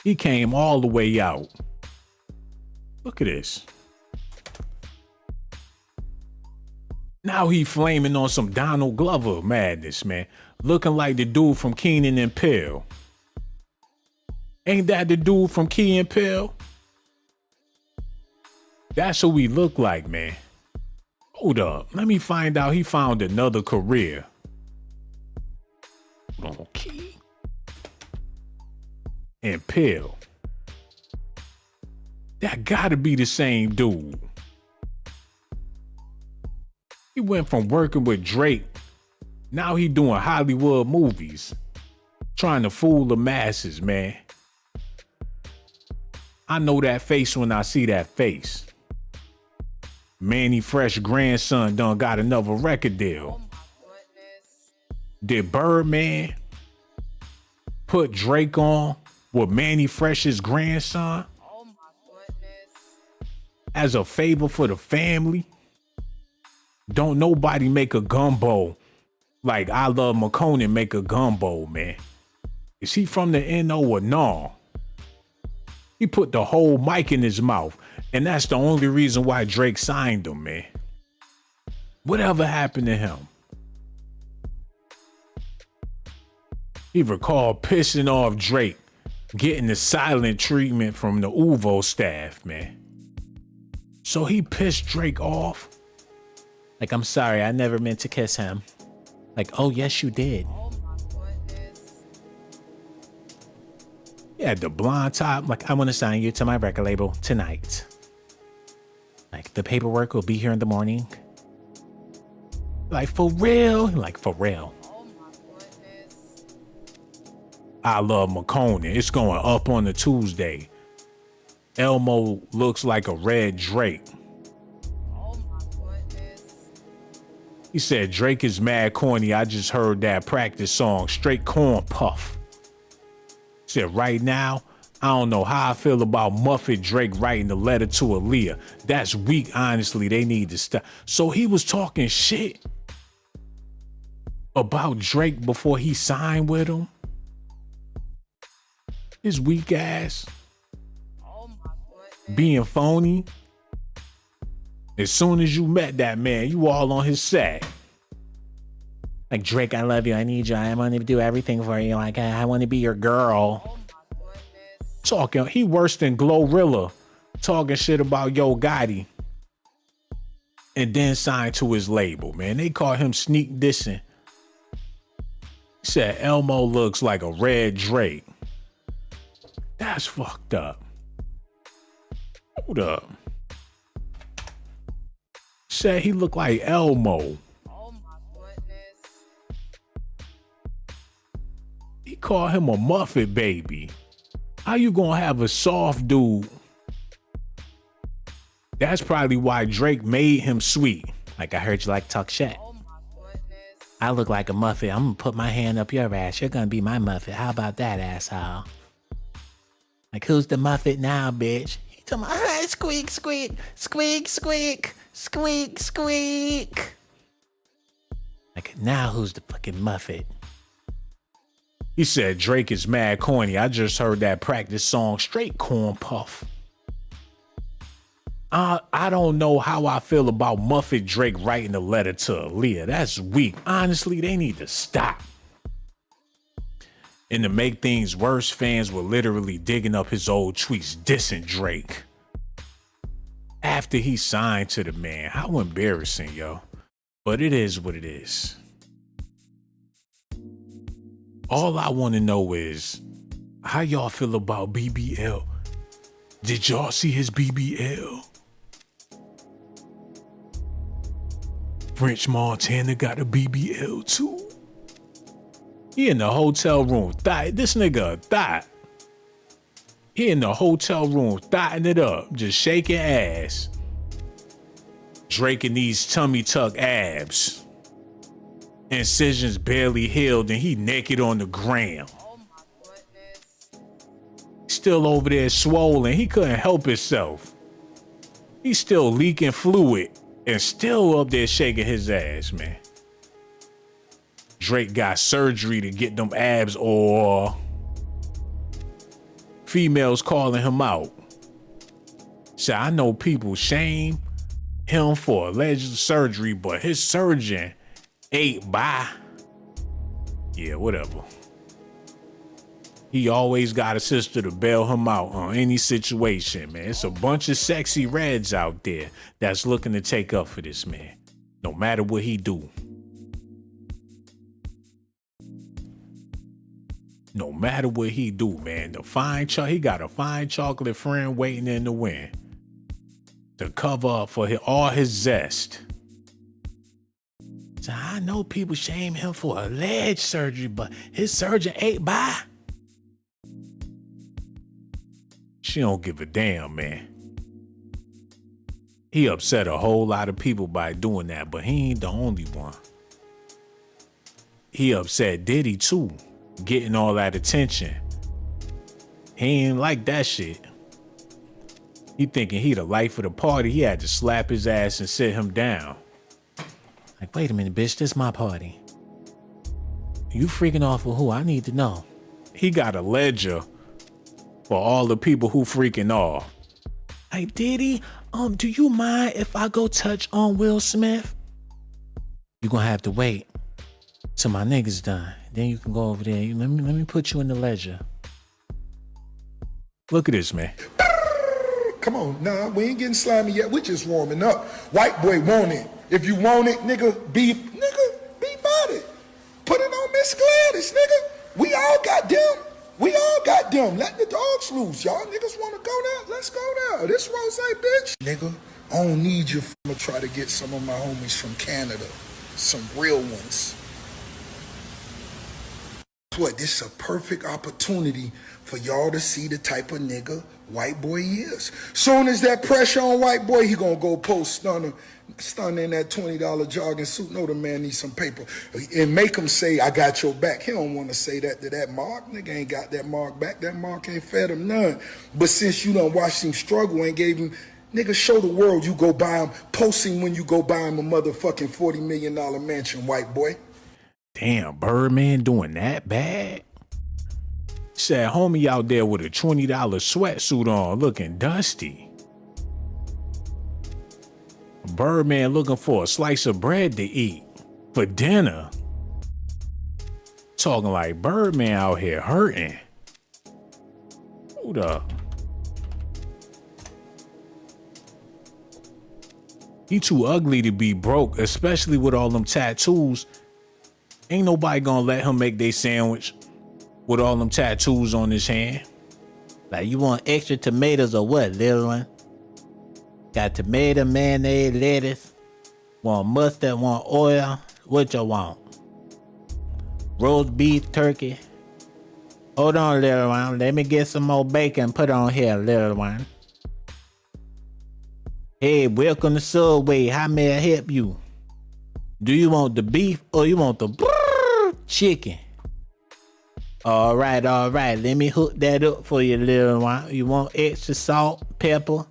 He came all the way out. Look at this. Now he flaming on some Donald Glover madness, man. Looking like the dude from Keenan and Peele. Ain't that the dude from Key and Peele? That's who he look like, man. Hold up. Let me find out he found another career. Hold on. Key and Peele. That gotta be the same dude. He went from working with Drake. Now he doing Hollywood movies. Trying to fool the masses, man. I know that face when I see that face. Manny Fresh grandson done got another record deal. Did Birdman put Drake on with Manny Fresh's grandson? As a favor for the family? Don't nobody make a gumbo like I Love McConan make a gumbo, man. Is he from the NO or no? He put the whole mic in his mouth, and that's the only reason why Drake signed him, man. Whatever happened to him? He recalled pissing off Drake, getting the silent treatment from the Uvo staff, man. So he pissed Drake off? Like, I'm sorry, I never meant to kiss him. Like, oh, yes, you did. He had the blonde top. Like, I want to sign you to my record label tonight. Like, the paperwork will be here in the morning. Like, for real? Like, for real. I Love McConan. It's going up on a Tuesday. Elmo looks like a red Drake. He said, Drake is mad corny. I just heard that practice song, Straight Corn Puff. Said, right now, I don't know how I feel about Muffet Drake writing the letter to Aaliyah. That's weak, honestly. They need to stop. So he was talking shit about Drake before he signed with him? His weak ass. Being phony. As soon as you met that man, you all on his set. Like, Drake, I love you. I need you. I want to do everything for you. Like, I want to be your girl. Talking, he worse than Glorilla. Talking shit about Yo Gotti. And then signed to his label, man. They call him sneak dissing. He said Elmo looks like a red Drake. That's fucked up. Hold up. Said he looked like Elmo. He called him a Muffet baby. How you gonna have a soft dude? That's probably why Drake made him sweet. Like, I heard you like to talk shit. I look like a Muffet. I'm gonna put my hand up your ass. You're gonna be my Muffet. How about that, asshole? Like, who's the Muffet now, bitch? He talking about, hey, squeak, squeak, squeak, squeak, squeak, squeak. Like, now who's the fucking Muffet? He said Drake is mad corny. I just heard that practice song straight corn puff. I don't know how I feel about Muffet Drake writing a letter to Aaliyah. That's weak. Honestly, they need to stop. And to make things worse, fans were literally digging up his old tweets, dissing Drake. After he signed to the man. How embarrassing, yo. But it is what it is. All I want to know is, how y'all feel about BBL? Did y'all see his BBL? French Montana got a BBL too. He in the hotel room, this nigga a thot. He in the hotel room, thotting it up, just shaking ass. Drake in these tummy tuck abs. Incisions barely healed and he naked on the ground. Still over there swollen, he couldn't help himself. He's still leaking fluid. And still up there shaking his ass, man. Drake got surgery to get them abs, or females calling him out. So I know people shame him for alleged surgery, but his surgeon ate by. Yeah, whatever. He always got a sister to bail him out on any situation, man. It's a bunch of sexy reds out there that's looking to take up for this man, no matter what he do. No matter what he do, man. He got a fine chocolate friend waiting in the wind to cover up for all his zest. So I know people shame him for alleged surgery, but his surgeon ate by. She don't give a damn, man. He upset a whole lot of people by doing that, but he ain't the only one. He upset Diddy too, getting all that attention. He ain't like that shit. He thinking he the life of the party. He had to slap his ass and sit him down. Like, wait a minute, bitch, this my party. You freaking off with who? I need to know. He got a ledger for all the people who freaking off. Like, Diddy, do you mind if I go touch on Will Smith? You gonna have to wait till my niggas done. Then you can go over there. Let me put you in the ledger. Look at this, man. Come on, nah, we ain't getting slimy yet. We just warming up. White boy want it. If you want it, nigga, be about it. Put it on Miss Gladys, nigga. We all got them. We all got them. Let the dogs loose. Y'all niggas want to go there? Let's go there. This Rose, bitch. Nigga, I don't need you. I'm going to try to get some of my homies from Canada. Some real ones. What? This is a perfect opportunity for y'all to see the type of nigga white boy is. Soon as that pressure on white boy, he gonna go post stunner in that $20 jogging suit. No, the man needs some paper. And make him say, I got your back. He don't want to say that to that Mark. Nigga ain't got that Mark back. That Mark ain't fed him none. But since you done watched him struggle and gave him, nigga, show the world you go buy him. Post him when you go buy him a motherfucking $40 million mansion, white boy. Damn, Birdman doing that bad? Said homie out there with a $20 sweatsuit on looking dusty. Birdman looking for a slice of bread to eat for dinner. Talking like Birdman out here hurting. Hold up. He too ugly to be broke, especially with all them tattoos. Ain't nobody gonna let him make their sandwich with all them tattoos on his hand. Like, you want extra tomatoes or what, little one? Got tomato, mayonnaise, lettuce. Want mustard, want oil. What you want? Roast beef, turkey. Hold on, little one. Let me get some more bacon put on here, little one. Hey, welcome to Subway. How may I help you? Do you want the beef or you want the chicken? All right. Let me hook that up for you, little one. You want extra salt, pepper?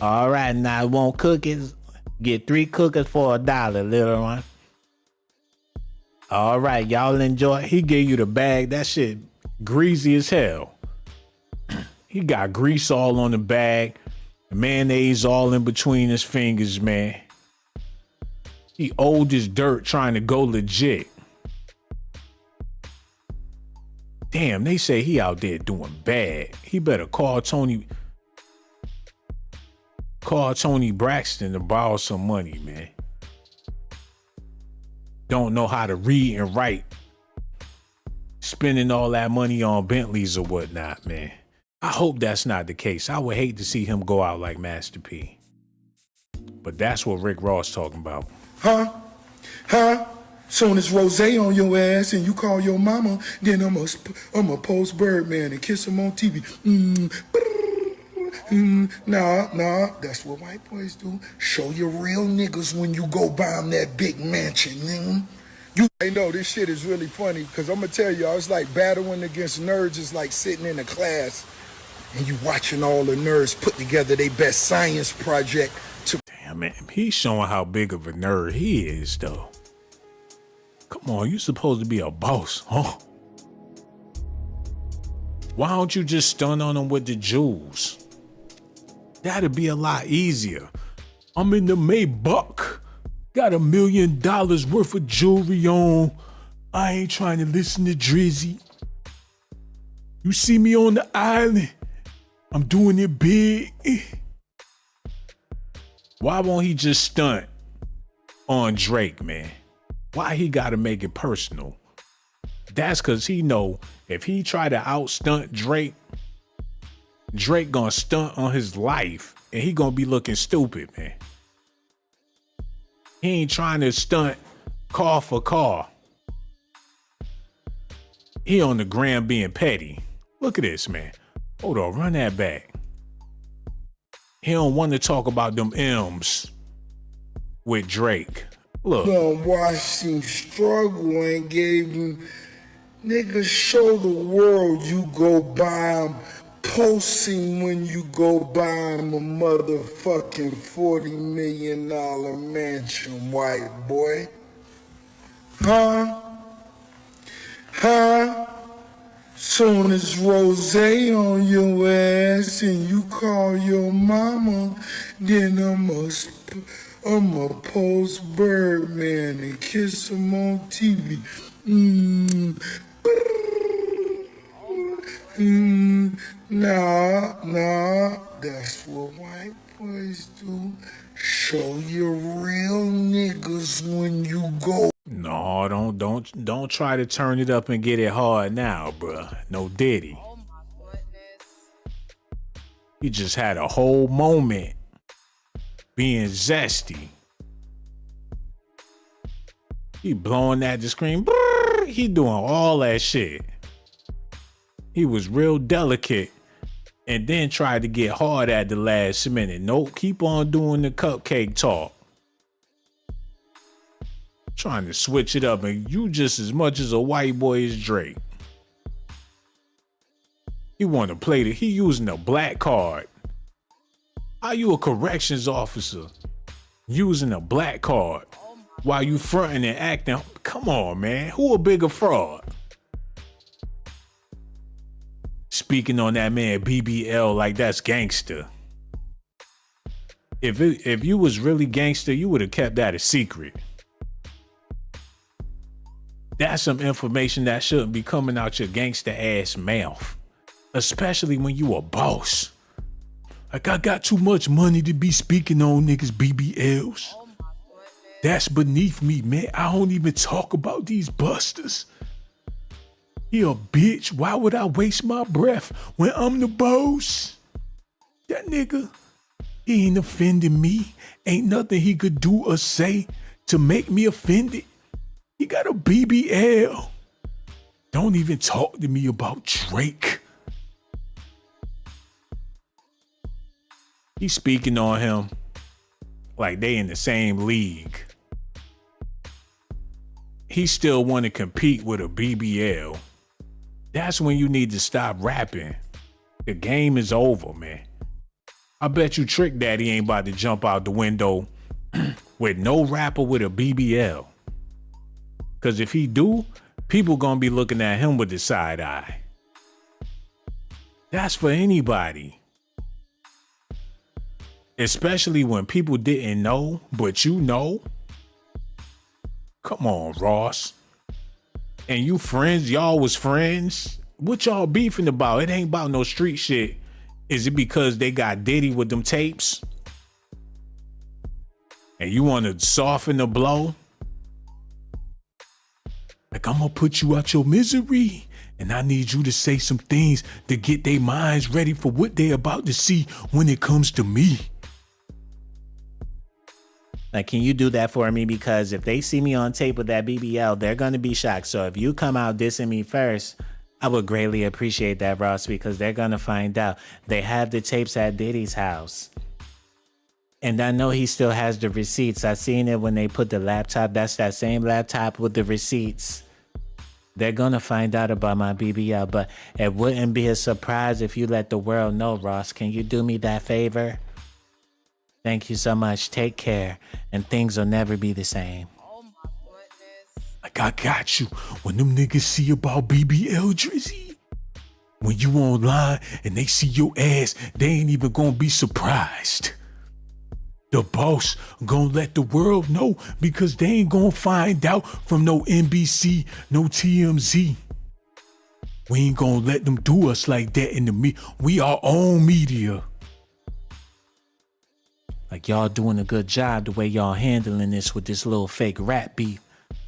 All right, now you want cookies? Get 3 cookies for $1, little one. All right, y'all enjoy. He gave you the bag. That shit greasy as hell. He got grease all on the bag. Mayonnaise all in between his fingers, man. He old as dirt trying to go legit. Damn, they say he out there doing bad. He better call Tony Braxton to borrow some money, man. Don't know how to read and write. Spending all that money on Bentleys or whatnot, man. I hope that's not the case. I would hate to see him go out like Master P. But that's what Rick Ross talking about. Huh? Soon as Rose on your ass and you call your mama, then I'ma post Birdman and kiss him on TV. Nah, that's what white boys do. Show your real niggas when you go buy them that big mansion, nigga. I know this shit is really funny because I'm gonna tell y'all, it's like battling against nerds. It's like sitting in a class and you watching all the nerds put together their best science project. Damn, man, he's showing how big of a nerd he is, though. Come on, you supposed to be a boss, huh? Why don't you just stun on him with the jewels? That'd be a lot easier. I'm in the Maybach. Got $1 million worth of jewelry on. I ain't trying to listen to Drizzy. You see me on the island? I'm doing it big. Why won't he just stunt on Drake, man? Why he gotta make it personal? That's cause he know if he try to outstunt Drake, Drake gonna stunt on his life and he gonna be looking stupid, man. He ain't trying to stunt car for car. He on the gram being petty. Look at this, man. Hold on, run that back. He don't want to talk about them M's with Drake. Look. Watched him struggle and gave him, nigga, show the world you go buy him. Post him when you go buy him a motherfucking $40 million mansion, white boy. Huh? Soon as Rose on your ass and you call your mama, then I'ma post Birdman and kiss him on TV. Nah, that's what white boys do. Show your real niggas when you go. No, don't try to turn it up and get it hard now, bruh. No Diddy. Oh my goodness. He just had a whole moment being zesty. He blowing at the screen. He doing all that shit. He was real delicate and then tried to get hard at the last minute. Nope, keep on doing the cupcake talk. Trying to switch it up, and you just as much as a white boy as Drake. He want to play he using a black card. How you a corrections officer using a black card while you fronting and acting? Come on, man. Who a bigger fraud? speaking on that man BBL like that's gangster. If you was really gangster, you would have kept that a secret. That's some information that shouldn't be coming out your gangster ass mouth, especially when you a boss. Like, I got too much money to be speaking on niggas BBLs. That's beneath me, man. I don't even talk about these busters. He a bitch. Why would I waste my breath when I'm the boss? That nigga, he ain't offending me. Ain't nothing he could do or say to make me offended. He got a BBL. Don't even talk to me about Drake. He's speaking on him like they in the same league. He still want to compete with a BBL. That's when you need to stop rapping. The game is over, man. I bet you Trick Daddy ain't about to jump out the window with no rapper with a BBL. Cause if he do, people gonna be looking at him with the side eye. That's for anybody. Especially when people didn't know, but you know. Come on, Ross. And you friends, y'all was friends? What y'all beefing about? It ain't about no street shit. Is it because they got Diddy with them tapes? And you want to soften the blow? Like, I'm gonna put you out your misery. And I need you to say some things to get their minds ready for what they about to see when it comes to me. Like, can you do that for me? Because if they see me on tape with that BBL, they're going to be shocked. So if you come out dissing me first, I would greatly appreciate that, Ross, because they're going to find out. They have the tapes at Diddy's house. And I know he still has the receipts. I seen it when they put the laptop. That's that same laptop with the receipts. They're going to find out about my BBL, but it wouldn't be a surprise if you let the world know, Ross. Can you do me that favor? Thank you so much. Take care. And things will never be the same. Like, I got you. When them niggas see about BBL Drizzy, when you online and they see your ass, they ain't even gonna be surprised. The boss gonna let the world know because they ain't gonna find out from no NBC, no TMZ. We ain't gonna let them do us like that in the media. We our own media. Like, y'all doing a good job the way y'all handling this with this little fake rap beef.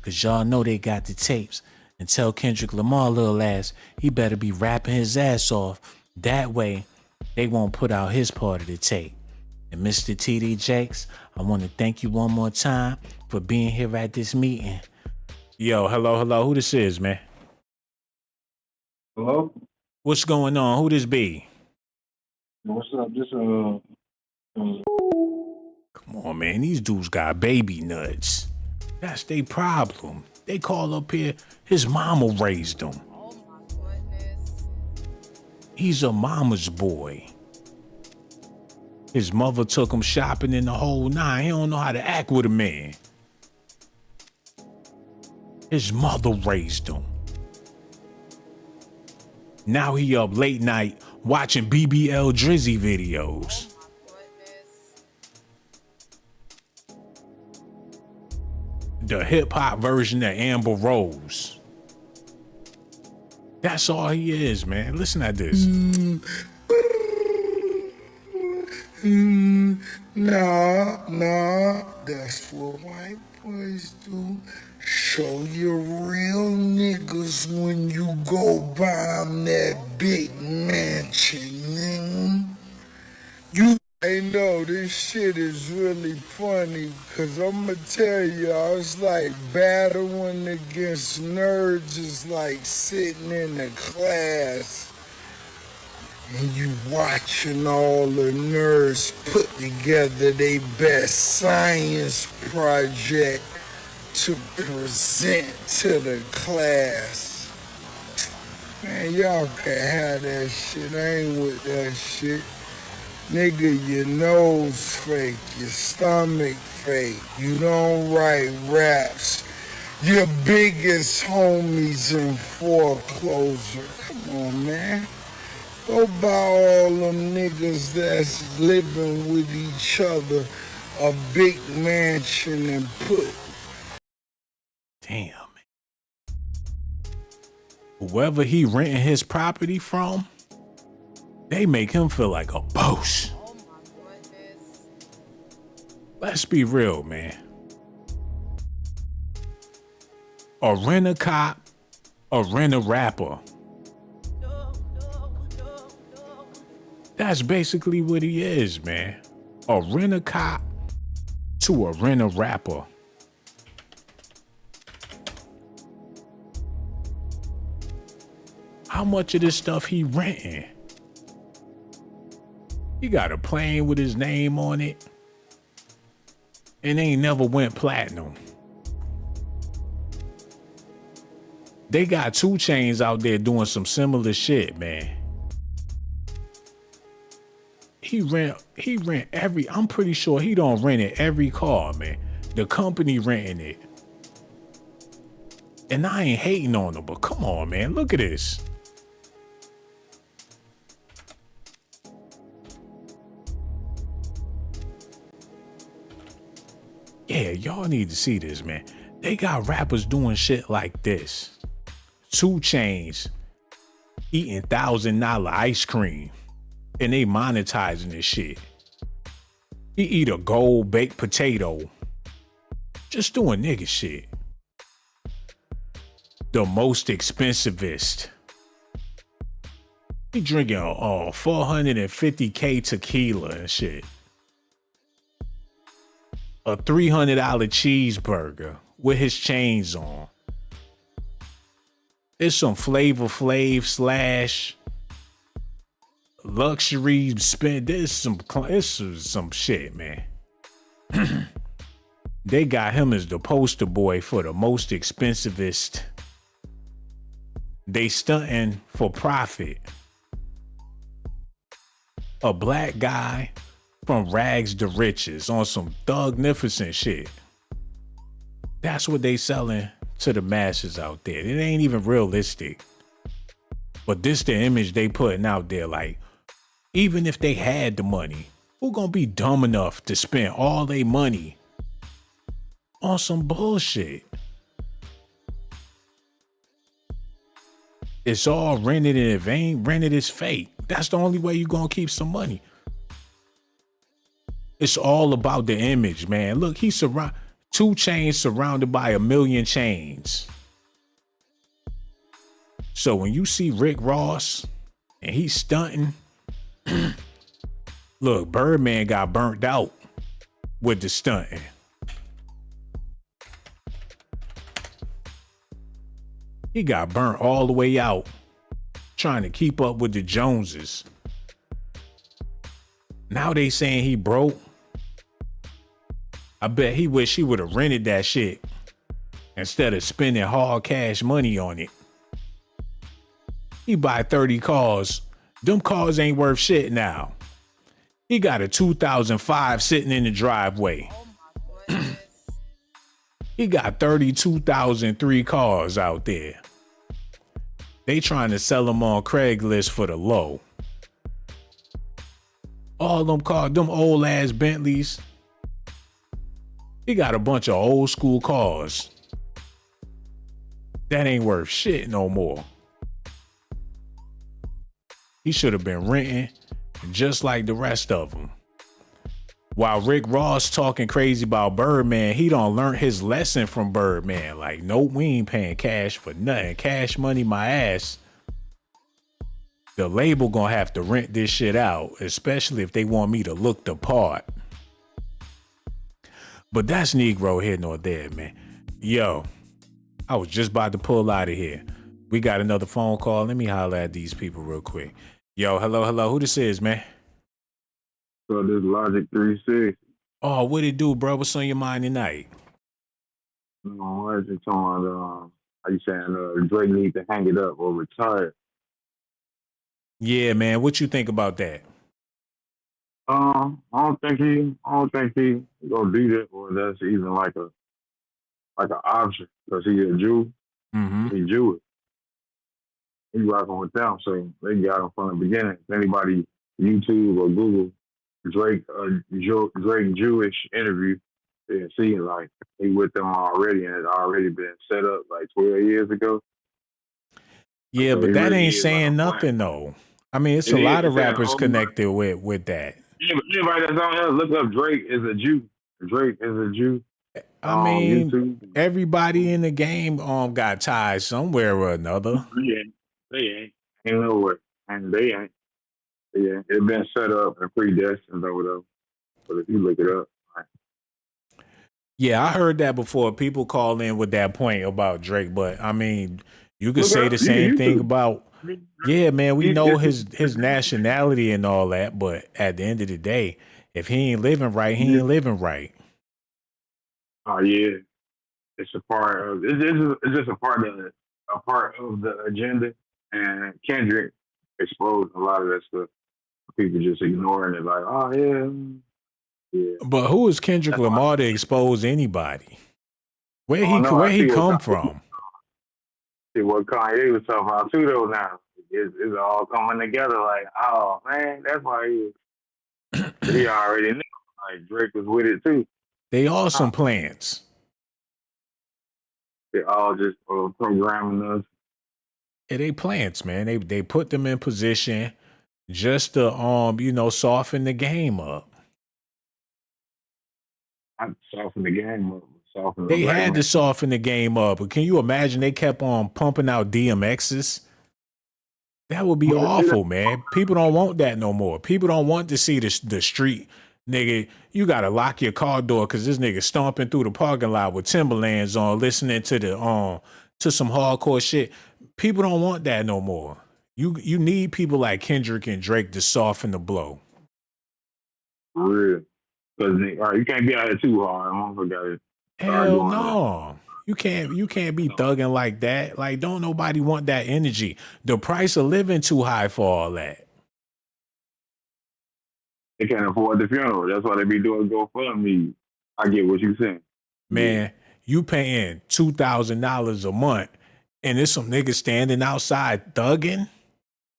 Cause y'all know they got the tapes. And tell Kendrick Lamar little ass, he better be rapping his ass off. That way, they won't put out his part of the tape. And Mr. TD Jakes, I want to thank you one more time for being here at this meeting. Yo, hello. Who this is, man? Hello? What's going on? Who this be? What's up? Come on, man. These dudes got baby nuts. That's their problem. They call up here, his mama raised him. He's a mama's boy. His mother took him shopping in the whole nine. He don't know how to act with a man. His mother raised him. Now he up late night watching BBL Drizzy videos. The hip hop version of Amber Rose. That's all he is, man. Listen to this. Nah, that's what white boys do. Show your real niggas when you go buy 'em that big mansion, nigga. I know this shit is really funny, cause I'ma tell y'all, it's like battling against nerds. It's like sitting in a class and you watching all the nerds put together their best science project to present to the class. Man, y'all can have that shit. I ain't with that shit. Nigga, your nose fake, your stomach fake. You don't write raps. Your biggest homies in foreclosure. Come on, man. What about all them niggas that's living with each other, a big mansion and put? Damn. Whoever he renting his property from, they make him feel like a boss. Let's be real, man. A rent-a-cop, a rent-a-rapper. That's basically what he is, man. A rent-a-cop to a rent-a-rapper. How much of this stuff he renting? He got a plane with his name on it and ain't never went platinum. They got 2 Chainz out there doing some similar shit, man. He rent every, I'm pretty sure he don't rent it every car, man. The company renting it. And I ain't hating on him, but come on, man, look at this. Yeah, y'all need to see this, man. They got rappers doing shit like this. 2 Chainz eating $1,000 ice cream and they monetizing this shit. He eat a gold baked potato. Just doing nigga shit. The most expensivest. He drinking 450K tequila and shit. A $300 cheeseburger with his chains on. It's some Flavor Flav / luxury spend. This is some shit, man. They got him as the poster boy for the most expensivest. They stunting for profit. A black guy from rags to riches on some thugnificent shit. That's what they selling to the masses out there. It ain't even realistic. But this the image they putting out there. Like, even if they had the money, who gonna be dumb enough to spend all their money on some bullshit? It's all rented, and if it ain't rented, it's fake. That's the only way you gonna keep some money. It's all about the image, man. Look, 2 Chainz surrounded by 1 million chains. So when you see Rick Ross and he's stunting, look, Birdman got burnt out with the stunting. He got burnt all the way out trying to keep up with the Joneses. Now they saying he broke. I bet he wish he would have rented that shit instead of spending hard cash money on it. He buy 30 cars. Them cars ain't worth shit now. He got a 2005 sitting in the driveway. He got 32,003 cars out there. They trying to sell them on Craigslist for the low. All them cars, them old ass Bentleys. He got a bunch of old school cars. That ain't worth shit no more. He should have been renting just like the rest of them. While Rick Ross talking crazy about Birdman, he done learned his lesson from Birdman. Like, no, we ain't paying cash for nothing. Cash money my ass. The label gonna have to rent this shit out, especially if they want me to look the part. But that's Negro here nor there, man. Yo, I was just about to pull out of here. We got another phone call. Let me holler at these people real quick. Yo, hello. Who this is, man? So this Logic 360. Oh, what it do, bro? What's on your mind tonight? No, I was just talking about, how you saying, Drake needs to hang it up or retire. Yeah, man. What you think about that? I don't think he gonna do that, or that's even like an option, because he a Jew. Mm-hmm. He Jewish. he rocking with them, so they got him from the beginning. If anybody YouTube or Google Drake Drake Jewish interview, and see like he with them already, and it's already been set up like 12 years ago. Yeah, So but he that really ain't is like a saying plant. nothing though. I mean, it's It a is. lot of It's saying a rappers whole lot. connected with that. Anybody that's on here, look up Drake is a Jew. Drake is a Jew I on mean, YouTube. everybody in the game got ties somewhere or another. They ain't nowhere, and they ain't. Yeah, it's been set up and predestined over there. But if you look it up, Yeah, I heard that before. People call in with that point about Drake, but I mean, you could look it say up. the You can same thing YouTube. about. Yeah, man, we know It's, his nationality and all that, but at the end of the day, if he ain't living right, he ain't living right. oh yeah, it's a part of it's just a part of the agenda. And Kendrick exposed a lot of that stuff. People just ignoring it, like, oh yeah. But who is Kendrick That's why. Lamar to expose anybody? Where Oh no, where I he see come from? what Kanye was talking about too though. Now it's all coming together. Like, oh man, that's why he already knew. Like Drake was with it too. They all some plants. They all just programming us. Yeah, they plants, man. They put them in position just to soften the game up. I soften the game up, soften the They black had to man. soften the game up. But can you imagine they kept on pumping out DMXs? That would be awful, man. People don't want that no more. People don't want to see the street. Nigga, you gotta lock your car door because this nigga stomping through the parking lot with Timberlands on, listening to to some hardcore shit. People don't want that no more. You need people like Kendrick and Drake to soften the blow. For real. Because you can't be out here too hard. I forgot it. Hell no. You can't be thugging like that. Like, don't nobody want that energy. The price of living too high for all that. They can't afford the funeral. That's why they be doing GoFundMe. I get what you're saying. Man, you paying $2,000 a month and there's some niggas standing outside thugging.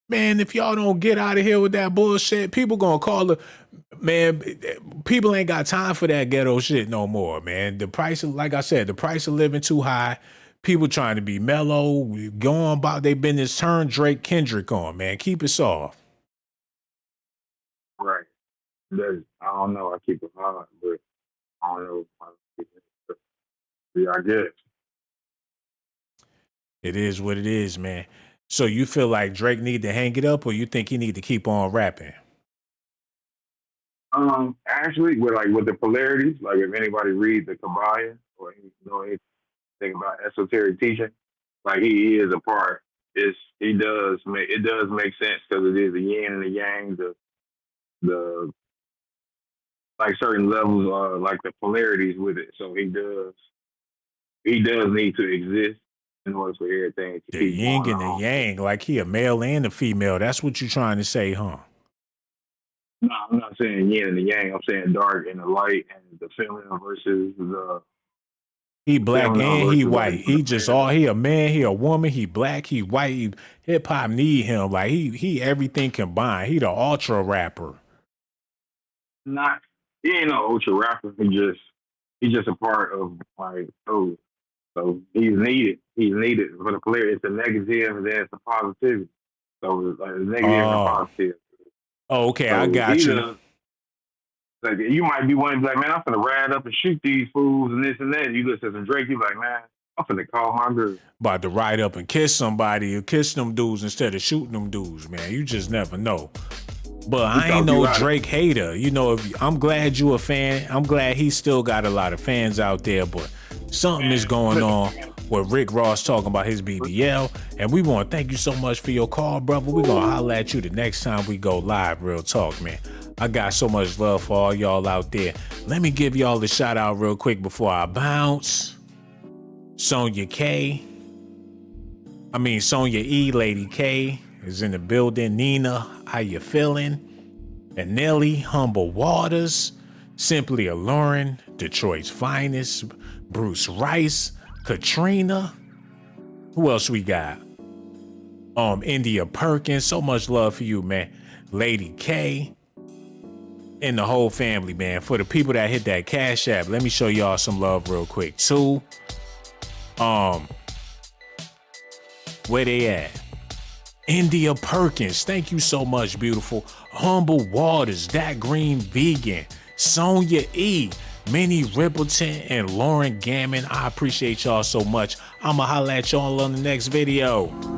Man, if y'all don't get out of here with that bullshit, people gonna call the man. People ain't got time for that ghetto shit no more, man. The price of, like I said, the price of living too high. People trying to be mellow, going about their business. Turn Drake Kendrick on, man. Keep it soft. Right. I don't know. I keep it hard, but I don't know. Yeah, I guess. It is what it is, man. So you feel like Drake need to hang it up, or you think he need to keep on rapping? Actually, with the polarities, like if anybody reads the Kabbalah or know anything about esoteric teaching, like he is a part. It does make sense because it is the yin and the yang, the like certain levels, like the polarities with it. So he does need to exist in order for everything to The keep yin going and the on. yang, like he a male and a female. That's what you trying to say, huh? No, I'm not saying yin and the yang. I'm saying dark and the light and the feminine versus the. He black and he versus white. He just he a man, he a woman, he black, he white. Hip hop need him. Like he everything combined. He the ultra rapper. He ain't no ultra rapper. He's just a part of so he's needed. He's needed for the player. It's a negative and then it's a positivity. So it's like a negative and a positive. Oh, okay, So I got you. Like you might be one like, man, I'm finna ride up and shoot these fools and this and that. You listen to Drake, you like, man, I'm finna call my girl. About to ride up and kiss somebody or kiss them dudes instead of shooting them dudes, man. You just never know. But I ain't no Drake hater. You know, I'm glad you a fan. I'm glad he still got a lot of fans out there, but something is going on with Rick Ross talking about his BBL. And we want to thank you so much for your call, brother. We're going to holler at you the next time we go live. Real talk, man. I got so much love for all y'all out there. Let me give y'all a shout out real quick before I bounce. Sonya E, Lady K is in the building. Nina, how you feeling? And Nelly, Humble Waters, Simply Alluring, Detroit's Finest, Bruce Rice, Katrina. Who else we got? India Perkins, so much love for you, man. Lady K, and the whole family, man. For the people that hit that Cash App, let me show y'all some love real quick too. Where they at? India Perkins, thank you so much, beautiful. Humble Waters, That Green Vegan, Sonia E, Minnie Rippleton, and Lauren Gammon. I appreciate y'all so much. I'ma holla at y'all on the next video.